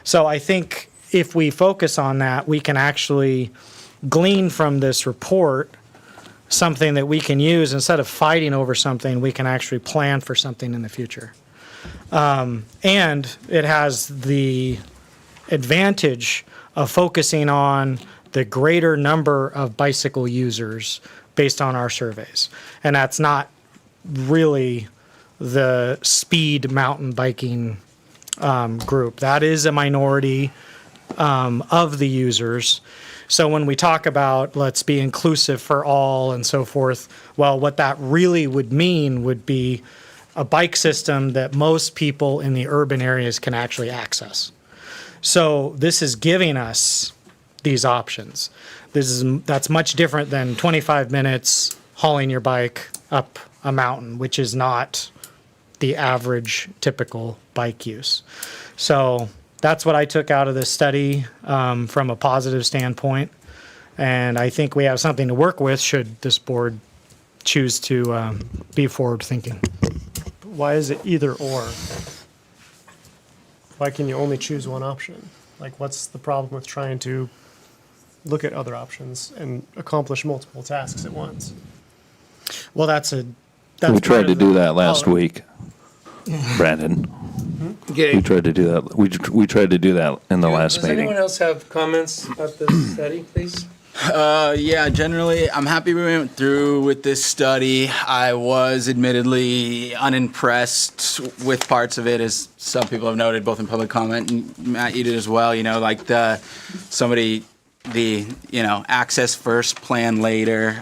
So I think if we focus on that, we can actually glean from this report something that we can use. Instead of fighting over something, we can actually plan for something in the future. And it has the advantage of focusing on the greater number of bicycle users based on our surveys. And that's not really the speed mountain biking group. That is a minority of the users. So when we talk about let's be inclusive for all and so forth, well, what that really would mean would be a bike system that most people in the urban areas can actually access. So this is giving us these options. That's much different than 25 minutes hauling your bike up a mountain, which is not the average typical bike use. So that's what I took out of this study from a positive standpoint. And I think we have something to work with should this board choose to be forward thinking. Why is it either or? Why can you only choose one option? Like, what's the problem with trying to look at other options and accomplish multiple tasks at once? Well, that's we tried to do that last Oh. week, Brandon. Okay. We tried to do that. We tried to do that in the last Does meeting. anyone else have comments about this study, please? Yeah, generally, I'm happy we went through with this study. I was admittedly unimpressed with parts of it, as some people have noted, both in public comment and Matt, you did as well. You know, like the access first, plan later.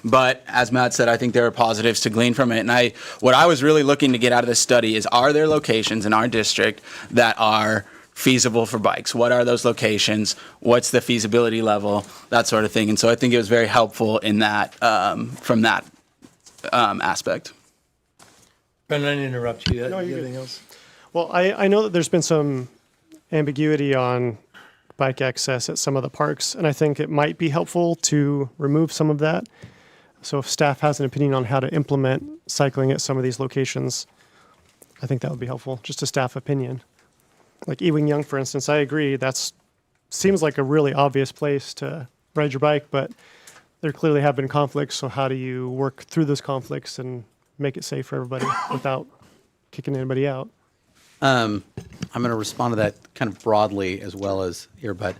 But as Matt said, I think there are positives to glean from it. And what I was really looking to get out of this study is, are there locations in our district that are feasible for bikes? What are those locations? What's the feasibility level? That sort of thing. And so I think it was very helpful in that, from that aspect. Brendan, I didn't interrupt you. No, You you're have good. anything else? Well, I know that there's been some ambiguity on bike access at some of the parks, and I think it might be helpful to remove some of that. So if staff has an opinion on how to implement cycling at some of these locations, I think that would be helpful, just a staff opinion. Like Ewing Young, for instance, I agree, that seems like a really obvious place to ride your bike, but there clearly have been conflicts, so how do you work through those conflicts and make it safe for everybody without kicking anybody out. I'm going to respond to that kind of broadly as well as here, but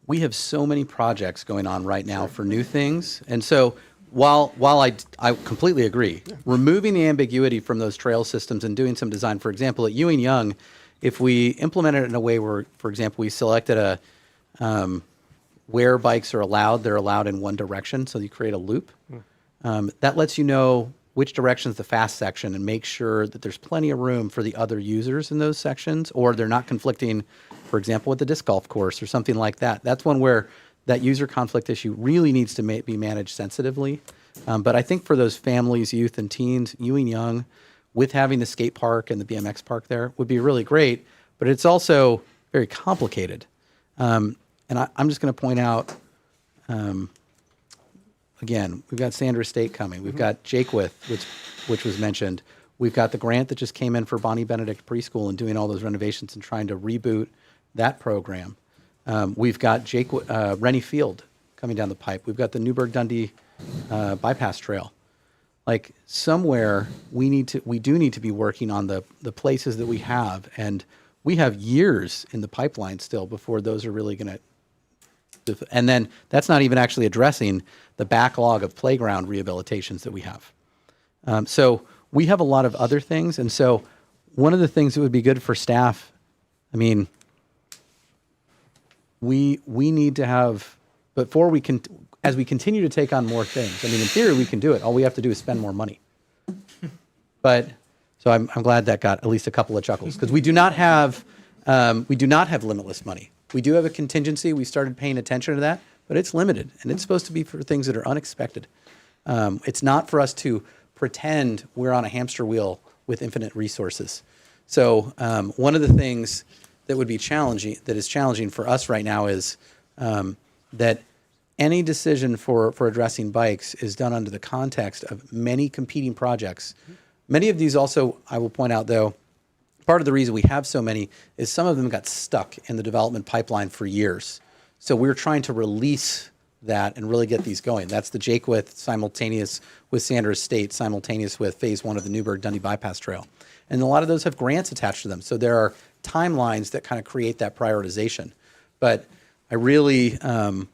we have so many projects going on right now for new things. And so while I completely agree, removing the ambiguity from those trail systems and doing some design, for example, at Ewing Young, if we implement it in a way where, for example, we selected where bikes are allowed, they're allowed in one direction, so you create a loop. That lets you know which direction is the fast section and make sure that there's plenty of room for the other users in those sections, or they're not conflicting, for example, with the disc golf course or something like that. That's one where that user conflict issue really needs to be managed sensitively. But I think for those families, youth, and teens, Ewing Young, with having the skate park and the BMX park there, would be really great. But it's also very complicated. And I'm just going to point out, again, we've got Sandra State coming. We've got Jakewith, which was mentioned. We've got the grant that just came in for Bonnie Benedict Preschool and doing all those renovations and trying to reboot that program. We've got Rennie Field coming down the pipe. We've got the Newburgh-Dundee bypass trail. Like somewhere we do need to be working on the places that we have, and we have years in the pipeline still before those are really going to. And then that's not even actually addressing the backlog of playground rehabilitations that we have. So we have a lot of other things, and so one of the things that would be good for staff, I mean, we need to have, before we can, as we continue to take on more things, I mean, in theory, we can do it. All we have to do is spend more money. But, so I'm glad that got at least a couple of chuckles, because we do not have limitless money. We do have a contingency. We started paying attention to that, but it's limited, and it's supposed to be for things that are unexpected. It's not for us to pretend we're on a hamster wheel with infinite resources. So one of the things that would be challenging, that is challenging for us right now, is that any decision for addressing bikes is done under the context of many competing projects. Many of these also, I will point out though, part of the reason we have so many is some of them got stuck in the development pipeline for years. So we're trying to release that and really get these going. That's the Jakewith simultaneous with Sandra Estate, simultaneous with phase 1 of the Newburgh-Dundee Bypass Trail. And a lot of those have grants attached to them. So there are timelines that kind of create that prioritization. But I really, I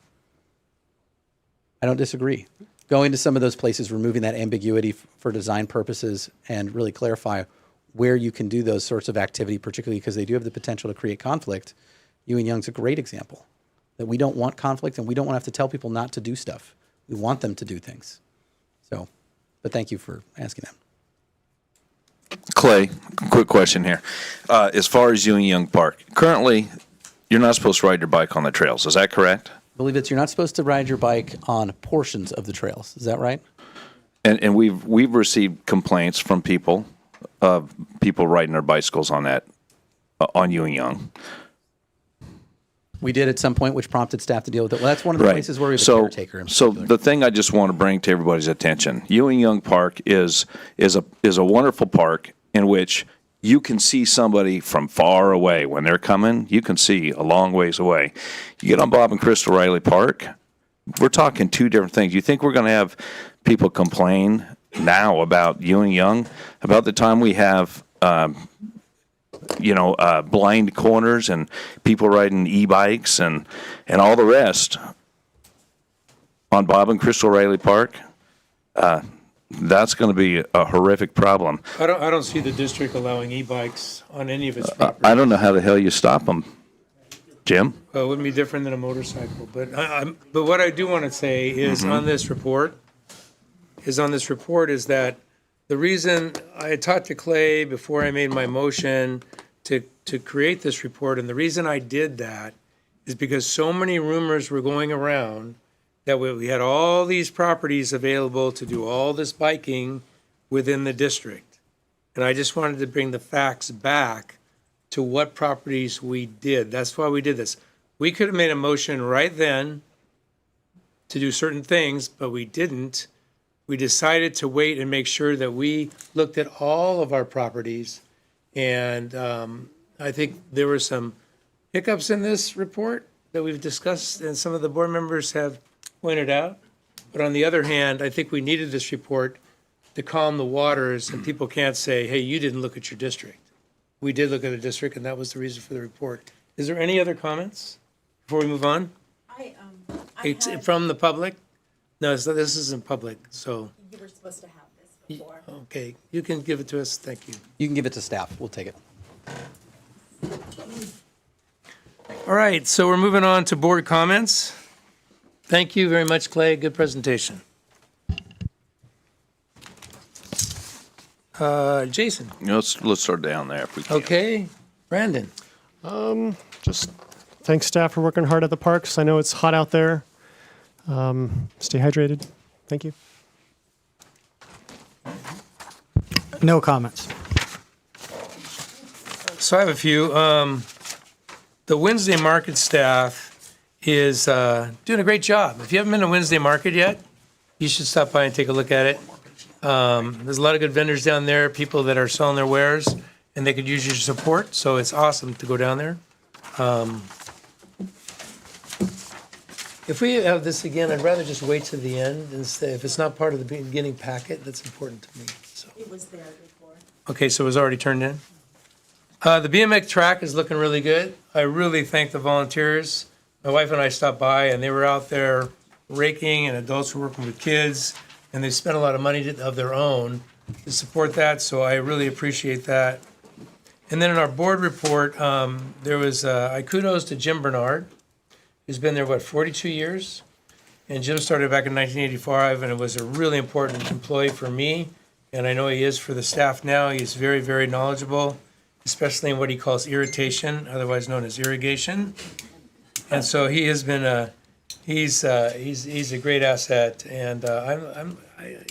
don't disagree. Going to some of those places, removing that ambiguity for design purposes and really clarify where you can do those sorts of activity, particularly because they do have the potential to create conflict. Ewing Young's a great example. That we don't want conflict, and we don't want to have to tell people not to do stuff. We want them to do things. So, but thank you for asking that. Clay, quick question here. As far as Ewing Young Park, currently, you're not supposed to ride your bike on the trails. Is that correct? I believe you're not supposed to ride your bike on portions of the trails. Is that right? And we've received complaints from people of people riding their bicycles on that on Ewing Young. We did at some point, which prompted staff to deal with it. Well, that's one of the places where we have a caretaker. In So particular. the thing I just want to bring to everybody's attention, Ewing Young Park is a wonderful park in which you can see somebody from far away. When they're coming, you can see a long ways away. You get on Bob and Crystal Riley Park, we're talking two different things. You think we're going to have people complain now about Ewing Young, about the time we have blind corners and people riding e-bikes and all the rest on Bob and Crystal Riley Park? That's going to be a horrific problem. I don't see the district allowing e-bikes on any of its property. I don't know how the hell you stop them, Jim. Well, it wouldn't be different than a motorcycle, but but what I do want to say is on this report is that the reason I had talked to Clay before I made my motion to create this report, and the reason I did that is because so many rumors were going around that we had all these properties available to do all this biking within the district. And I just wanted to bring the facts back to what properties we did. That's why we did this. We could have made a motion right then to do certain things, but we didn't. We decided to wait and make sure that we looked at all of our properties. And I think there were some hiccups in this report that we've discussed and some of the board members have pointed out. But on the other hand, I think we needed this report to calm the waters, and people can't say, hey, you didn't look at your district. We did look at the district, and that was the reason for the report. Is there any other comments before we move on? It's from the public? No, this isn't public, so, You were supposed to have this before. okay, you can give it to us, thank you. You can give it to staff. We'll take it. All right, so we're moving on to board comments. Thank you very much, Clay, good presentation. Jason? Let's start down there if we can. Okay, Brandon? Just thanks staff for working hard at the parks. I know it's hot out there. Stay hydrated. Thank you. No comments. So I have a few. The Wednesday market staff is doing a great job. If you haven't been to Wednesday market yet, you should stop by and take a look at it. There's a lot of good vendors down there, people that are selling their wares, and they could use your support, so it's awesome to go down there. If we have this again, I'd rather just wait to the end and say, if it's not part of the beginning packet, that's important to me, so. It was there before. Okay, so it was already turned in? The BMX track is looking really good. I really thank the volunteers. My wife and I stopped by, and they were out there raking, and adults were working with kids, and they spent a lot of money of their own to support that, so I really appreciate that. And then in our board report, there was, I kudos to Jim Bernard, who's been there, 42 years? And Jim started back in 1985, and it was a really important employee for me, and I know he is for the staff now. He's very, very knowledgeable, especially in what he calls irritation, otherwise known as irrigation. And so he has been he's a great asset, and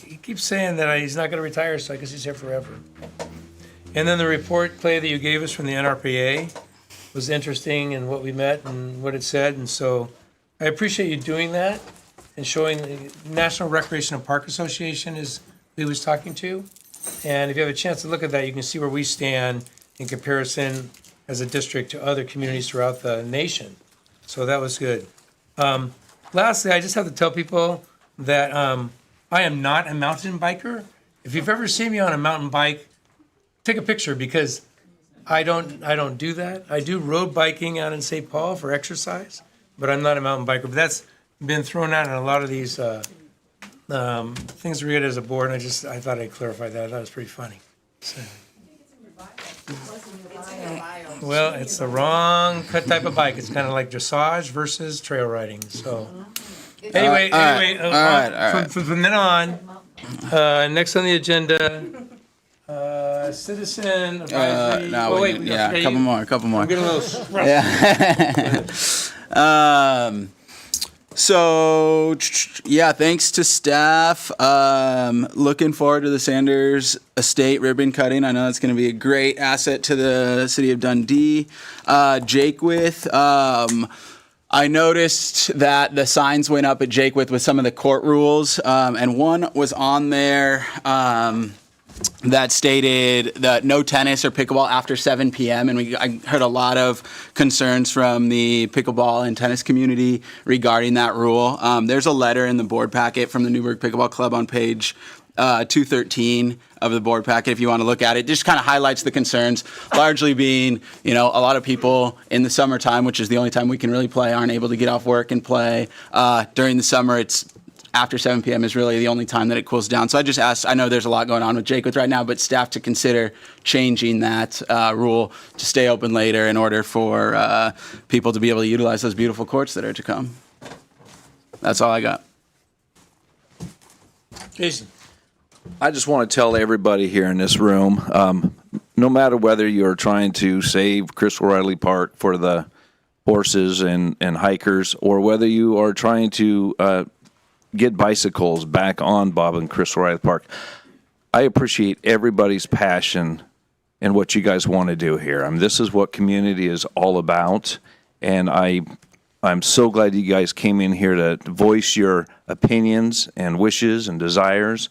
he keeps saying that he's not going to retire, so I guess he's here forever. And then the report, Clay, that you gave us from the NRPA was interesting and what we met and what it said, and so I appreciate you doing that and showing the National Recreation and Park Association is who he was talking to. And if you have a chance to look at that, you can see where we stand in comparison as a district to other communities throughout the nation. So that was good. Lastly, I just have to tell people that I am not a mountain biker. If you've ever seen me on a mountain bike, take a picture because I don't do that. I do road biking out in St. Paul for exercise, but I'm not a mountain biker. But that's been thrown out in a lot of these things we get as a board, and I thought I'd clarify that. I thought it was pretty funny. So. Well, it's the wrong type of bike. It's kind of like dressage versus trail riding. So, anyway, all right. From then on, next on the agenda, citizen advisory. A couple more. I'm getting a little rough. Yeah. So, thanks to staff. Looking forward to the Sanders Estate ribbon cutting. I know that's going to be a great asset to the city of Dundee. Jakewith, I noticed that the signs went up at Jakewith with some of the court rules, and one was on there that stated that no tennis or pickleball after 7 p.m. And I heard a lot of concerns from the pickleball and tennis community regarding that rule. There's a letter in the board packet from the Newburgh Pickleball Club on page 213 of the board packet if you want to look at it. Just kind of highlights the concerns, largely being, a lot of people in the summertime, which is the only time we can really play, aren't able to get off work and play. During the summer, it's after 7 p.m. is really the only time that it cools down. So I just asked, I know there's a lot going on with Jakewith right now, but staff to consider changing that rule to stay open later in order for people to be able to utilize those beautiful courts that are to come. That's all I got. Jason. I just want to tell everybody here in this room, no matter whether you're trying to save Chris O'Reilly Park for the horses and hikers, or whether you are trying to get bicycles back on Bob and Chris O'Reilly Park, I appreciate everybody's passion and what you guys want to do here. This is what community is all about, and I'm so glad you guys came in here to voice your opinions and wishes and desires,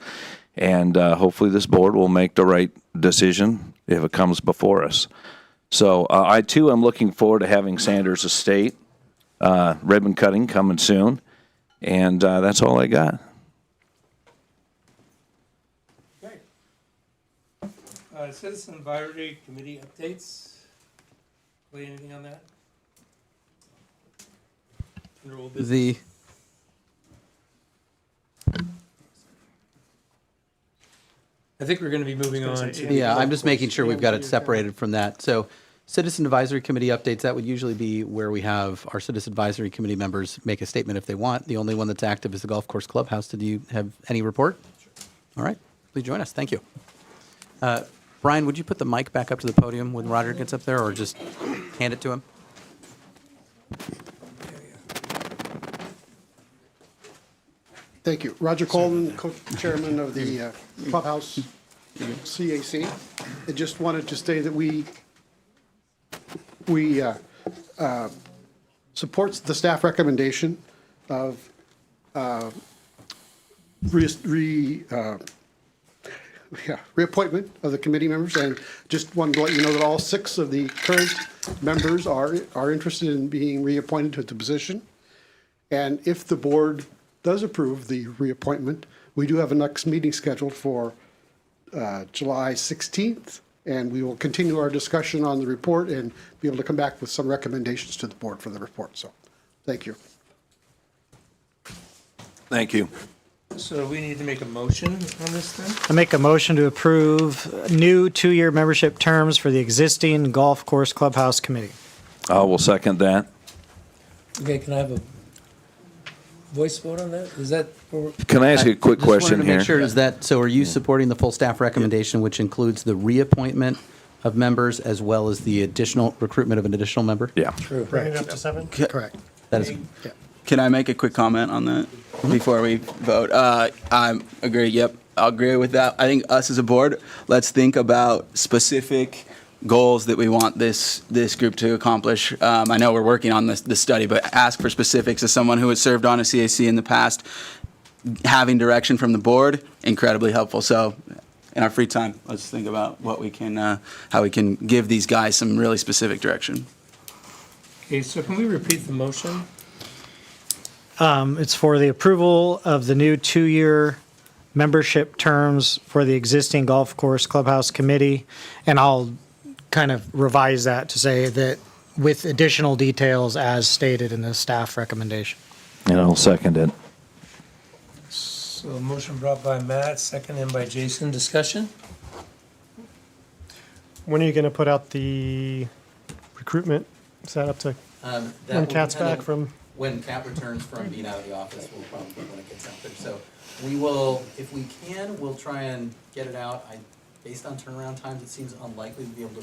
and hopefully this board will make the right decision if it comes before us. So I, too, am looking forward to having Sanders Estate ribbon cutting coming soon. And that's all I got. Yeah, Citizen Advisory Committee updates. Play anything on that? Under old business? The, I think we're going to be moving on to. yeah, I'm just making sure we've got it separated from that. So Citizen Advisory Committee updates, that would usually be where we have our Citizen Advisory Committee members make a statement if they want. The only one that's active is the Golf Course Clubhouse. Did you have any report? All right, please join us. Thank you. Brian, would you put the mic back up to the podium when Roger gets up there, or just hand it to him? Thank you. Roger Coleman, co-chairman of the Clubhouse CAC. I just wanted to say that we supports the staff recommendation of reappointment of the committee members, and just wanted to let you know that all 6 of the current members are interested in being reappointed to the position. And if the board does approve the reappointment, we do have a next meeting scheduled for July 16th, and we will continue our discussion on the report and be able to come back with some recommendations to the board for the report. So, thank you. Thank you. So we need to make a motion on this then? I make a motion to approve new 2-year membership terms for the existing Golf Course Clubhouse Committee. I will second that. Okay, can I have a voice vote on that? Is that? Can I ask you a quick Just wanted question to here? make sure, is that, so are you supporting the full staff recommendation, which includes the reappointment of members as well as the additional recruitment of an additional member? Yeah. True. Bring it up to 7? Correct. That is, Can I make a quick comment on that before we vote? I agree. Yep, I'll agree with that. I think us as a board, let's think about specific goals that we want this group to accomplish. I know we're working on this study, but ask for specifics as someone who has served on a CAC in the past. Having direction from the board, incredibly helpful. So in our free time, let's think about what we can, how we can give these guys some really specific direction. Okay, so can we repeat the motion? It's for the approval of the new 2-year membership terms for the existing Golf Course Clubhouse Committee. And I'll kind of revise that to say that with additional details as stated in the staff recommendation. And I'll second it. So a motion brought by Matt, seconded by Jason. Discussion? When are you going to put out the recruitment? Is that up to when Kat's back from? when Kat returns from being out of the office, we'll probably when it gets out there. So we will, if we can, we'll try and get it out. Based on turnaround times, it seems unlikely to be able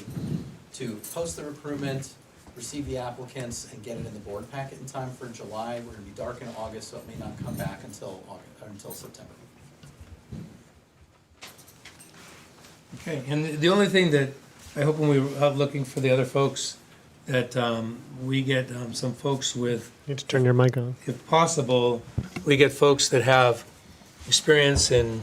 to post the recruitment, receive the applicants, and get it in the board packet in time for July. We're gonna be dark in August, so it may not come back until August, or until September. Okay, and the only thing that I hope when we're out looking for the other folks, that we get some folks with, You need to turn your mic on. if possible, we get folks that have experience in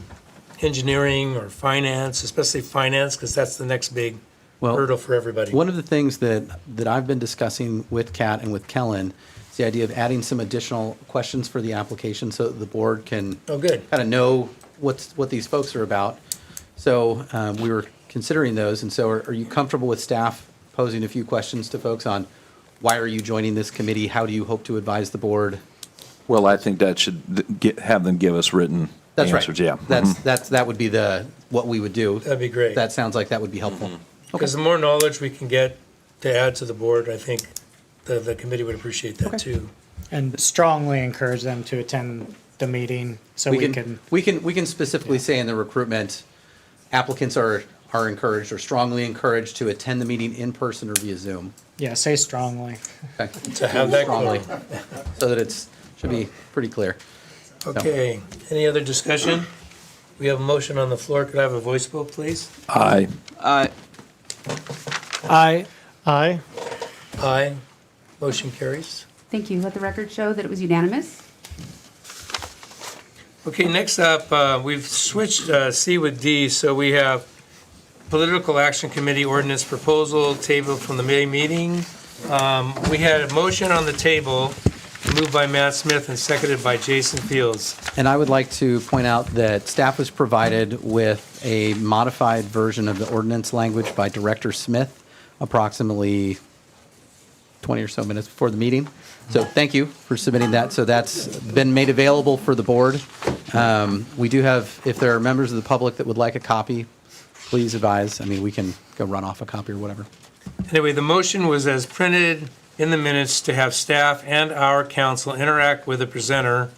engineering or finance, especially finance, because that's the next big hurdle for everybody. One of the things that I've been discussing with Kat and with Kellen is the idea of adding some additional questions for the application so that the board can kind of know what these folks are about. So we were considering those, and so are you comfortable with staff posing a few questions to folks on why are you joining this committee? How do you hope to advise the board? Well, I think that should have them give us written That's answers. right. Yeah. That would be what we would do. That'd be great. That sounds like that would be helpful. Because the more knowledge we can get to add to the board, I think the committee would appreciate that too. And strongly encourage them to attend the meeting so we can. We can specifically say in the recruitment, applicants are encouraged or strongly encouraged to attend the meeting in person or via Zoom. Yeah, say strongly. Okay. To have that strongly, clear. so that should be pretty clear. Okay, any other discussion? We have a motion on the floor. Could I have a voice vote, please? Aye. Aye. Aye. Aye. Aye. Motion carries. Thank you. Let the record show that it was unanimous. Okay, next up, we've switched C with D, so we have Political Action Committee ordinance proposal table from the May meeting. We had a motion on the table moved by Matt Smith and seconded by Jason Fields. And I would like to point out that staff was provided with a modified version of the ordinance language by Director Smith approximately 20 or so minutes before the meeting. So thank you for submitting that. So that's been made available for the board. We do have, if there are members of the public that would like a copy, please advise. I mean, we can go run off a copy or whatever. Anyway, the motion was as printed in the minutes to have staff and our council interact with the presenter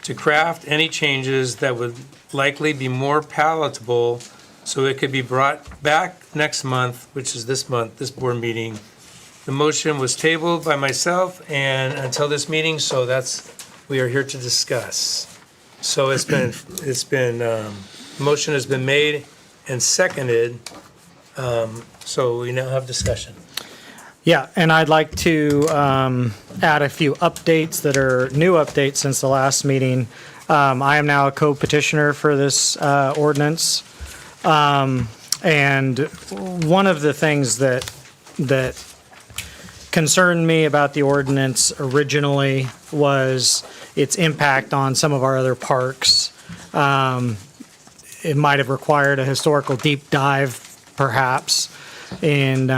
to craft any changes that would likely be more palatable so it could be brought back next month, which is this month, this board meeting. The motion was tabled by myself and until this meeting, so we are here to discuss. So motion has been made and seconded, so we now have discussion. Yeah, and I'd like to add a few updates that are new updates since the last meeting. I am now a co-petitioner for this ordinance. And one of the things that concerned me about the ordinance originally was its impact on some of our other parks. It might have required a historical deep dive, perhaps, in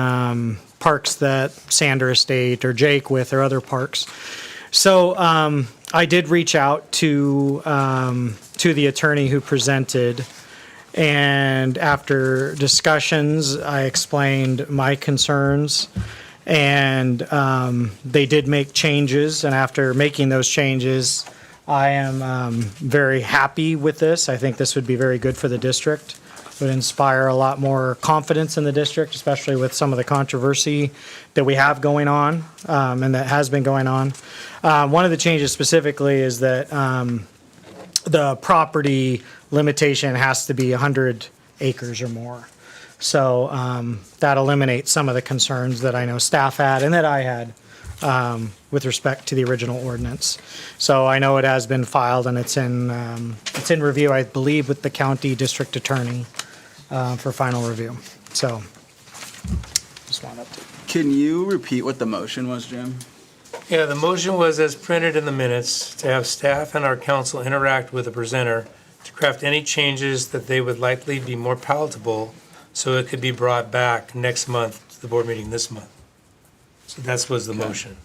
parks that Sander Estate or Jake with or other parks. So I did reach out to the attorney who presented, and after discussions, I explained my concerns, and they did make changes, and after making those changes, I am very happy with this. I think this would be very good for the district. It would inspire a lot more confidence in the district, especially with some of the controversy that we have going on and that has been going on. One of the changes specifically is that the property limitation has to be 100 acres or more. So that eliminates some of the concerns that I know staff had and that I had with respect to the original ordinance. So I know it has been filed and it's in review, I believe, with the county district attorney for final review. So just want to update. Can you repeat what the motion was, Jim? Yeah, the motion was as printed in the minutes to have staff and our council interact with the presenter to craft any changes that they would likely be more palatable so it could be brought back next month to the board meeting this month. So that was the motion.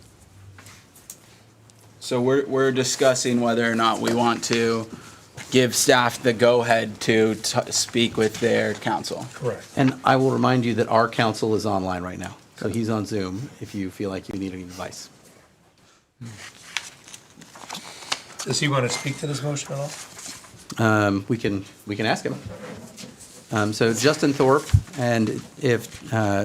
So we're discussing whether or not we want to give staff the go-ahead to speak with their counsel. Correct. And I will remind you that our counsel is online right now. So he's on Zoom if you feel like you need any advice. Does he want to speak to this motion at all? We can ask him. So Justin Thorpe, and if,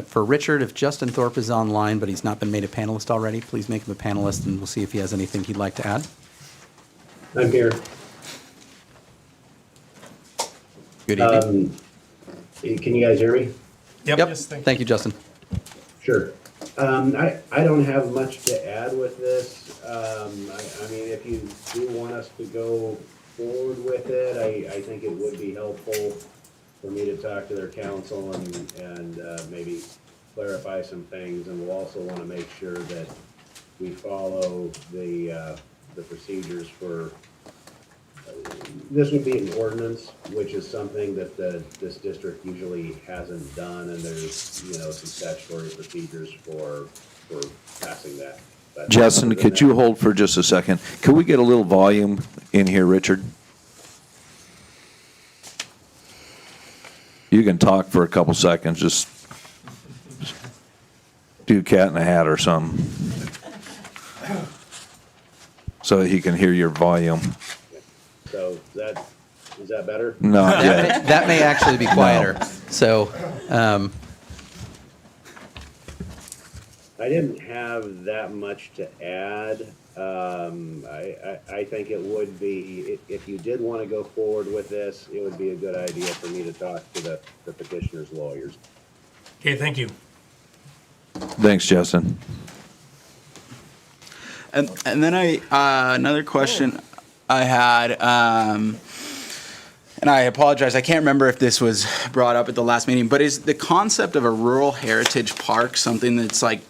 for Richard, if Justin Thorpe is online, but he's not been made a panelist already, please make him a panelist and we'll see if he has anything he'd like to add. I'm here. Good evening. Can you guys hear me? Yep. Yes, thank you, Justin. Sure. I don't have much to add with this. I mean, if you do want us to go forward with it, I think it would be helpful for me to talk to their counsel and maybe clarify some things. And we'll also want to make sure that we follow the procedures for, this would be an ordinance, which is something that this district usually hasn't done, and there's, some statutory procedures for passing that. But Justin, could you hold for just a second? Could we get a little volume in here, Richard? You can talk for a couple seconds, just do cat in a hat or something, so that he can hear your volume. So is that better? No, That may actually be quieter. So, I didn't have that much to add. I think it would be, if you did want to go forward with this, it would be a good idea for me to talk to the petitioner's lawyers. Okay, thank you. Thanks, Justin. And then another question I had, and I apologize, I can't remember if this was brought up at the last meeting, but is the concept of a rural heritage park something that's like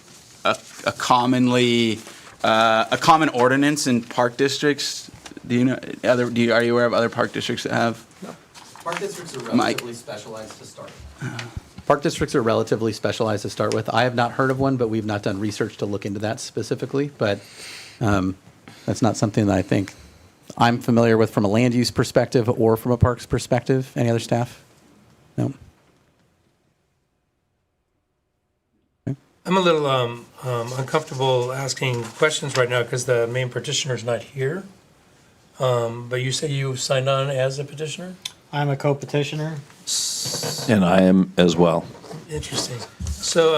a commonly A common ordinance in park districts. Do you know are you aware of other park districts that have? Park districts are Mike. relatively specialized to start. Park districts are relatively specialized to start with. I have not heard of one, but we've not done research to look into that specifically. But that's not something that I think I'm familiar with from a land use perspective or from a parks perspective. Any other staff? No. I'm a little uncomfortable asking questions right now because the main petitioner's not here. But you say you signed on as a petitioner? I'm a co-petitioner. And I am as well. Interesting. So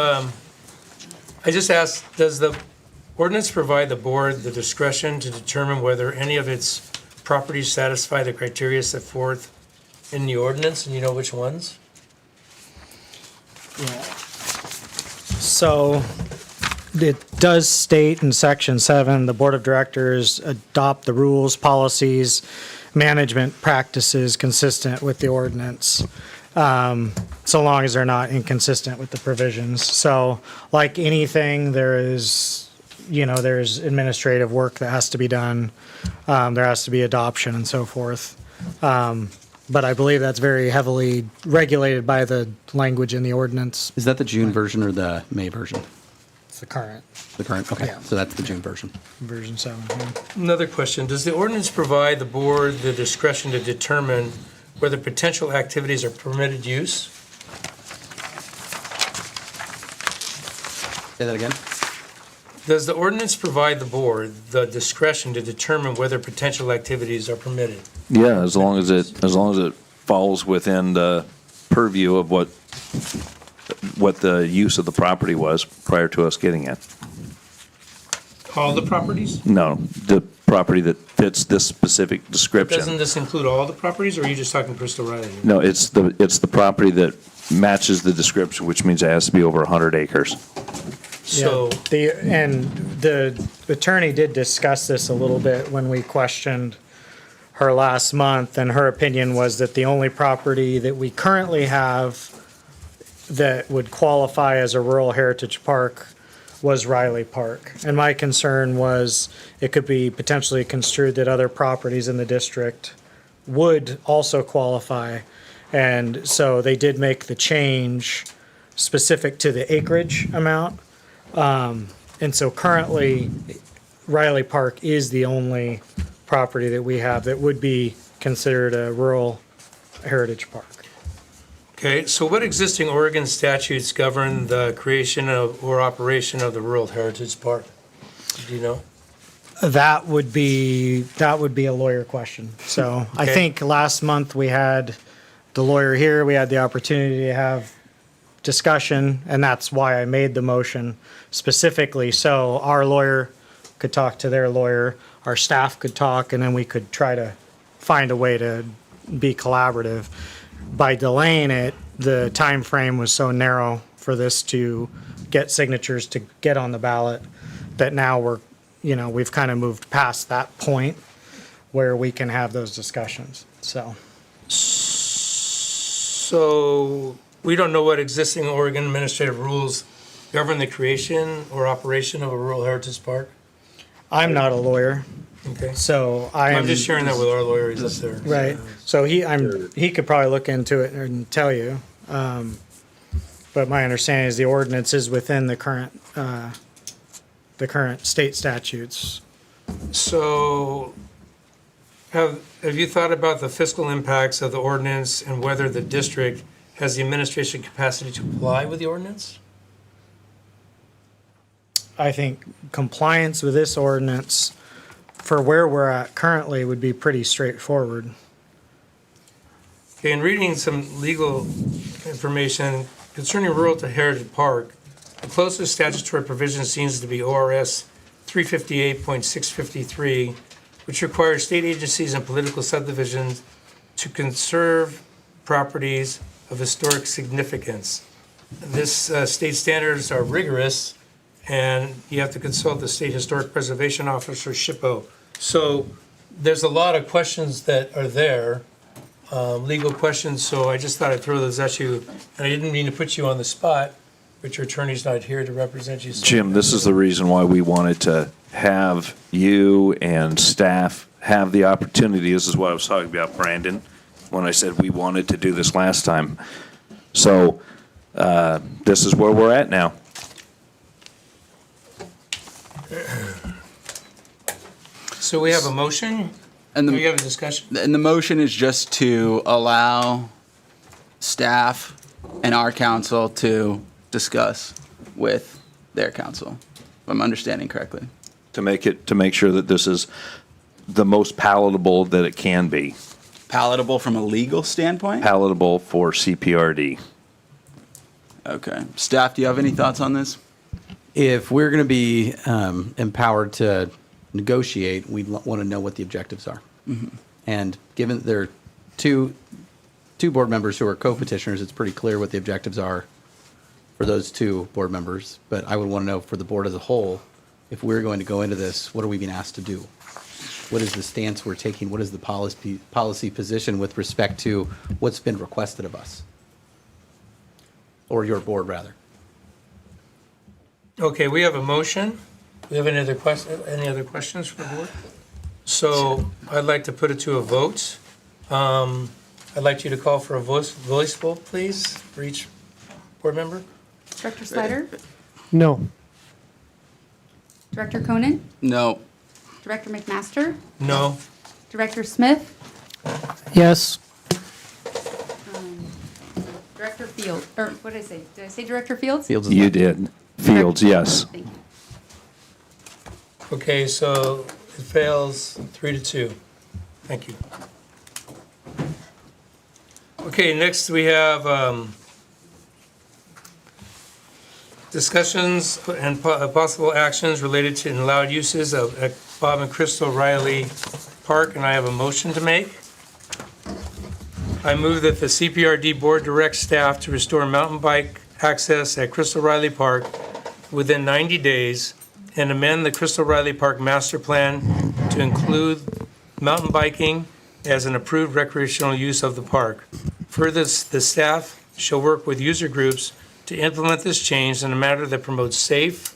I just asked, does the ordinance provide the board the discretion to determine whether any of its properties satisfy the criteria set forth in the ordinance, and you know which ones? So it does state in section 7, the board of directors adopt the rules, policies, management practices consistent with the ordinance, so long as they're not inconsistent with the provisions. So like anything, there's administrative work that has to be done. There has to be adoption and so forth. But I believe that's very heavily regulated by the language in the ordinance. Is that the June version or the May version? It's the current. The current, okay. Yeah. So that's the June version. Version 7. Yeah. Another question, does the ordinance provide the board the discretion to determine whether potential activities are permitted use? Say that again? Does the ordinance provide the board the discretion to determine whether potential activities are permitted? Yeah, as long as it falls within the purview of what the use of the property was prior to us getting it. All the properties? No, the property that fits this specific description. Doesn't this include all the properties, or are you just talking Crystal Riley? No, it's the property that matches the description, which means it has to be over 100 acres. So, The attorney did discuss this a little bit when we questioned her last month, and her opinion was that the only property that we currently have that would qualify as a rural heritage park was Riley Park. And my concern was it could be potentially construed that other properties in the district would also qualify. And so they did make the change specific to the acreage amount. And so currently, Riley Park is the only property that we have that would be considered a rural heritage park. okay, so what existing Oregon statutes govern the creation of or operation of the Rural Heritage Park? Do you know? That would be a lawyer question. So I Okay. think last month we had the lawyer here, we had the opportunity to have discussion, and that's why I made the motion specifically. So our lawyer could talk to their lawyer, our staff could talk, and then we could try to find a way to be collaborative. By delaying it, the time frame was so narrow for this to get signatures to get on the ballot that now we've kind of moved past that point where we can have those discussions. So we don't know what existing Oregon administrative rules govern the creation or operation of a Rural Heritage Park? I'm not a lawyer, Okay. so I'm just sharing that with our lawyer, he's up there. Right. So he could probably look into it and tell you. But my understanding is the ordinance is within the current state statutes. So have you thought about the fiscal impacts of the ordinance and whether the district has the administration capacity to comply with the ordinance? I think compliance with this ordinance for where we're at currently would be pretty straightforward. Okay, in reading some legal information concerning Rural to Heritage Park, the closest statutory provision seems to be ORS 358.653, which requires state agencies and political subdivisions to conserve properties of historic significance. This state standards are rigorous, and you have to consult the State Historic Preservation Office, or SHPO. So there's a lot of questions that are there, legal questions, so I just thought I'd throw those at you. And I didn't mean to put you on the spot, but your attorney's not here to represent you. so- Jim, this is the reason why we wanted to have you and staff have the opportunity. This is what I was talking about, Brandon, when I said we wanted to do this last time. So this is where we're at now. So we have a motion, And we have a discussion. And the motion is just to allow staff and our council to discuss with their council, if I'm understanding correctly. To make sure that this is the most palatable that it can be. Palatable from a legal standpoint? Palatable for CPRD. Okay. Staff, do you have any thoughts on this? If we're going to be empowered to negotiate, we want to know what the objectives are. And given that there are two board members who are co-petitioners, it's pretty clear what the objectives are for those two board members. But I would want to know for the board as a whole, if we're going to go into this, what are we being asked to do? What is the stance we're taking? What is the policy position with respect to what's been requested of us? Or your board, rather. Okay, we have a motion. We have any other questions for the board? So I'd like to put it to a vote. I'd like you to call for a voice vote, please, for each board member. Director Slider? No. Director Conan? No. Director McMaster? No. Director Smith? Yes. Director Field, or what did I say? Did I say Director Fields? Fields is You left. did. Fields, yes. Thank you. Okay, so it fails 3-2. Thank you. Okay, next we have discussions and possible actions related to allowed uses of at Bob and Crystal Riley Park, and I have a motion to make. I move that the CPRD Board direct staff to restore mountain bike access at Crystal Riley Park within 90 days and amend the Crystal Riley Park Master Plan to include mountain biking as an approved recreational use of the park. Further, the staff shall work with user groups to implement this change in a manner that promotes safe,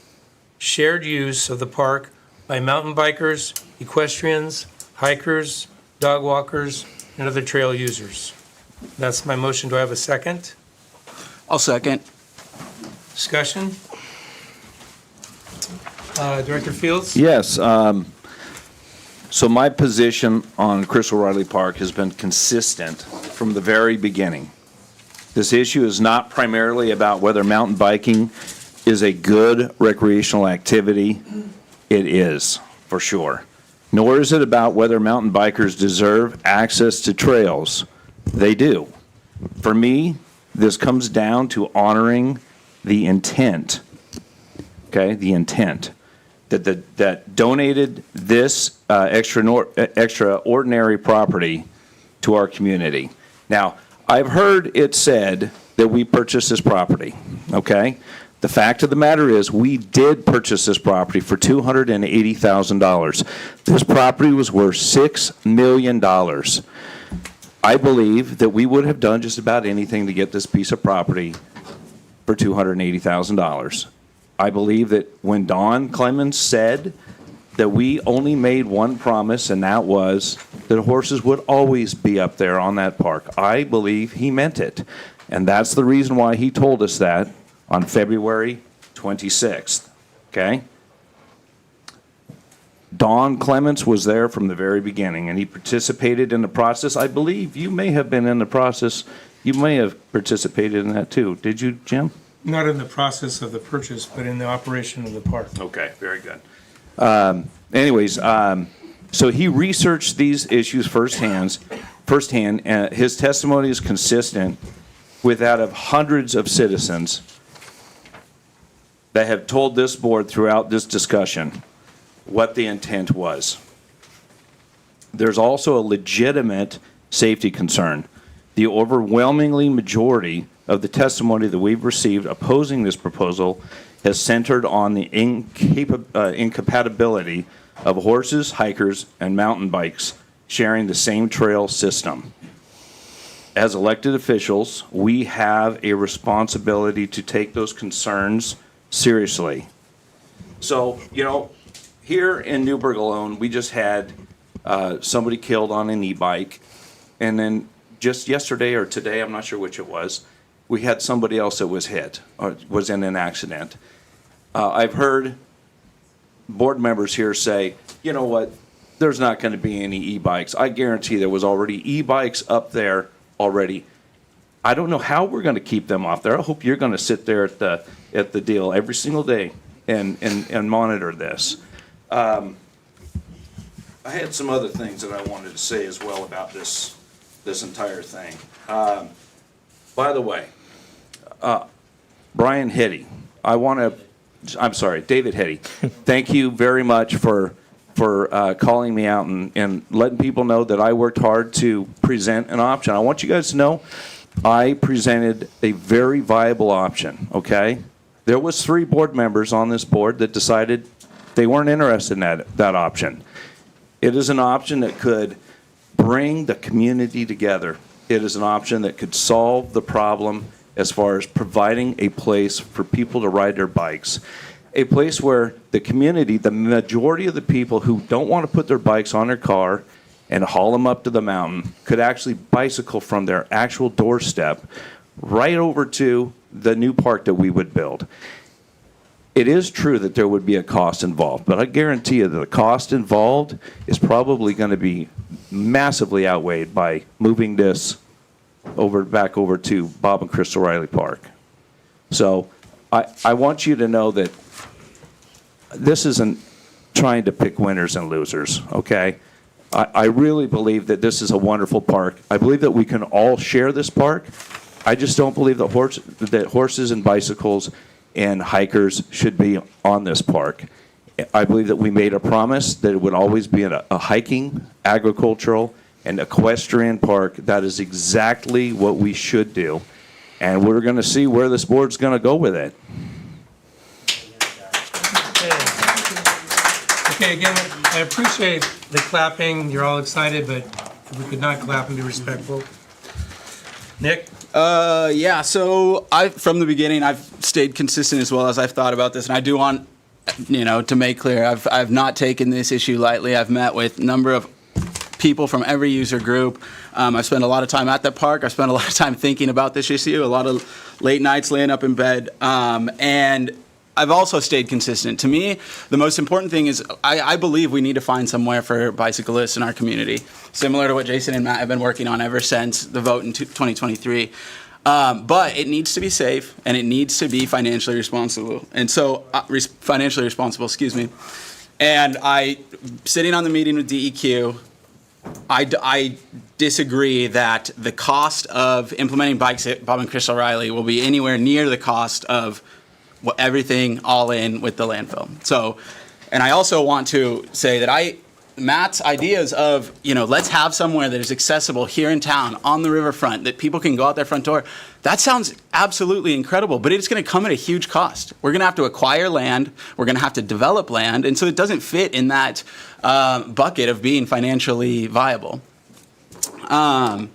shared use of the park by mountain bikers, equestrians, hikers, dog walkers, and other trail users. That's my motion. Do I have a second? I'll second. Discussion? Director Fields? Yes. So my position on Crystal Riley Park has been consistent from the very beginning. This issue is not primarily about whether mountain biking is a good recreational activity. It is, for sure. Nor is it about whether mountain bikers deserve access to trails. They do. For me, this comes down to honoring the intent, okay, the intent that donated this extraordinary property to our community. Now, I've heard it said that we purchased this property, okay? The fact of the matter is, we did purchase this property for $280,000. This property was worth $6 million. I believe that we would have done just about anything to get this piece of property for $280,000. I believe that when Don Clemens said that we only made one promise, and that was that horses would always be up there on that park, I believe he meant it. And that's the reason why he told us that on February 26th, okay? Don Clements was there from the very beginning, and he participated in the process. I believe you may have been in the process. You may have participated in that too. Did you, Jim? Not in the process of the purchase, but in the operation of the park. Okay, very good. So he researched these issues firsthand. His testimony is consistent with that of hundreds of citizens that have told this board throughout this discussion what the intent was. There's also a legitimate safety concern. The overwhelmingly majority of the testimony that we've received opposing this proposal has centered on the incompatibility of horses, hikers, and mountain bikes sharing the same trail system. As elected officials, we have a responsibility to take those concerns seriously. So, here in Newburgh alone, we just had somebody killed on an e-bike. And then just yesterday or today, I'm not sure which it was, we had somebody else that was hit or was in an accident. I've heard board members here say, you know what, there's not going to be any e-bikes. I guarantee there was already e-bikes up there already. I don't know how we're going to keep them off there. I hope you're going to sit there at the deal every single day and monitor this. I had some other things that I wanted to say as well about this entire thing. By the way, Brian Hitty, David Hitty, thank you very much for calling me out and letting people know that I worked hard to present an option. I want you guys to know I presented a very viable option, okay? There was 3 board members on this board that decided they weren't interested in that option. It is an option that could bring the community together. It is an option that could solve the problem as far as providing a place for people to ride their bikes. A place where the community, the majority of the people who don't want to put their bikes on their car and haul them up to the mountain could actually bicycle from their actual doorstep right over to the new park that we would build. It is true that there would be a cost involved, but I guarantee you that the cost involved is probably going to be massively outweighed by moving this back over to Bob and Crystal Riley Park. So I want you to know that this isn't trying to pick winners and losers, okay? I really believe that this is a wonderful park. I believe that we can all share this park. I just don't believe that horses and bicycles and hikers should be on this park. I believe that we made a promise that it would always be a hiking, agricultural, and equestrian park. That is exactly what we should do. And we're going to see where this board's going to go with it. Okay, again, I appreciate the clapping. You're all excited, but if we could not clap and be respectful. Nick? Yeah, so from the beginning, I've stayed consistent as well as I've thought about this, and I do want, to make clear, I've not taken this issue lightly. I've met with a number of people from every user group. I've spent a lot of time at the park. I've spent a lot of time thinking about this issue, a lot of late nights laying up in bed, and I've also stayed consistent. To me, the most important thing is I believe we need to find somewhere for bicyclists in our community, similar to what Jason and Matt have been working on ever since the vote in 2023. But it needs to be safe, and it needs to be financially responsible. And so, financially responsible, excuse me. And sitting on the meeting with DEQ, I disagree that the cost of implementing bikes at Bob and Crystal Riley will be anywhere near the cost of everything all in with the landfill. So, and I also want to say that Matt's ideas of, let's have somewhere that is accessible here in town on the riverfront that people can go out their front door, that sounds absolutely incredible, but it's going to come at a huge cost. We're going to have to acquire land, we're going to have to develop land, and so it doesn't fit in that bucket of being financially viable. And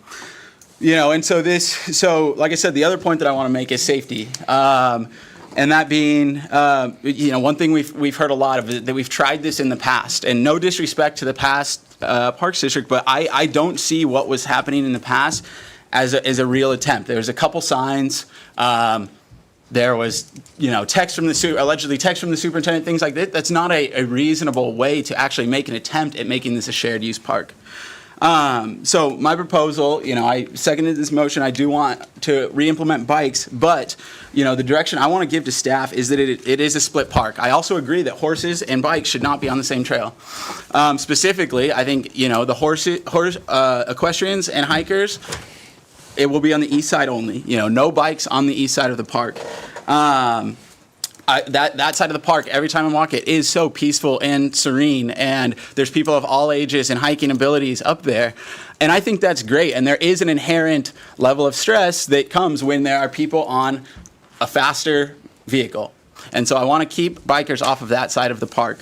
so like I said, the other point that I want to make is safety. And that being, one thing we've heard a lot of is that we've tried this in the past, and no disrespect to the past Parks District, but I don't see what was happening in the past as a real attempt. There was a couple signs. There was, allegedly text from the superintendent, things like that. That's not a reasonable way to actually make an attempt at making this a shared use park. So my proposal, I seconded this motion. I do want to re-implement bikes, but, the direction I want to give to staff is that it is a split park. I also agree that horses and bikes should not be on the same trail. Specifically, I think, the equestrians and hikers, it will be on the east side only. No bikes on the east side of the park. That side of the park, every time I walk it, is so peaceful and serene, and there's people of all ages and hiking abilities up there. And I think that's great, and there is an inherent level of stress that comes when there are people on a faster vehicle. And so I want to keep bikers off of that side of the park.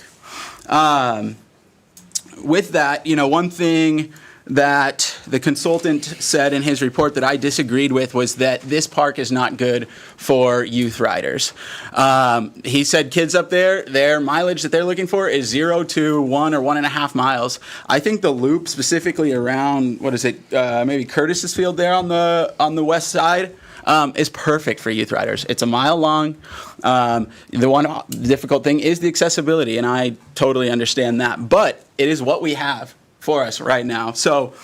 With that, one thing that the consultant said in his report that I disagreed with was that this park is not good for youth riders. He said kids up there, their mileage that they're looking for is 0 to 1 or 1.5 miles. I think the loop specifically around, maybe Curtis's Field there on the west side, is perfect for youth riders. It's a mile long. The one difficult thing is the accessibility, and I totally understand that. But it is what we have for us right now. So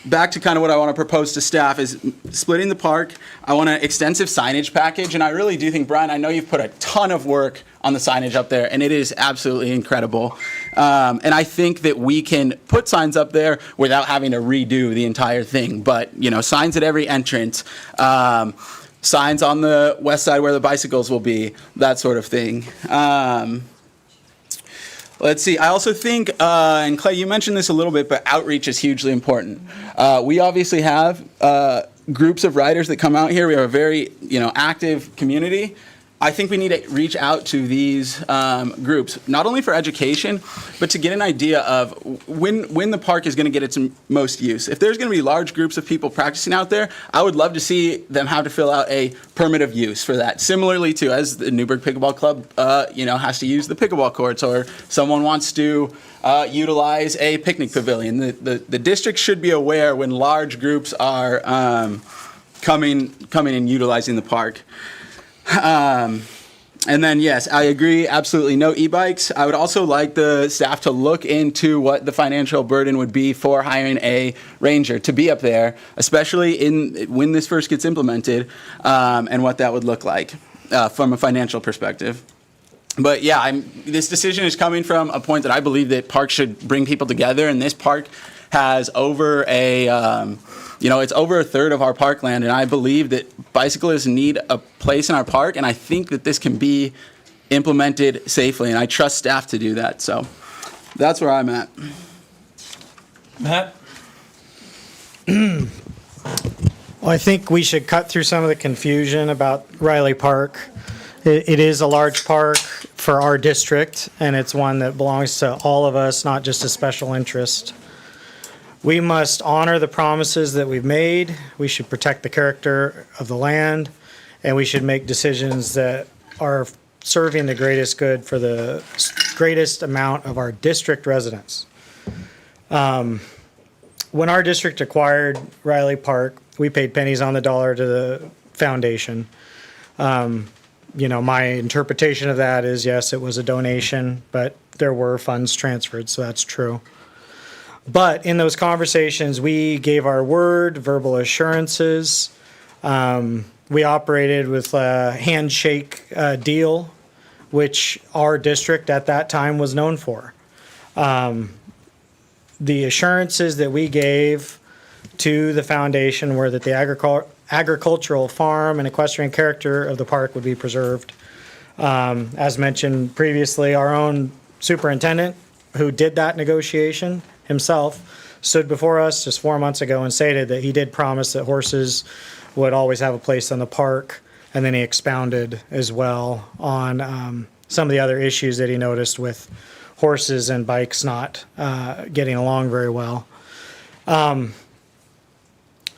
back to kind of what I want to propose to staff is splitting the park. I want an extensive signage package, and I really do think, Brian, I know you've put a ton of work on the signage up there, and it is absolutely incredible. And I think that we can put signs up there without having to redo the entire thing. But, signs at every entrance, signs on the west side where the bicycles will be, that sort of thing. Let's see. I also think, and Clay, you mentioned this a little bit, but outreach is hugely important. We obviously have groups of riders that come out here. We have a very, active community. I think we need to reach out to these groups, not only for education, but to get an idea of when the park is going to get its most use. If there's going to be large groups of people practicing out there, I would love to see them have to fill out a permit of use for that. Similarly to as the Newburgh Pickleball Club, has to use the pickleball courts, or someone wants to utilize a picnic pavilion. The district should be aware when large groups are coming and utilizing the park. And then, yes, I agree, absolutely no e-bikes. I would also like the staff to look into what the financial burden would be for hiring a ranger to be up there, especially when this first gets implemented, and what that would look like from a financial perspective. But yeah, this decision is coming from a point that I believe that parks should bring people together, and this park has over it's over a third of our parkland, and I believe that bicyclists need a place in our park, and I think that this can be implemented safely, and I trust staff to do that. So that's where I'm at. Matt? Well, I think we should cut through some of the confusion about Riley Park. It is a large park for our district, and it's one that belongs to all of us, not just a special interest. We must honor the promises that we've made. We should protect the character of the land, and we should make decisions that are serving the greatest good for the greatest amount of our district residents. When our district acquired Riley Park, we paid pennies on the dollar to the foundation. My interpretation of that is, yes, it was a donation, but there were funds transferred, so that's true. But in those conversations, we gave our word, verbal assurances. We operated with a handshake deal, which our district at that time was known for. The assurances that we gave to the foundation were that the agricultural, farm, and equestrian character of the park would be preserved. As mentioned previously, our own superintendent, who did that negotiation himself, stood before us just 4 months ago and stated that he did promise that horses would always have a place in the park, and then he expounded as well on some of the other issues that he noticed with horses and bikes not getting along very well.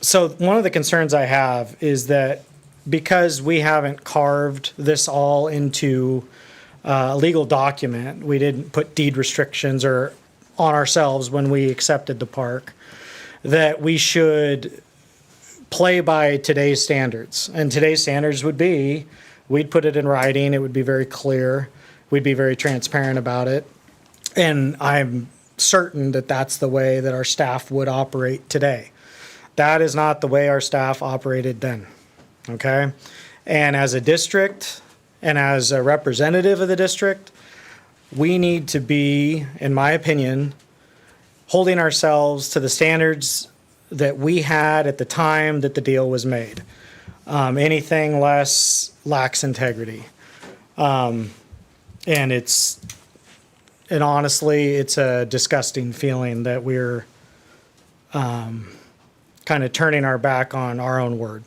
So one of the concerns I have is that because we haven't carved this all into a legal document, we didn't put deed restrictions or on ourselves when we accepted the park, that we should play by today's standards. And today's standards would be, we'd put it in writing, it would be very clear, we'd be very transparent about it. And I'm certain that that's the way that our staff would operate today. That is not the way our staff operated then, okay? And as a district and as a representative of the district, we need to be, in my opinion, holding ourselves to the standards that we had at the time that the deal was made. Anything less lacks integrity. And honestly, it's a disgusting feeling that we're kind of turning our back on our own word.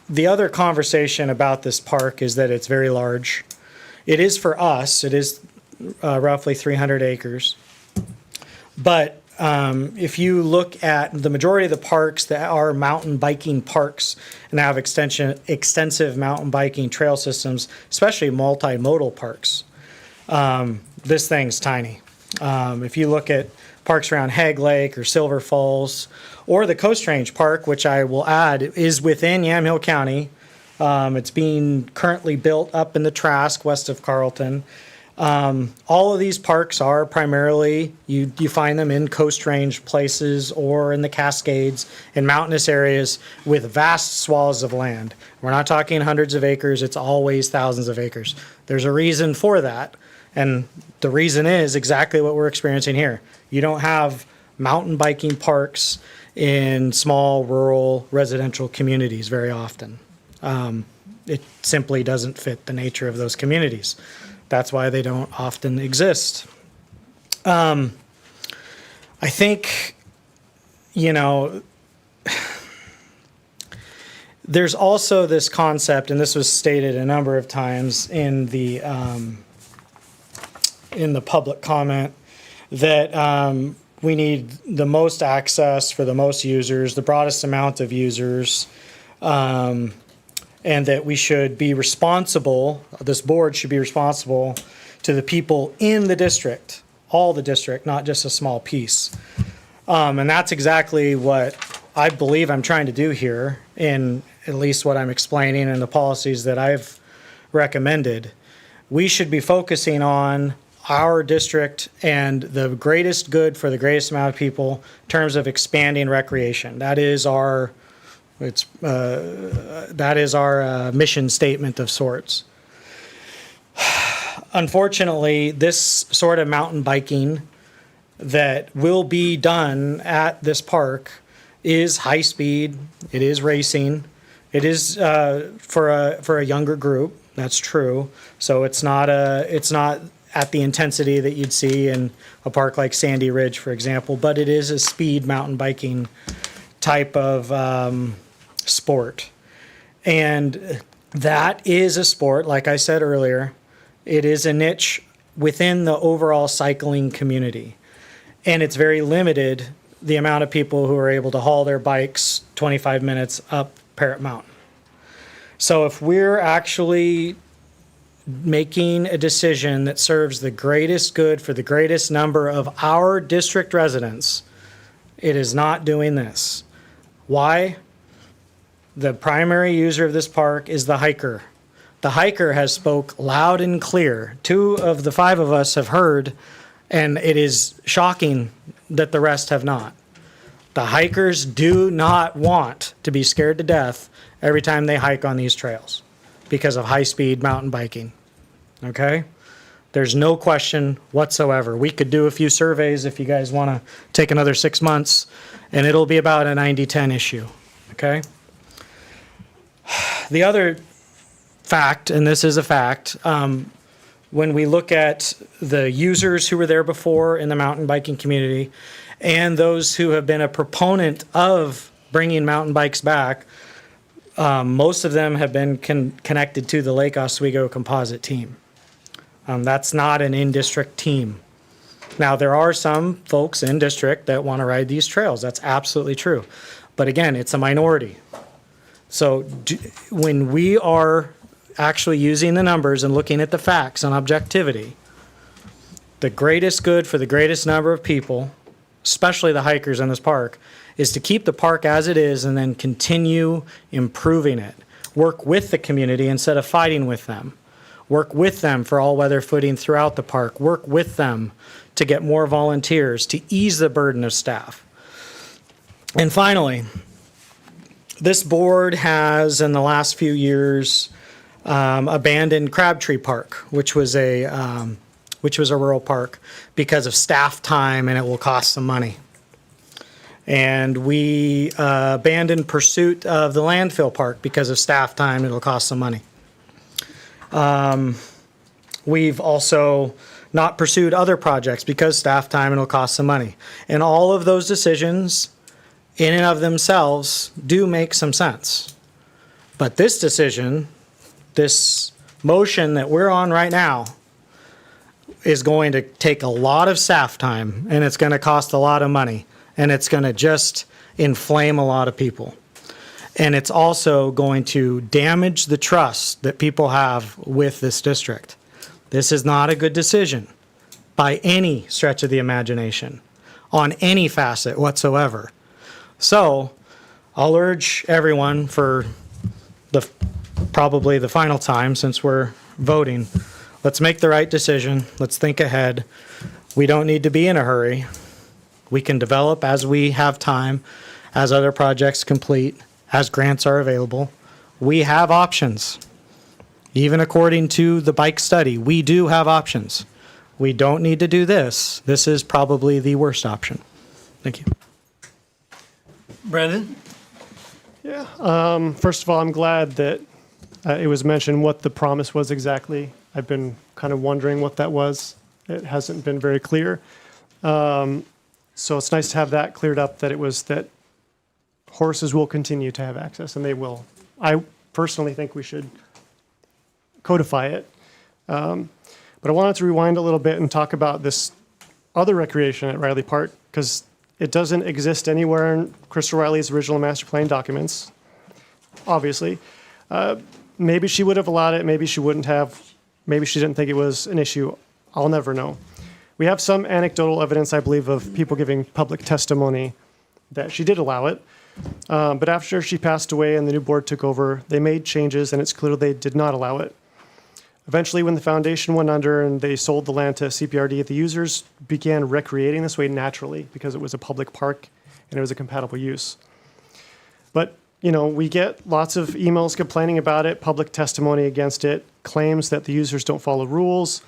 The other conversation about this park is that it's very large. It is for us, it is roughly 300 acres. But if you look at the majority of the parks that are mountain biking parks and have extensive mountain biking trail systems, especially multimodal parks, this thing's tiny. If you look at parks around Hag Lake or Silver Falls, or the Coast Range Park, which I will add is within Yamhill County. It's being currently built up in the Trask west of Carlton. All of these parks are primarily, you find them in Coast Range places or in the Cascades in mountainous areas with vast swaths of land. We're not talking hundreds of acres, it's always thousands of acres. There's a reason for that, and the reason is exactly what we're experiencing here. You don't have mountain biking parks in small rural residential communities very often. It simply doesn't fit the nature of those communities. That's why they don't often exist. I think, there's also this concept, and this was stated a number of times in the public comment, that we need the most access for the most users, the broadest amount of users, and that we should be responsible, this board should be responsible to the people in the district, all the district, not just a small piece. And that's exactly what I believe I'm trying to do here, in at least what I'm explaining and the policies that I've recommended. We should be focusing on our district and the greatest good for the greatest amount of people in terms of expanding recreation. That is our mission statement of sorts. Unfortunately, this sort of mountain biking that will be done at this park is high speed, it is racing, it is for a younger group, that's true. So it's not at the intensity that you'd see in a park like Sandy Ridge, for example, but it is a speed mountain biking type of sport. And that is a sport, like I said earlier, it is a niche within the overall cycling community. And it's very limited, the amount of people who are able to haul their bikes 25 minutes up Parrot Mountain. So if we're actually making a decision that serves the greatest good for the greatest number of our district residents, it is not doing this. Why? The primary user of this park is the hiker. The hiker has spoke loud and clear. 2 of the 5 of us have heard, and it is shocking that the rest have not. The hikers do not want to be scared to death every time they hike on these trails because of high-speed mountain biking. Okay? There's no question whatsoever. We could do a few surveys if you guys want to take another 6 months, and it'll be about a 90-10 issue. Okay? The other fact, and this is a fact, when we look at the users who were there before in the mountain biking community and those who have been a proponent of bringing mountain bikes back, most of them have been connected to the Lake Oswego composite team. That's not an in-district team. Now, there are some folks in district that want to ride these trails. That's absolutely true. But again, it's a minority. So when we are actually using the numbers and looking at the facts and objectivity, the greatest good for the greatest number of people, especially the hikers in this park, is to keep the park as it is and then continue improving it. Work with the community instead of fighting with them. Work with them for all-weather footing throughout the park. Work with them to get more volunteers, to ease the burden of staff. And finally, this board has, in the last few years, abandoned Crabtree Park, which was a rural park, because of staff time and it will cost some money. And we abandoned pursuit of the landfill park because of staff time and it'll cost some money. We've also not pursued other projects because staff time and it'll cost some money. And all of those decisions, in and of themselves, do make some sense. But this decision, this motion that we're on right now, is going to take a lot of staff time, and it's going to cost a lot of money, and it's going to just inflame a lot of people. And it's also going to damage the trust that people have with this district. This is not a good decision by any stretch of the imagination on any facet whatsoever. So I'll urge everyone for probably the final time, since we're voting, let's make the right decision. Let's think ahead. We don't need to be in a hurry. We can develop as we have time, as other projects complete, as grants are available. We have options. Even according to the bike study, we do have options. We don't need to do this. This is probably the worst option. Thank you. Brendan? Yeah. First of all, I'm glad that it was mentioned what the promise was exactly. I've been kind of wondering what that was. It hasn't been very clear. So it's nice to have that cleared up, that it was that horses will continue to have access, and they will. I personally think we should codify it. But I wanted to rewind a little bit and talk about this other recreation at Riley Park, because it doesn't exist anywhere in Crystal Riley's original master plan documents, obviously. Maybe she would have allowed it, maybe she wouldn't have. Maybe she didn't think it was an issue. I'll never know. We have some anecdotal evidence, I believe, of people giving public testimony that she did allow it. But after she passed away and the new board took over, they made changes, and it's clear they did not allow it. Eventually, when the foundation went under and they sold the land to CPRD, the users began recreating this way naturally because it was a public park and it was a compatible use. But, you know, we get lots of emails complaining about it, public testimony against it, claims that the users don't follow rules.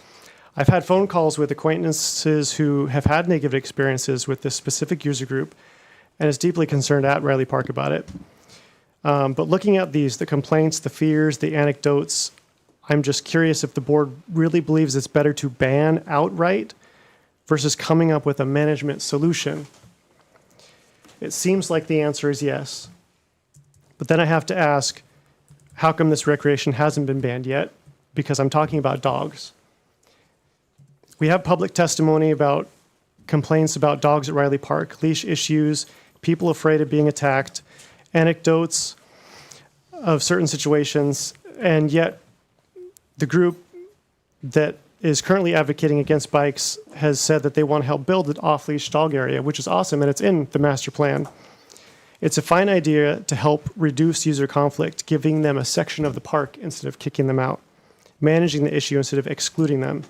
I've had phone calls with acquaintances who have had negative experiences with this specific user group and is deeply concerned at Riley Park about it. But looking at these, the complaints, the fears, the anecdotes, I'm just curious if the board really believes it's better to ban outright versus coming up with a management solution. It seems like the answer is yes. But then I have to ask, how come this recreation hasn't been banned yet? Because I'm talking about dogs. We have public testimony about complaints about dogs at Riley Park, leash issues, people afraid of being attacked, anecdotes of certain situations, and yet the group that is currently advocating against bikes has said that they want to help build an off-leash dog area, which is awesome, and it's in the master plan. It's a fine idea to help reduce user conflict, giving them a section of the park instead of kicking them out, managing the issue instead of excluding them.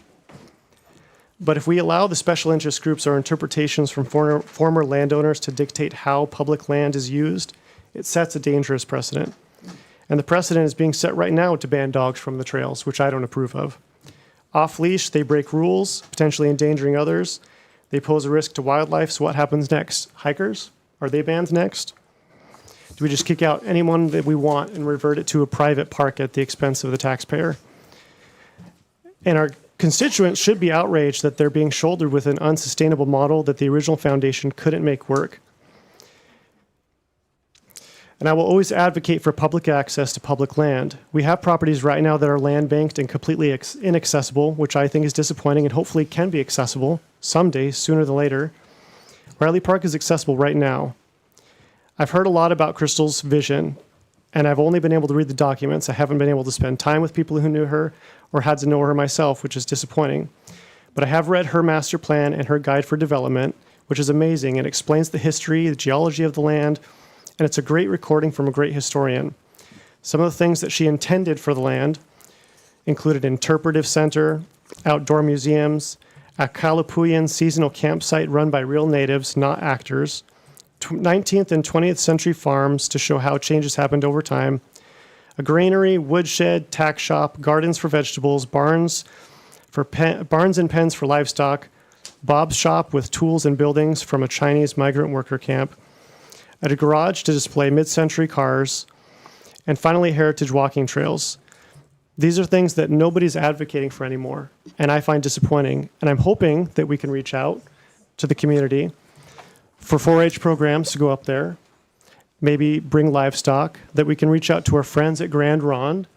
But if we allow the special interest groups or interpretations from former landowners to dictate how public land is used, it sets a dangerous precedent. And the precedent is being set right now to ban dogs from the trails, which I don't approve of. Off-leash, they break rules, potentially endangering others. They pose a risk to wildlife, so what happens next? Hikers? Are they banned next? Do we just kick out anyone that we want and revert it to a private park at the expense of the taxpayer? And our constituents should be outraged that they're being shouldered with an unsustainable model that the original foundation couldn't make work. And I will always advocate for public access to public land. We have properties right now that are land banked and completely inaccessible, which I think is disappointing and hopefully can be accessible someday, sooner than later. Riley Park is accessible right now. I've heard a lot about Crystal's vision, and I've only been able to read the documents. I haven't been able to spend time with people who knew her or had to know her myself, which is disappointing. But I have read her master plan and her guide for development, which is amazing. It explains the history, the geology of the land, and it's a great recording from a great historian. Some of the things that she intended for the land included interpretive center, outdoor museums, a Kalapuyan seasonal campsite run by real natives, not actors, 19th and 20th century farms to show how changes happened over time, a granary, woodshed, tack shop, gardens for vegetables, barns and pens for livestock, Bob's shop with tools and buildings from a Chinese migrant worker camp, at a garage to display mid-century cars, and finally heritage walking trails. These are things that nobody's advocating for anymore, and I find disappointing. And I'm hoping that we can reach out to the community for 4-H programs to go up there, maybe bring livestock, that we can reach out to our friends at Grand Ronde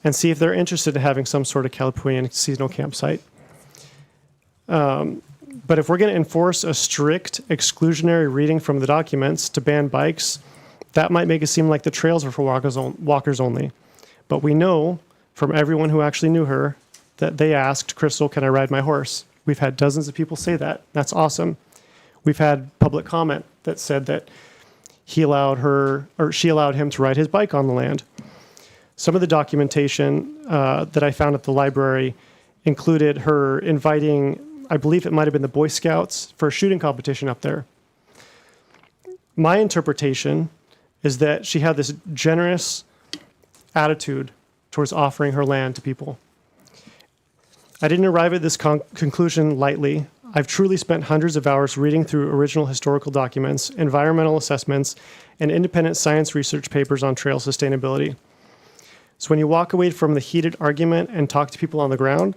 and see if they're interested in having some sort of Kalapuyan seasonal campsite. But if we're going to enforce a strict exclusionary reading from the documents to ban bikes, that might make it seem like the trails are for walkers only. But we know from everyone who actually knew her that they asked, Crystal, can I ride my horse? We've had dozens of people say that. That's awesome. We've had public comment that said that she allowed him to ride his bike on the land. Some of the documentation that I found at the library included her inviting, I believe it might have been the Boy Scouts, for a shooting competition up there. My interpretation is that she had this generous attitude towards offering her land to people. I didn't arrive at this conclusion lightly. I've truly spent hundreds of hours reading through original historical documents, environmental assessments, and independent science research papers on trail sustainability. So when you walk away from the heated argument and talk to people on the ground,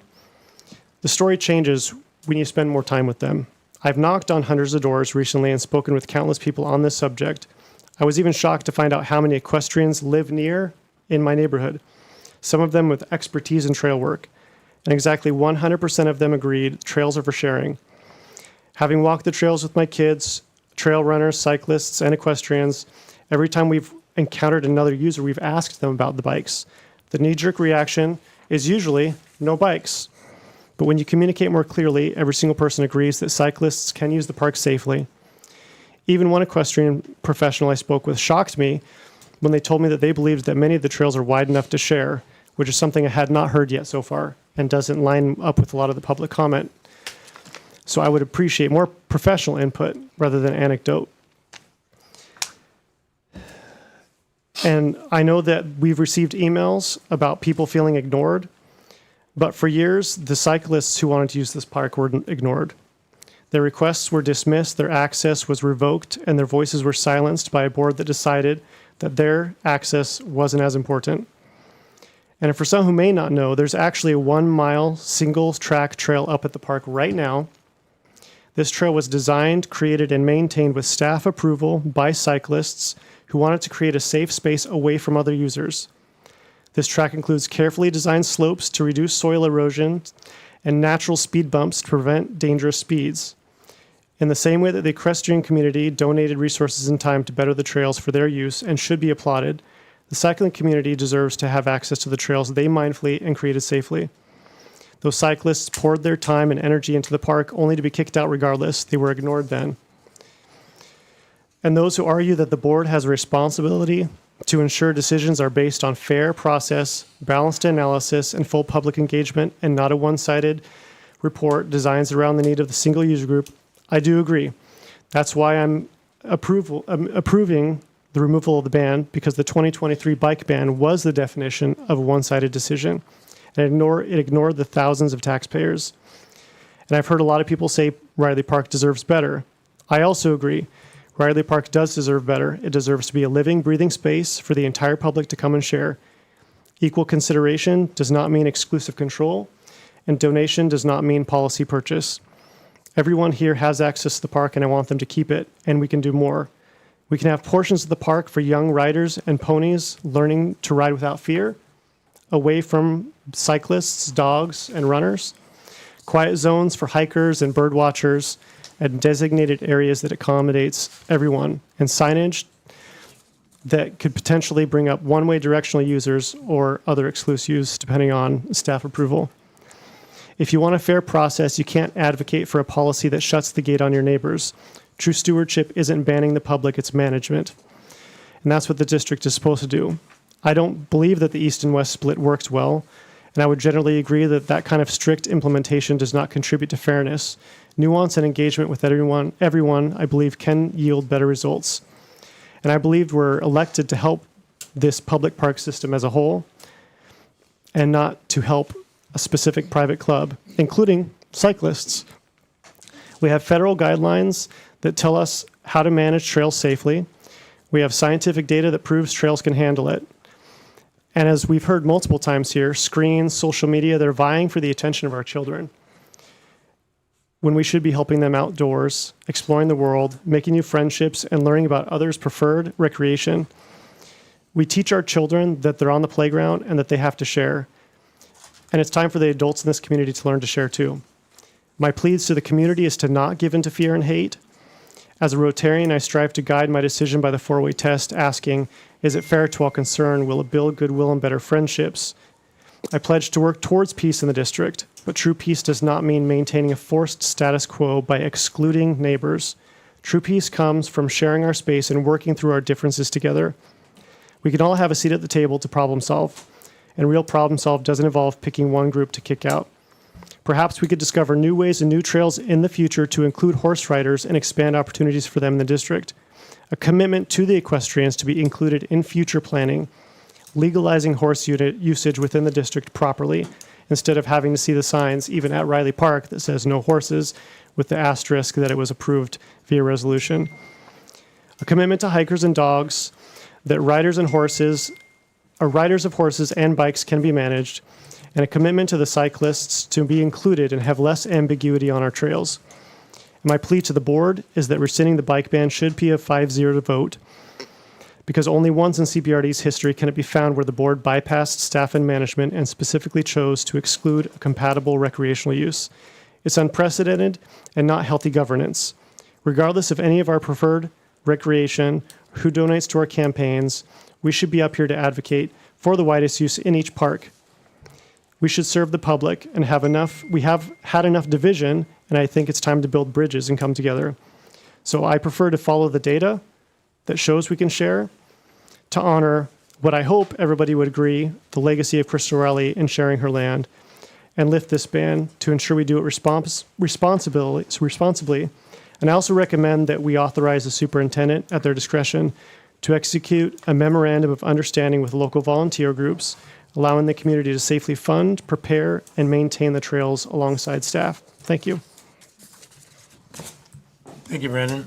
the story changes when you spend more time with them. I've knocked on hundreds of doors recently and spoken with countless people on this subject. I was even shocked to find out how many equestrians live near in my neighborhood, some of them with expertise in trail work. And exactly 100% of them agreed trails are for sharing. Having walked the trails with my kids, trail runners, cyclists, and equestrians, every time we've encountered another user, we've asked them about the bikes. The knee-jerk reaction is usually no bikes. But when you communicate more clearly, every single person agrees that cyclists can use the park safely. Even one equestrian professional I spoke with shocked me when they told me that they believed that many of the trails are wide enough to share, which is something I had not heard yet so far and doesn't line up with a lot of the public comment. So I would appreciate more professional input rather than anecdote. And I know that we've received emails about people feeling ignored, but for years, the cyclists who wanted to use this park were ignored. Their requests were dismissed, their access was revoked, and their voices were silenced by a board that decided that their access wasn't as important. And for some who may not know, there's actually a 1 mile single track trail up at the park right now. This trail was designed, created, and maintained with staff approval by cyclists who wanted to create a safe space away from other users. This track includes carefully designed slopes to reduce soil erosion and natural speed bumps to prevent dangerous speeds. In the same way that the equestrian community donated resources and time to better the trails for their use and should be applauded, the cycling community deserves to have access to the trails they mindfully and created safely. Those cyclists poured their time and energy into the park only to be kicked out regardless. They were ignored then. And those who argue that the board has a responsibility to ensure decisions are based on fair process, balanced analysis, and full public engagement, and not a one-sided report designed around the need of the single user group, I do agree. That's why I'm approving the removal of the ban, because the 2023 bike ban was the definition of a one-sided decision, and it ignored the thousands of taxpayers. And I've heard a lot of people say Riley Park deserves better. I also agree. Riley Park does deserve better. It deserves to be a living, breathing space for the entire public to come and share. Equal consideration does not mean exclusive control, and donation does not mean policy purchase. Everyone here has access to the park, and I want them to keep it, and we can do more. We can have portions of the park for young riders and ponies learning to ride without fear, away from cyclists, dogs, and runners. Quiet zones for hikers and bird watchers, and designated areas that accommodates everyone, and signage that could potentially bring up one-way directional users or other exclusive use depending on staff approval. If you want a fair process, you can't advocate for a policy that shuts the gate on your neighbors. True stewardship isn't banning the public, it's management. And that's what the district is supposed to do. I don't believe that the east and west split works well, and I would generally agree that that kind of strict implementation does not contribute to fairness. Nuance and engagement with everyone, I believe, can yield better results. And I believe we're elected to help this public park system as a whole, and not to help a specific private club, including cyclists. We have federal guidelines that tell us how to manage trails safely. We have scientific data that proves trails can handle it. And as we've heard multiple times here, screens, social media, they're vying for the attention of our children, when we should be helping them outdoors, exploring the world, making new friendships, and learning about others' preferred recreation. We teach our children that they're on the playground and that they have to share. And it's time for the adults in this community to learn to share too. My pleas to the community is to not give in to fear and hate. As a Rotarian, I strive to guide my decision by the four-way test, asking, is it fair to all concerned? Will it build goodwill and better friendships? I pledge to work towards peace in the district, but true peace does not mean maintaining a forced status quo by excluding neighbors. True peace comes from sharing our space and working through our differences together. We can all have a seat at the table to problem solve, and real problem solve doesn't involve picking one group to kick out. Perhaps we could discover new ways and new trails in the future to include horse riders and expand opportunities for them in the district. A commitment to the equestrians to be included in future planning, legalizing horse unit usage within the district properly, instead of having to see the signs, even at Riley Park, that says no horses, with the asterisk that it was approved via resolution. A commitment to hikers and dogs, that riders of horses and bikes can be managed, and a commitment to the cyclists to be included and have less ambiguity on our trails. My plea to the board is that rescinding the bike ban should be a 5-0 vote, because only once in CPRD's history can it be found where the board bypassed staff and management and specifically chose to exclude a compatible recreational use. It's unprecedented and not healthy governance. Regardless of any of our preferred recreation, who donates to our campaigns, we should be up here to advocate for the widest use in each park. We should serve the public and we have had enough division, and I think it's time to build bridges and come together. So I prefer to follow the data that shows we can share, to honor what I hope everybody would agree, the legacy of Crystal Riley in sharing her land, and lift this ban to ensure we do it responsibly. And I also recommend that we authorize the superintendent at their discretion to execute a memorandum of understanding with local volunteer groups, allowing the community to safely fund, prepare, and maintain the trails alongside staff. Thank you. Thank you, Brandon.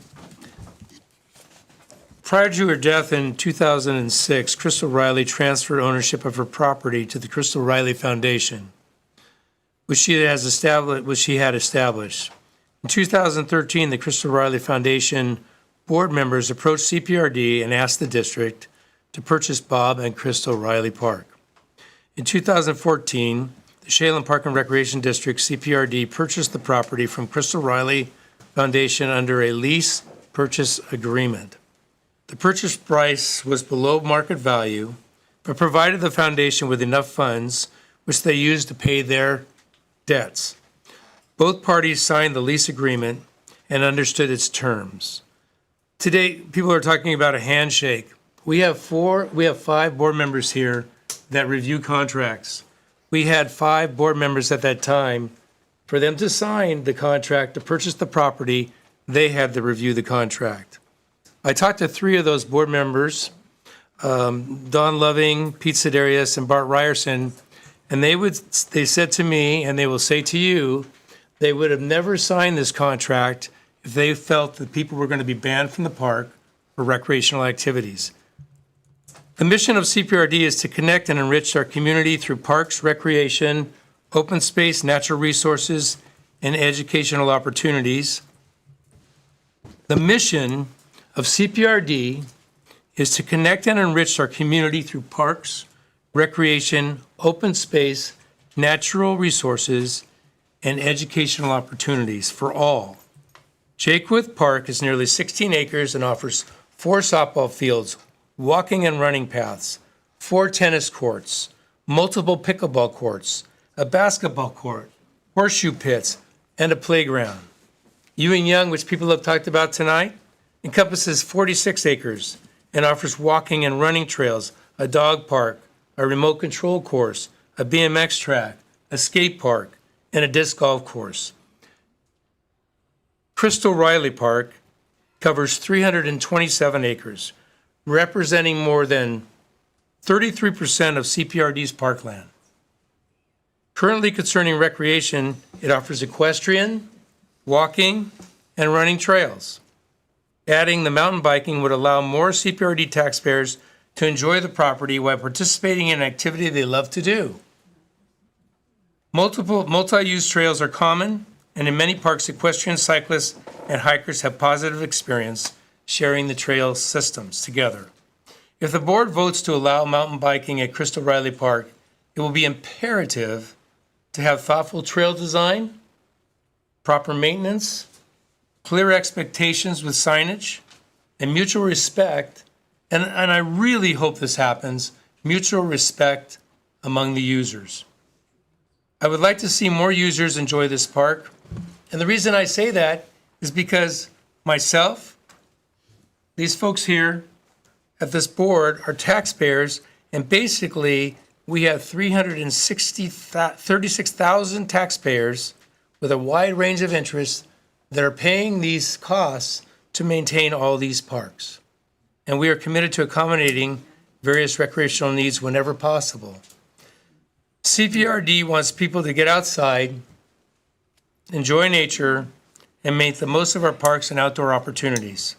Prior to her death in 2006, Crystal Riley transferred ownership of her property to the Crystal Riley Foundation, which she had established. In 2013, the Crystal Riley Foundation board members approached CPRD and asked the district to purchase Bob and Crystal Riley Park. In 2014, the Shaylin Park and Recreation District, CPRD, purchased the property from Crystal Riley Foundation under a lease purchase agreement. The purchase price was below market value, but provided the foundation with enough funds, which they used to pay their debts. Both parties signed the lease agreement and understood its terms. Today, people are talking about a handshake. We have 5 board members here that review contracts. We had 5 board members at that time. For them to sign the contract to purchase the property, they had to review the contract. I talked to 3 of those board members, Don Loving, Pete Sidarius, and Bart Ryerson, and they said to me, and they will say to you, they would have never signed this contract if they felt that people were going to be banned from the park for recreational activities. The mission of CPRD is to connect and enrich our community through parks, recreation, open space, natural resources, and educational opportunities. The mission of CPRD is to connect and enrich our community through parks, recreation, open space, natural resources, and educational opportunities for all. Jakewood Park is nearly 16 acres and offers 4 softball fields, walking and running paths, 4 tennis courts, multiple pickleball courts, a basketball court, horseshoe pits, and a playground. Ewing Young, which people have talked about tonight, encompasses 46 acres and offers walking and running trails, a dog park, a remote control course, a BMX track, a skate park, and a disc golf course. Crystal Riley Park covers 327 acres, representing more than 33% of CPRD's parkland. Currently concerning recreation, it offers equestrian, walking, and running trails. Adding the mountain biking would allow more CPRD taxpayers to enjoy the property while participating in an activity they love to do. Multiple multi-use trails are common, and in many parks, equestrians, cyclists, and hikers have positive experience sharing the trail systems together. If the board votes to allow mountain biking at Crystal Riley Park, it will be imperative to have thoughtful trail design, proper maintenance, clear expectations with signage, and mutual respect, and I really hope this happens, mutual respect among the users. I would like to see more users enjoy this park, and the reason I say that is because myself, these folks here at this board are taxpayers, and basically we have 36,000 taxpayers with a wide range of interests that are paying these costs to maintain all these parks. And we are committed to accommodating various recreational needs whenever possible. CPRD wants people to get outside, enjoy nature, and make the most of our parks and outdoor opportunities.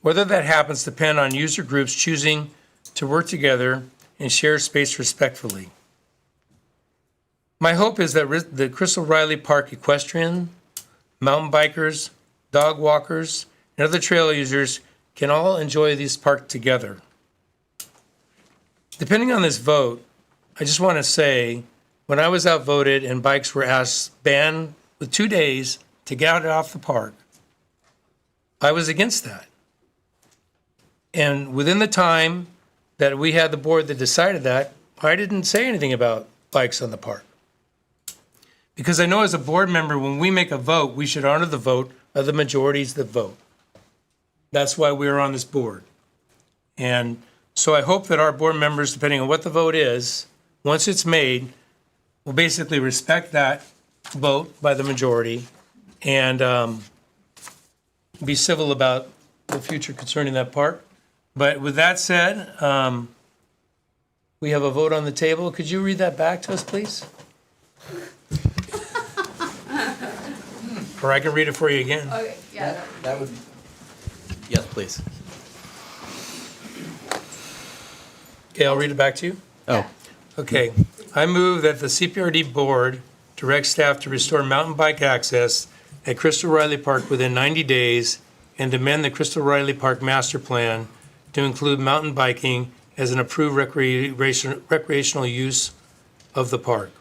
Whether that happens depends on user groups choosing to work together and share space respectfully. My hope is that the Crystal Riley Park equestrian, mountain bikers, dog walkers, and other trail users can all enjoy this park together. Depending on this vote, I just want to say, when I was outvoted and bikes were asked banned with 2 days to get out off the park, I was against that. And within the time that we had the board that decided that, I didn't say anything about bikes on the park. Because I know as a board member, when we make a vote, we should honor the vote of the majorities that vote. That's why we're on this board. And so I hope that our board members, depending on what the vote is, once it's made, will basically respect that vote by the majority and be civil about the future concerning that park. But with that said, we have a vote on the table. Could you read that back to us, please? Or I can read it for you again. Okay, yeah. That would. Yes, please. Okay, I'll read it back to you. Oh. Okay. I move that the CPRD board direct staff to restore mountain bike access at Crystal Riley Park within 90 days and amend the Crystal Riley Park master plan to include mountain biking as an approved recreational use of the park.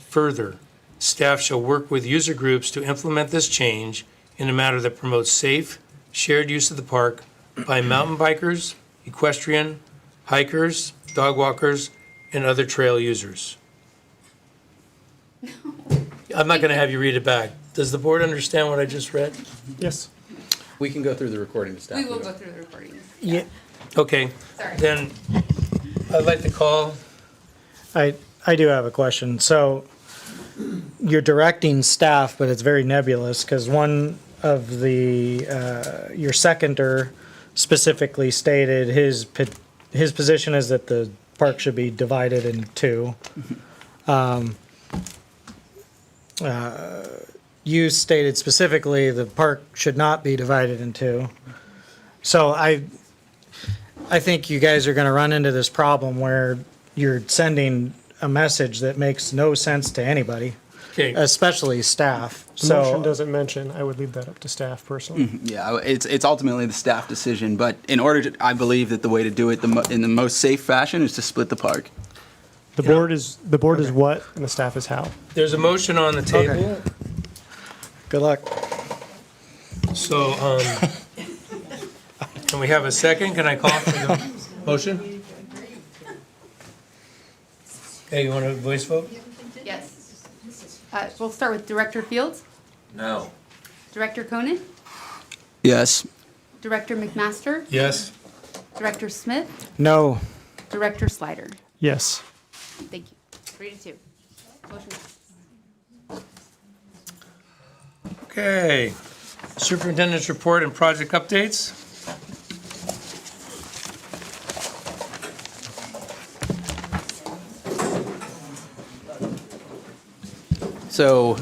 Further, staff shall work with user groups to implement this change in a manner that promotes safe, shared use of the park by mountain bikers, equestrian, hikers, dog walkers, and other trail users. I'm not going to have you read it back. Does the board understand what I just read? Yes. We can go through the recording to staff. We will go through the recording. Yeah. Okay. Sorry. Then I'd like to call. I do have a question. So you're directing staff, but it's very nebulous because one of the your seconder specifically stated his position is that the park should be divided in two. You stated specifically the park should not be divided in two. So I think you guys are going to run into this problem where you're sending a message that makes no sense to anybody, Okay. especially staff. The motion doesn't mention, I would leave that up to staff personally. Yeah, it's ultimately the staff decision, but in order to, I believe that the way to do it in the most safe fashion is to split the park. The board is what and the staff is how. There's a motion on the table. Good luck. So, can we have a second? Can I call for the motion? Okay, you want a voice vote? Yes. We'll start with Director Fields, No. Director Conan, Yes. Director McMaster, Yes. Director Smith, No. Director Slider. Yes. Thank you. 3-2. Motion passed. Okay. Superintendent's report and project updates. So,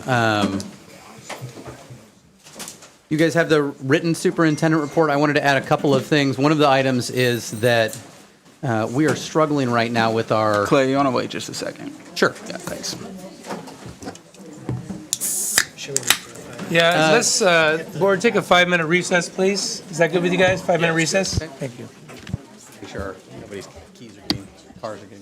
you guys have the written superintendent report. I wanted to add a couple of things. One of the items is that we are struggling right now with our. Clay, you want to wait just a second? Sure. Yeah, thanks. Yeah, let's, board, take a 5-minute recess, please. Is that good with you guys? 5-minute recess? Thank you. Be sure nobody's keys are getting, cars are getting.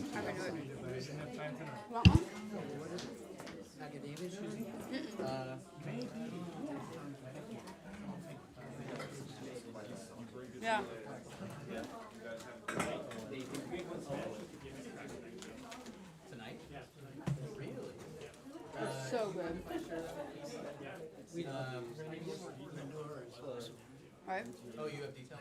Yeah. Tonight? So good. Right? Oh, you have details?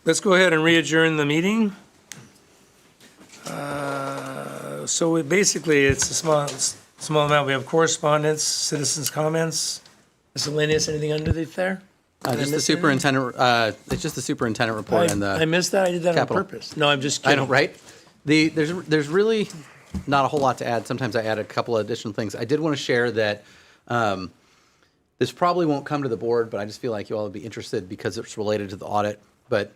let's go ahead and re-adjourn the meeting. So basically, it's a small amount. We have correspondence, citizens' comments, miscellaneous, anything underneath there? Did I Just the miss anything? superintendent, it's just the superintendent report and the. I missed that, I did that on capital. purpose. No, I'm just I kidding. know, right? There's really not a whole lot to add. Sometimes I add a couple of additional things. I did want to share that this probably won't come to the board, but I just feel like you all would be interested because it's related to the audit. But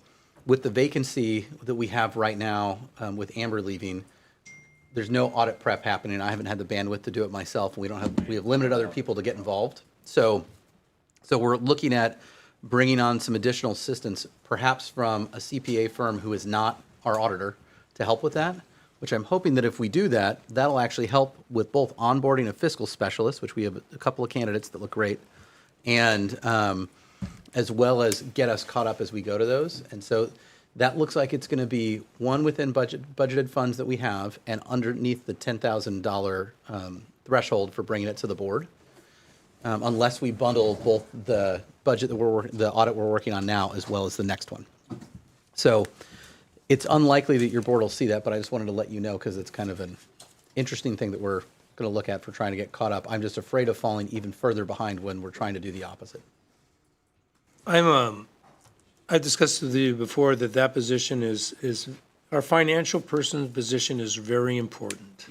with the vacancy that we have right now, with Amber leaving, there's no audit prep happening. I haven't had the bandwidth to do it myself. We have limited other people to get involved. So we're looking at bringing on some additional assistance, perhaps from a CPA firm who is not our auditor, to help with that, which I'm hoping that if we do that, that'll actually help with both onboarding a fiscal specialist, which we have a couple of candidates that look great, and as well as get us caught up as we go to those. And so that looks like it's going to be one within budgeted funds that we have and underneath the $10,000 threshold for bringing it to the board. Unless we bundle both the budget that the audit we're working on now as well as the next one. So it's unlikely that your board will see that, but I just wanted to let you know because it's kind of an interesting thing that we're going to look at for trying to get caught up. I'm just afraid of falling even further behind when we're trying to do the opposite. I've discussed with you before that position is our financial person's position is very important.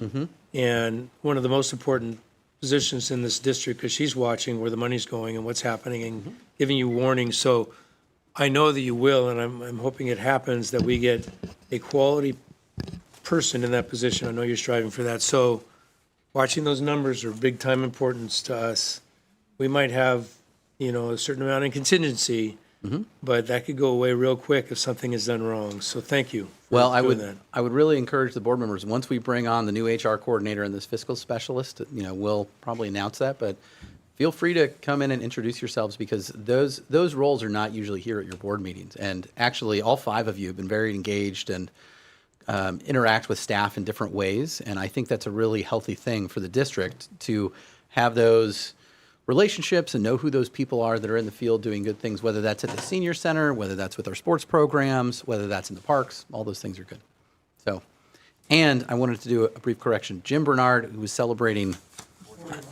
And one of the most important positions in this district, because she's watching where the money's going and what's happening and giving you warnings. So I know that you will, and I'm hoping it happens, that we get a quality person in that position. I know you're striving for that. So watching those numbers are big time importance to us. We might have, a certain amount in contingency, but that could go away real quick if something is done wrong. So thank you. Well, I would really encourage the board members, once we bring on the new HR coordinator and this fiscal specialist, we'll probably announce that, but feel free to come in and introduce yourselves because those roles are not usually here at your board meetings. And actually, all 5 of you have been very engaged and interact with staff in different ways. And I think that's a really healthy thing for the district to have those relationships and know who those people are that are in the field doing good things, whether that's at the senior center, whether that's with our sports programs, whether that's in the parks, all those things are good. So, and I wanted to do a brief correction. Jim Bernard, who was celebrating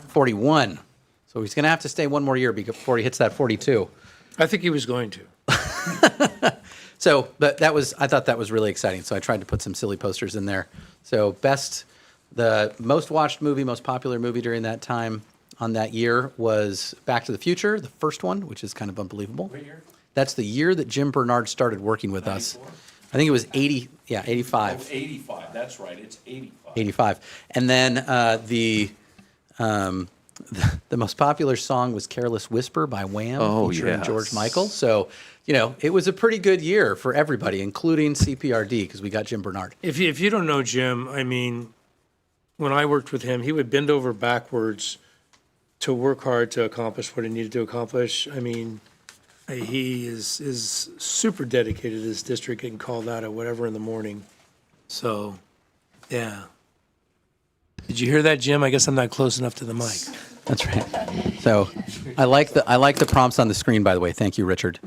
41, so he's going to have to stay one more year before he hits that 42. I think he was going to. So, but I thought that was really exciting. So I tried to put some silly posters in there. So the most watched movie, most popular movie during that time on that year was Back to the Future, the first one, which is kind of unbelievable. What year? That's the year that Jim Bernard started working with 94? Us. I think it was 85. Oh, 85, that's right, it's 85. 85. And then the most popular song was Careless Whisper by Wham, featuring yes. George Michael. So, it was a pretty good year for everybody, including CPRD, because we got Jim Bernard. If you don't know Jim, when I worked with him, he would bend over backwards to work hard to accomplish what he needed to accomplish. He is super dedicated to this district, getting called out at whatever in the morning. So, yeah. Did you hear that, Jim? I guess I'm not close enough to the mic. That's right. So I like the prompts on the screen, by the way. Thank you, Richard.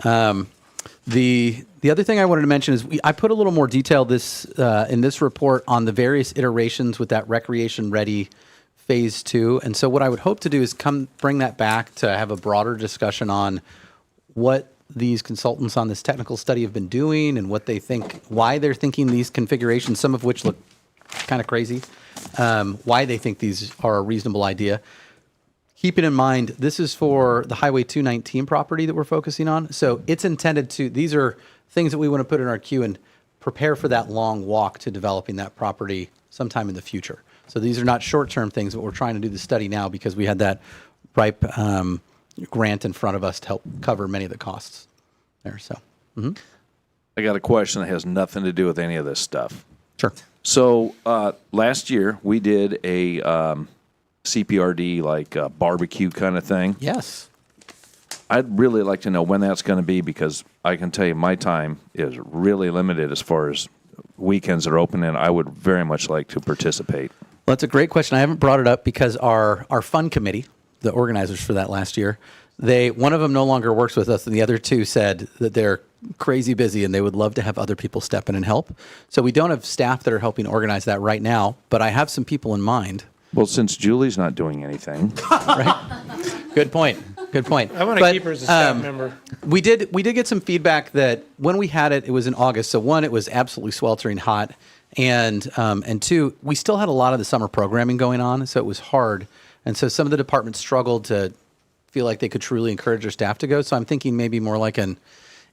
The other thing I wanted to mention is I put a little more detail in this report on the various iterations with that recreation ready phase 2. And so what I would hope to do is bring that back to have a broader discussion on what these consultants on this technical study have been doing and what they think, why they're thinking these configurations, some of which look kind of crazy, why they think these are a reasonable idea. Keeping in mind, this is for the Highway 219 property that we're focusing on. So it's intended these are things that we want to put in our queue and prepare for that long walk to developing that property sometime in the future. So these are not short-term things, but we're trying to do the study now because we had that RIPE grant in front of us to help cover many of the costs there. So, I got a question that has nothing to do with any of this stuff. Sure. So last year we did a CPRD barbecue kind of thing. Yes. I'd really like to know when that's going to be because I can tell you my time is really limited as far as weekends are open, and I would very much like to participate. Well, that's a great question. I haven't brought it up because our fund committee, the organizers for that last year, One of them no longer works with us, and the other two said that they're crazy busy and they would love to have other people step in and help. So we don't have staff that are helping organize that right now, but I have some people in mind. Well, since Julie's not doing anything. Good point. Good point. I want to keep her as a staff member. We did get some feedback that when we had it, it was in August. So one, it was absolutely sweltering hot, and two, we still had a lot of the summer programming going on, so it was hard. And so some of the departments struggled to feel like they could truly encourage their staff to go. So I'm thinking maybe more like an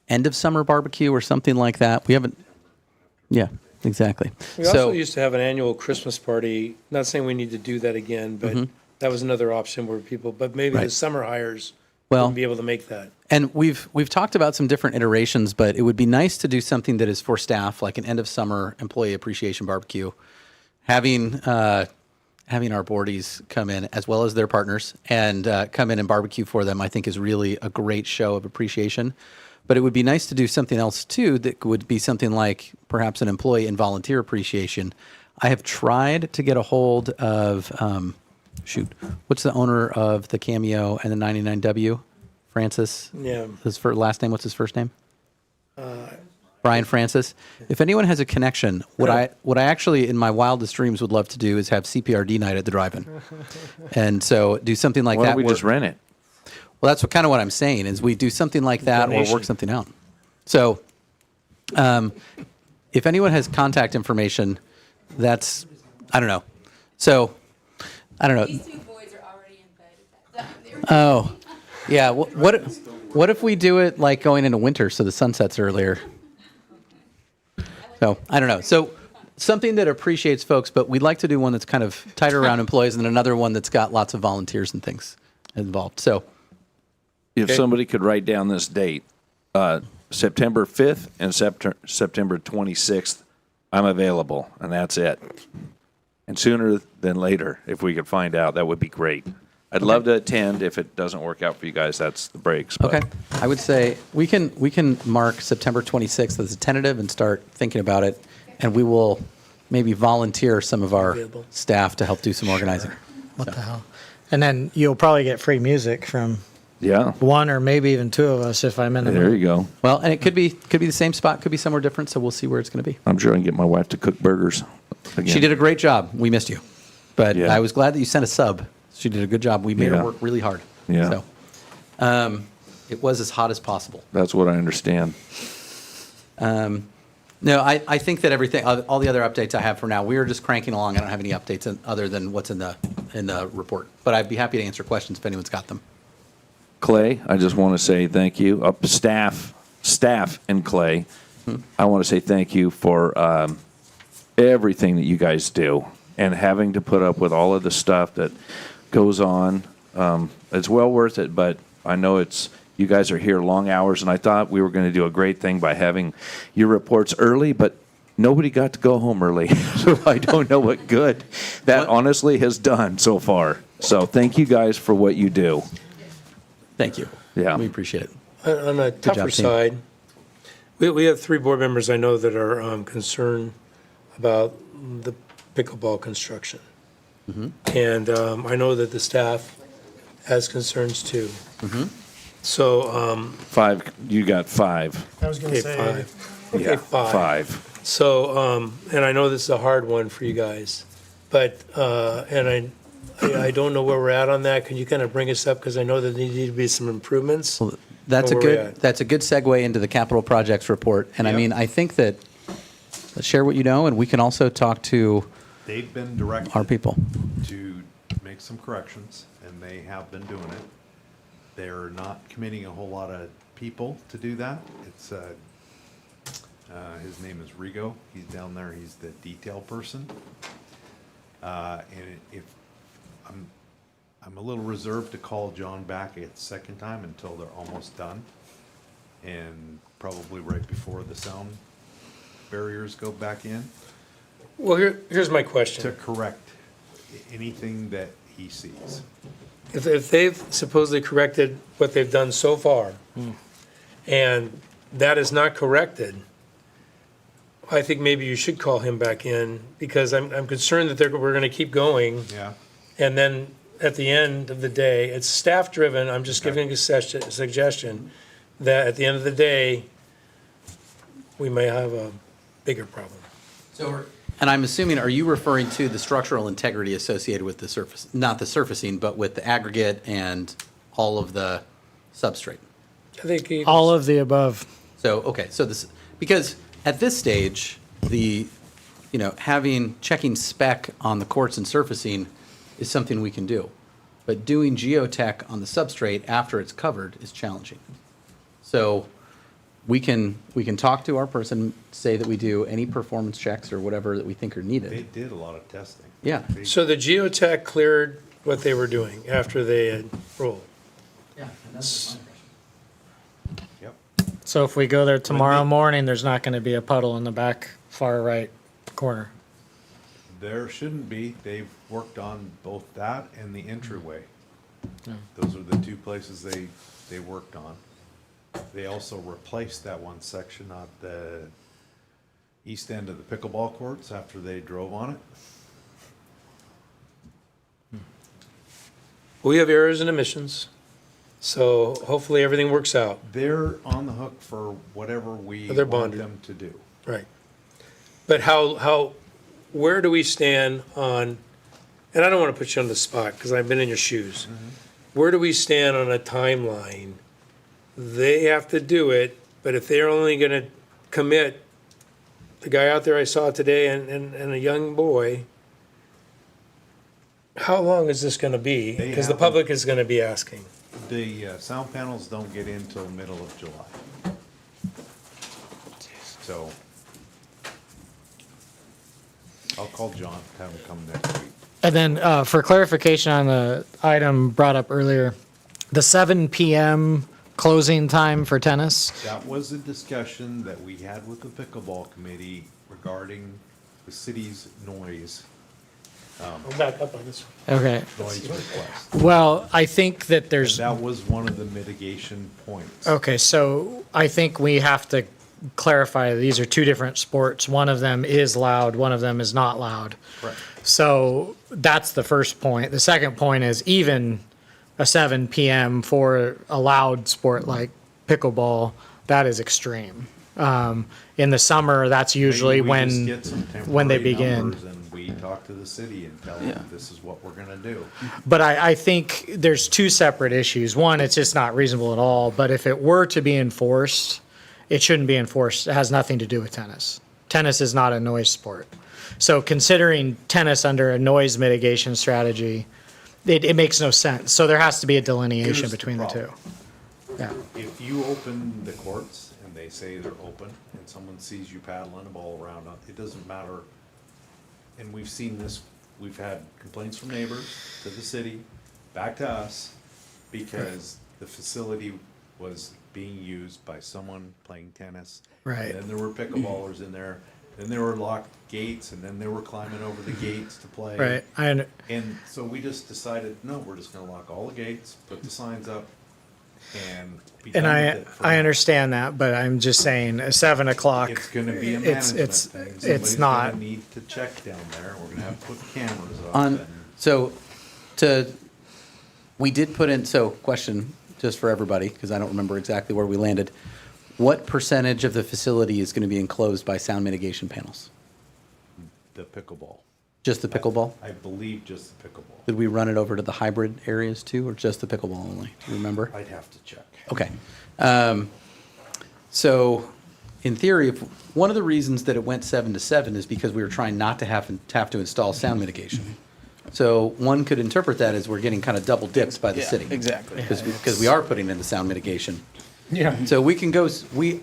end of summer barbecue or something like that. We haven't. Yeah, exactly. We also used to have an annual Christmas party. Not saying we need to do that again, but that was another option where people. But maybe the summer hires wouldn't be able to make that. And we've talked about some different iterations, but it would be nice to do something that is for staff, like an end of summer employee appreciation barbecue, having our boardies come in as well as their partners and come in and barbecue for them. I think is really a great show of appreciation. But it would be nice to do something else too that would be something like perhaps an employee and volunteer appreciation. I have tried to get a hold of, what's the owner of the Cameo and the 99W? Francis? Yeah. His last name, what's his first name? Brian Francis. If anyone has a connection, what I actually, in my wildest dreams, would love to do is have CPRD night at the drive-in. And so do something like Why that. don't we just rent it? Well, that's kind of what I'm saying is we do something like that or work something out. So if anyone has contact information, I don't know. So, I don't know. These two boys are already in bed at that time. Oh, yeah. What if we do it like going into winter so the sun sets earlier? So, I don't know. So something that appreciates folks, but we'd like to do one that's kind of tighter around employees and then another one that's got lots of volunteers and things involved. So. If somebody could write down this date, September 5th and September 26th, I'm available, and that's it. And sooner than later, if we could find out, that would be great. I'd love to attend. If it doesn't work out for you guys, that's the breaks. But. Okay. I would say we can mark September 26th as a tentative and start thinking about it, and we will maybe volunteer some of our staff to help do some organizing. What the hell? And then you'll probably get free music from one or maybe even two of us if I'm in the There you go. Well, and it could be the same spot, could be somewhere different, so we'll see where it's going to be. I'm sure I can get my wife to cook burgers again. She did a great job. We missed you. But I was glad that you sent a sub. She did a good job. We made her work really hard. Yeah. So it was as hot as possible. That's what I understand. No, I think that everything, all the other updates I have for now, we are just cranking along. I don't have any updates other than what's in the report. But I'd be happy to answer questions if anyone's got them. Clay, I just want to say thank you. Staff and Clay, I want to say thank you for everything that you guys do and having to put up with all of the stuff that goes on. It's well worth it, but I know you guys are here long hours, and I thought we were going to do a great thing by having your reports early, but nobody got to go home early. So I don't know what good that honestly has done so far. So thank you guys for what you do. Thank you. Yeah. We appreciate it. On a tougher side, we have 3 board members I know that are concerned about the pickleball construction. And I know that the staff has concerns too. So. 5, you got 5. I was going to say. 5. Okay, Yeah, 5. So, and I know this is a hard one for you guys, but, and I don't know where we're at on that. Can you kind of bring us up? Because I know that there need to be some improvements. That's a Where we're at. good segue into the capital projects report. And I mean, I think that let's share what you know, and we can also talk to They've been directed our people to make some corrections, and they have been doing it. They're not committing a whole lot of people to do that. It's his name is Rigo. He's down there. He's the detail person. And if I'm a little reserved to call John back a second time until they're almost done, and probably right before the sound barriers go back in. Well, here's my question. To correct anything that he sees. If they've supposedly corrected what they've done so far, and that is not corrected, I think maybe you should call him back in, because I'm concerned that we're going to keep going. Yeah. And then at the end of the day, it's staff-driven, I'm just giving a suggestion, that at the end of the day, we may have a bigger problem. And I'm assuming, are you referring to the structural integrity associated with the surface, not the surfacing, but with the aggregate and all of the substrate? I think All of the above. So, okay, so this, because at this stage, checking spec on the courts and surfacing is something we can do. But doing geotech on the substrate after it's covered is challenging. So we can talk to our person, say that we do any performance checks or whatever that we think are They needed. did a lot of testing. Yeah. So the geotech cleared what they were doing after they had rolled. Yeah. Yep. So if we go there tomorrow morning, there's not going to be a puddle in the back far right corner. There shouldn't be. They've worked on both that and the entryway. Those are the two places they worked on. They also replaced that one section at the east end of the pickleball courts after they drove on it. We have errors and omissions, so hopefully everything works out. They're on the hook for whatever we They're want bonded. them to do. Right. But where do we stand on, and I don't want to put you on the spot because I've been in your shoes. Where do we stand on a timeline? They have to do it, but if they're only going to commit, the guy out there I saw today and a young boy, how long is this going to be? They Because the haven't- public is going to be asking. The sound panels don't get in till middle of July. So I'll call John, have him come next week. And then for clarification on the item brought up earlier, the 7 p.m. closing time for tennis. That was a discussion that we had with the pickleball committee regarding the city's noise. I'll back up on this one. Okay. Noise request. Well, I think that there's. That was one of the mitigation points. Okay, so I think we have to clarify these are two different sports. One of them is loud, one of them is not loud. Correct. So that's the first point. The second point is even a 7 p.m. for a loud sport like pickleball, that is extreme. In the summer, that's usually Maybe we just get some when they temporary begin. numbers And we talk to the city and tell them this is what we're gonna do. But I think there's two separate issues. One, it's just not reasonable at all. But if it were to be enforced, it shouldn't be enforced. It has nothing to do with tennis. Tennis is not a noise sport. So considering tennis under a noise mitigation strategy, it makes no sense. So there has to be a delineation Here's the between the two. problem. Yeah. If you open the courts and they say they're open and someone sees you paddling a ball around, it doesn't matter. And we've seen this, we've had complaints from neighbors to the city, back to us, because the facility was being used by someone playing tennis. Right. And then there were pickleballers in there, then there were locked gates, and then they were climbing over the gates to play. Right. And so we just decided, no, we're just gonna lock all the gates, put the signs up, and be done And with it. for I now. understand that, but I'm just saying, 7 o'clock. It's gonna be a it's- management it's- thing. It's Somebody's not. gonna need to check down there, we're gonna have to put cameras up. On, and- so, we did put in, so question, just for everybody, because I don't remember exactly where we landed. What percentage of the facility is going to be enclosed by sound mitigation panels? The pickleball. Just the pickleball? I believe just the pickleball. Did we run it over to the hybrid areas too, or just the pickleball only? Do you remember? I'd have to check. Okay. So, in theory, if, one of the reasons that it went 7 to 7 is because we were trying not to have to install sound mitigation. So one could interpret that as we're getting kind of double dipped by the Yeah, city. exactly. Because we are putting in the sound mitigation. Yeah. So we can go,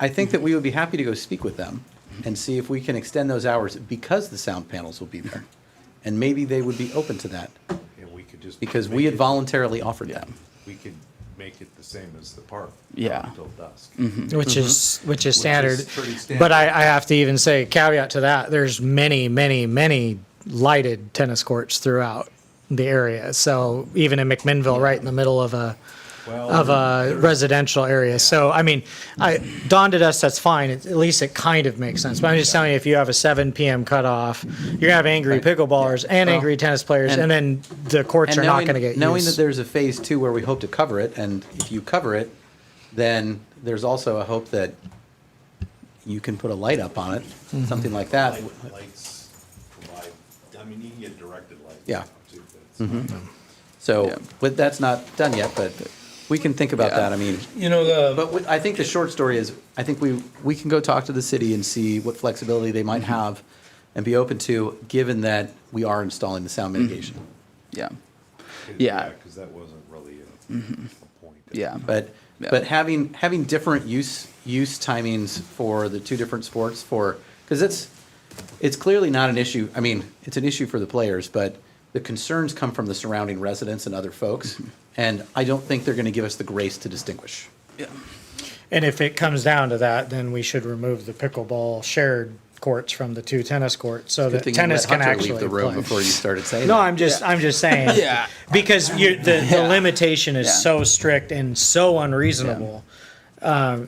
I think that we would be happy to go speak with them and see if we can extend those hours because the sound panels will be there. And maybe they would be open to that. Yeah, we could just. Because make we had it- voluntarily offered them. We could make it the same as the park. Yeah. Until dusk. Which is Which is standard. pretty standard. But I have to even say caveat to that. There's many lighted tennis courts throughout the area. So even in McMinnville, right in the middle of a of a residential area. So, I mean, dawned at us, that's fine. At least it kind of makes sense. But I'm just telling you, if you have a 7 p.m. cutoff, you're gonna have angry pickleballers and Well, angry tennis players, and then the courts are not knowing- gonna get Knowing used. that there's a phase 2 where we hope to cover it, and if you cover it, then there's also a hope that you can put a light up on it, Mhm. something like that. Lights provide, I mean, you can get directed lights. Yeah. now, too, but it's- Mhm. So, but that's not done yet, but we can think about Yeah. that. I mean, but I think the short story is, I think we can go talk to the city and see what flexibility they might have and be open to, given that we are installing the sound mitigation. Yeah. Yeah, because that wasn't really a point. Yeah. But having different use timings for the two different sports because it's clearly not an issue. I mean, it's an issue for the players, but the concerns come from the surrounding residents and other folks, and I don't think they're going to give us the grace to distinguish. Yeah. And if it comes down to that, then we should remove the pickleball shared courts from the 2 tennis courts so Good that thing you tennis let can Hunter actually leave the room play. before you started saying No, that. I'm just saying. Yeah. Because the limitation is Yeah. so strict and so unreasonable.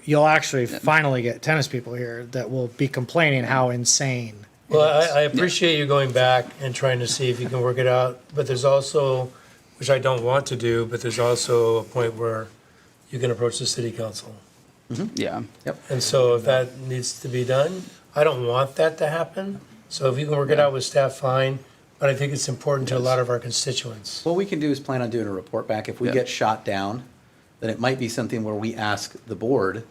You'll actually finally get tennis people here that will be complaining how insane. Well, I appreciate you going back and trying to see if you can work it out, but there's also, which I don't want to do, but there's also a point where you can approach the city council. Yeah. Yep. And so if that needs to be done, I don't want that to happen. So if you can work it out with staff, fine, but I think it's important to a lot of our constituents. What we can do is plan on doing a report back. If we Yeah. get shot down, then it might be something where we ask the board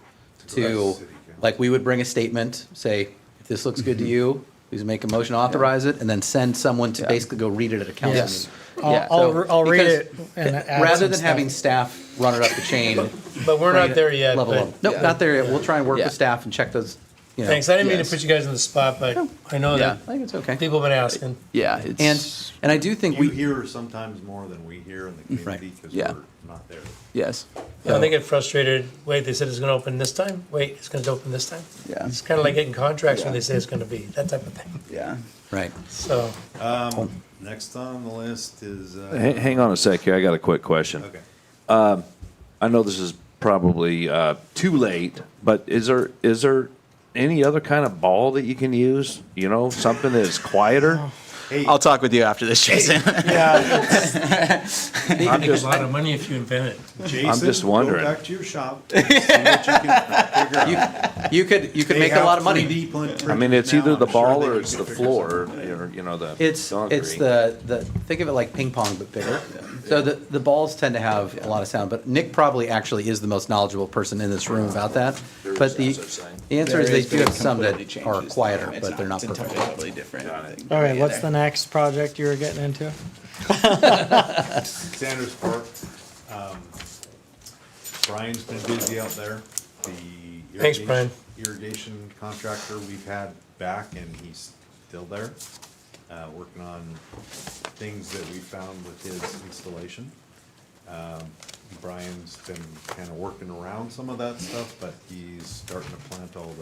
to, like, we would bring a statement, say, if this looks good to you, please make a motion to authorize it, and then send someone to basically go read it at a council Yes. meeting. I'll read because it and add rather some than stuff. having staff run it up the chain. But we're bring not it there yet, level but- up. Nope, Yeah. not there yet. We'll try and work Yeah. with staff and check those, you know. Thanks, I didn't mean to put you guys on the spot, but I know Yeah, that I think it's okay. people have been asking. Yeah, And I do think You we, hear sometimes more than we hear in the community because Yeah. we're not there. Yes. And they get frustrated, wait, they said it's gonna open this time, wait, it's gonna open this time? Yeah. It's kinda like getting contracts when they say it's gonna be, that type of thing. Yeah. right. So, Next on the list is. Hang on a sec here, I got a quick question. Okay. I know this is probably too late, but is there any other kind of ball that you can use? You know, something that is quieter? I'll talk with you after this, Jason. I'm just a lot of money if you invent it. Jason, just wondering. Go back to your shop. See what you can figure out. You could They make a have lot of money. 3D printers I mean, it's now. either the I'm sure ball they or can it's the figure floor, something out. or, you know, the It's concrete. the think of it like ping pong but bigger. So the balls tend to have a lot of sound, but Nick probably actually is the most knowledgeable person in this room about that. But the answer is they do have some that are quieter, but they're not perfect. Totally different. All right, what's the next project you were getting into? Sanders Park. Brian's been busy out there. The Thanks, Brian. irrigation contractor we've had back, and he's still there, working on things that we found with his installation. Brian's been kind of working around some of that stuff, but he's starting to plant all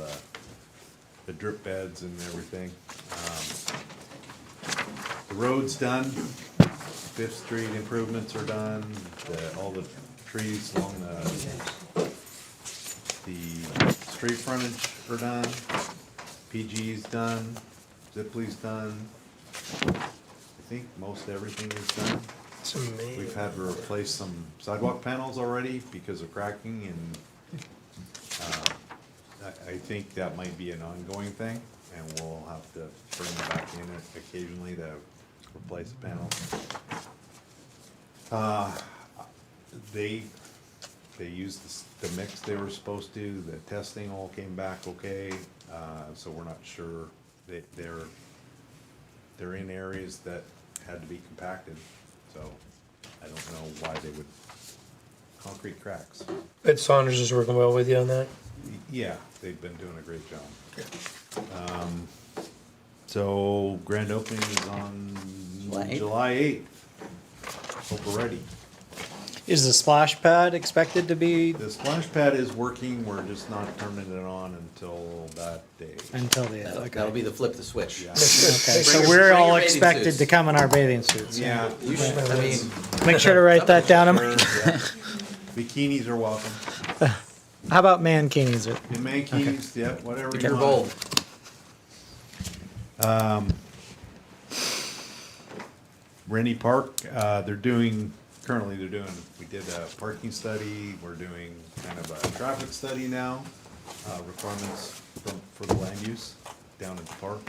the drip beds and everything. The road's done. Fifth Street improvements are done. All the trees along the street frontage are done. PG's done. Zipley's done. I think most everything is done. It's amazing. We've had to replace some sidewalk panels already because of cracking, and I think that might be an ongoing thing, and we'll have to bring them back in occasionally to replace the panels. They used the mix they were supposed to, the testing all came back okay, so we're not sure. They're in areas that had to be compacted, so I don't know why they would, concrete cracks. Ed Saunders is working well with you on that? Yeah, they've been doing a great job. So grand opening is on July 8th. Hope we're ready. Is the splash pad expected to be The splash pad is working, we're just not turning it on until that day. until the That'll be the flip the switch. Okay, so we're all expected to come in our bathing suits. Yeah. You should, I mean, Make sure to write that down. Yeah. Bikinis are welcome. How about mankinis? And mankinis, yeah, whatever you They're want. bold. Rennie Park, currently they're doing, we did a parking study, we're doing kind of a traffic study now, requirements for the land use down at the park.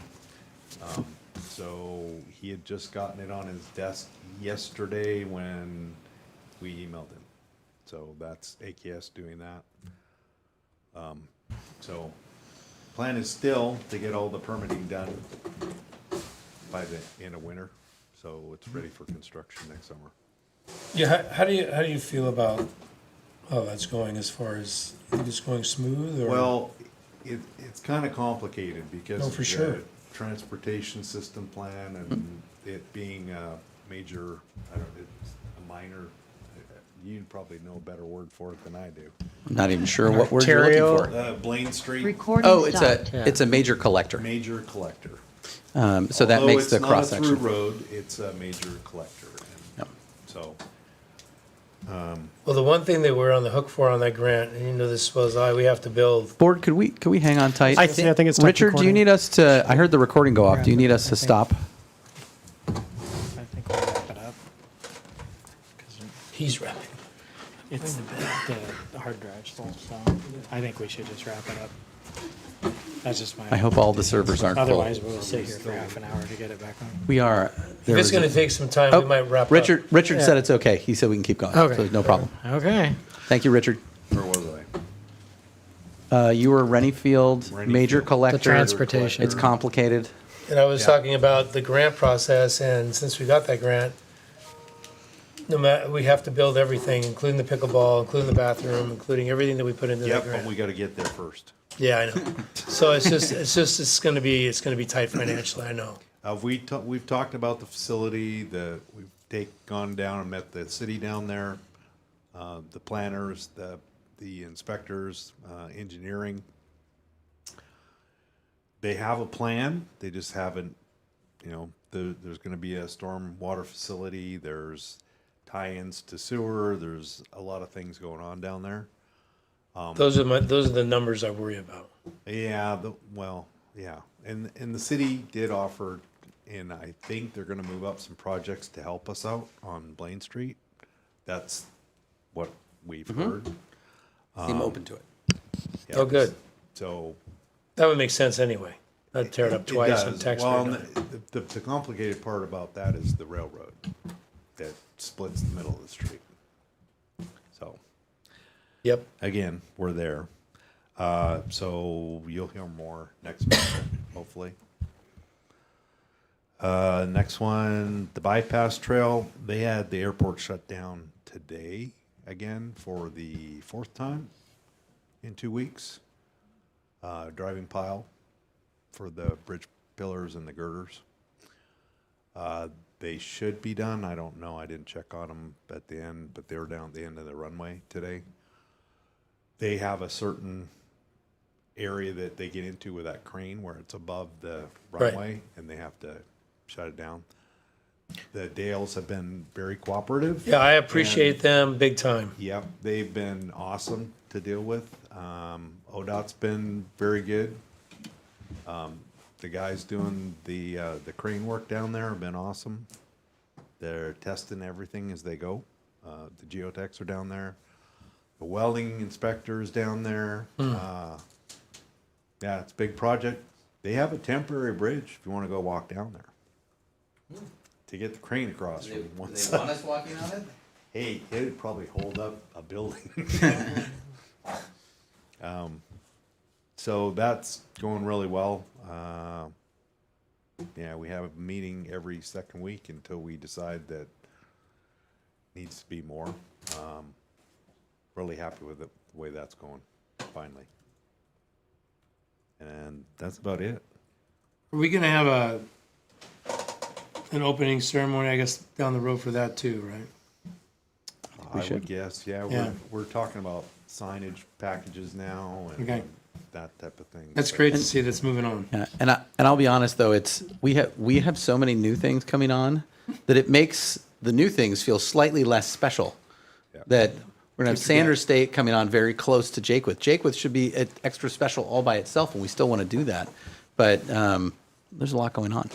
So he had just gotten it on his desk yesterday when we emailed him. So that's AKS doing that. So plan is still to get all the permitting done by the end of winter, so it's ready for construction next summer. Yeah, how do you feel about how that's going as far as, you think it's going smooth or? Well, it's kind of complicated because Oh, of for the sure. transportation system plan and it being a major, it's a minor, you probably know a better word for it than I do. I'm not even sure what word you're looking for. Blaine Street. Oh, it's a major collector. Major collector. So that makes the cross Although it's not a section. through road, it's a major collector. And so, Well, the one thing that we're on the hook for on that grant, and you know this as well as I, we have to build. Board, could we hang on tight? I think it's stopped Richard, do you recording. need us to? I heard the recording go off. Do you need us to stop? I think we'll wrap it up. He's wrapping. It's the hard drive still, so I think we should just wrap it up. That's just my. I hope all the servers aren't full. Otherwise, we'll sit here for half an hour to get it back on. We are. If it's gonna take some time, we might wrap up. Richard Yeah. said it's okay. He said we can keep going. Okay. So there's no problem. Okay. Thank you, Richard. where was I? You were Renniefield, major Renniefield. collector. The transportation. It's complicated. And I was Yeah. talking about the grant process, and since we got that grant, no matter, we have to build everything, including the pickleball, including the bathroom, including everything that we put into that Yep, but grant. we gotta get there first. Yeah, I know. So it's gonna be tight financially, I know. We've talked about the facility, we've gone down and met the city down there, the planners, the inspectors, engineering. They have a plan, they just haven't, there's gonna be a storm water facility, there's tie-ins to sewer, there's a lot of things going on down there. Those are the numbers I worry about. Yeah, yeah, and the city did offer, and I think they're gonna move up some projects to help us out on Blaine Street. That's what we've heard. Seem open to it. Yeah, Oh, good. So. That would make sense anyway. I'd tear it up twice on does. taxpayer Well, dime. the complicated part about that is the railroad that splits the middle of the street. So. Yep. Again, we're there. So you'll hear more next month, hopefully. Next one, the bypass trail. They had the airport shut down today again for the 4th time in 2 weeks. Driving pile for the bridge pillars and the girders. They should be done. I don't know. I didn't check on them at the end, but they were down at the end of the runway today. They have a certain area that they get into with that crane where it's above the runway, and they have to shut it down. The Dales have been very cooperative. Yeah, I appreciate them big time. Yep, they've been awesome to deal with. ODOT's been very good. The guys doing the crane work down there have been awesome. They're testing everything as they go. The geotechs are down there. The welding inspector's down there. Yeah, it's a big project. They have a temporary bridge if you want to go walk down there to get the crane across from one side. us walking on it? Hey, it'd probably hold up a building. So that's going really well. Yeah, we have a meeting every second week until we decide that needs to be more. Really happy with the way that's going, finally. And that's about it. Are we gonna have an opening ceremony, I guess, down the road for that too, right? I would guess, yeah. Yeah. We're talking about signage packages now and Okay. that type of thing. That's great to see that's moving on. Yeah, and I'll be honest though, we have so many new things coming on that it makes the new things feel slightly less special. Yeah. That We're going to have Sanders State coming on very close to Jakewith. Jakewith should be an extra special all by itself, and we still want to do that. But there's a lot going on.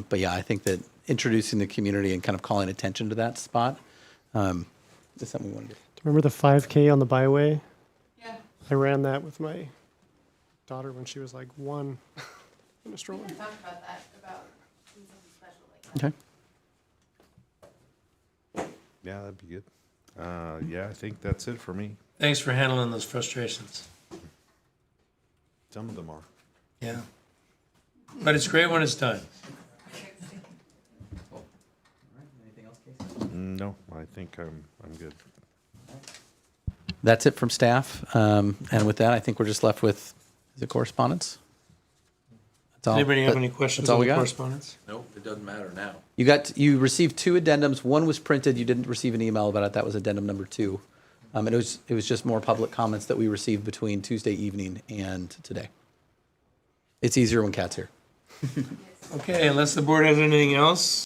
But yeah, I think that introducing the community and kind of calling attention to that spot is something we want to do. Remember the 5K on the byway? Yeah. I ran that with my daughter when she was like 1 in a stroller. Talk about that, about something special like that. Okay. Yeah, that'd be good. Yeah, I think that's it for me. Thanks for handling those frustrations. Some of them are. Yeah. But it's great when it's done. No, I think I'm good. That's it from staff. And with that, I think we're just left with, is it correspondence? That's all. Anybody have any questions That's all on we the got. correspondence? Nope, it doesn't matter now. You received 2 addendums. One was printed. You didn't receive an email about it. That was addendum number 2. And it was just more public comments that we received between Tuesday evening and today. It's easier when Kat's here. Okay, unless the board has anything else,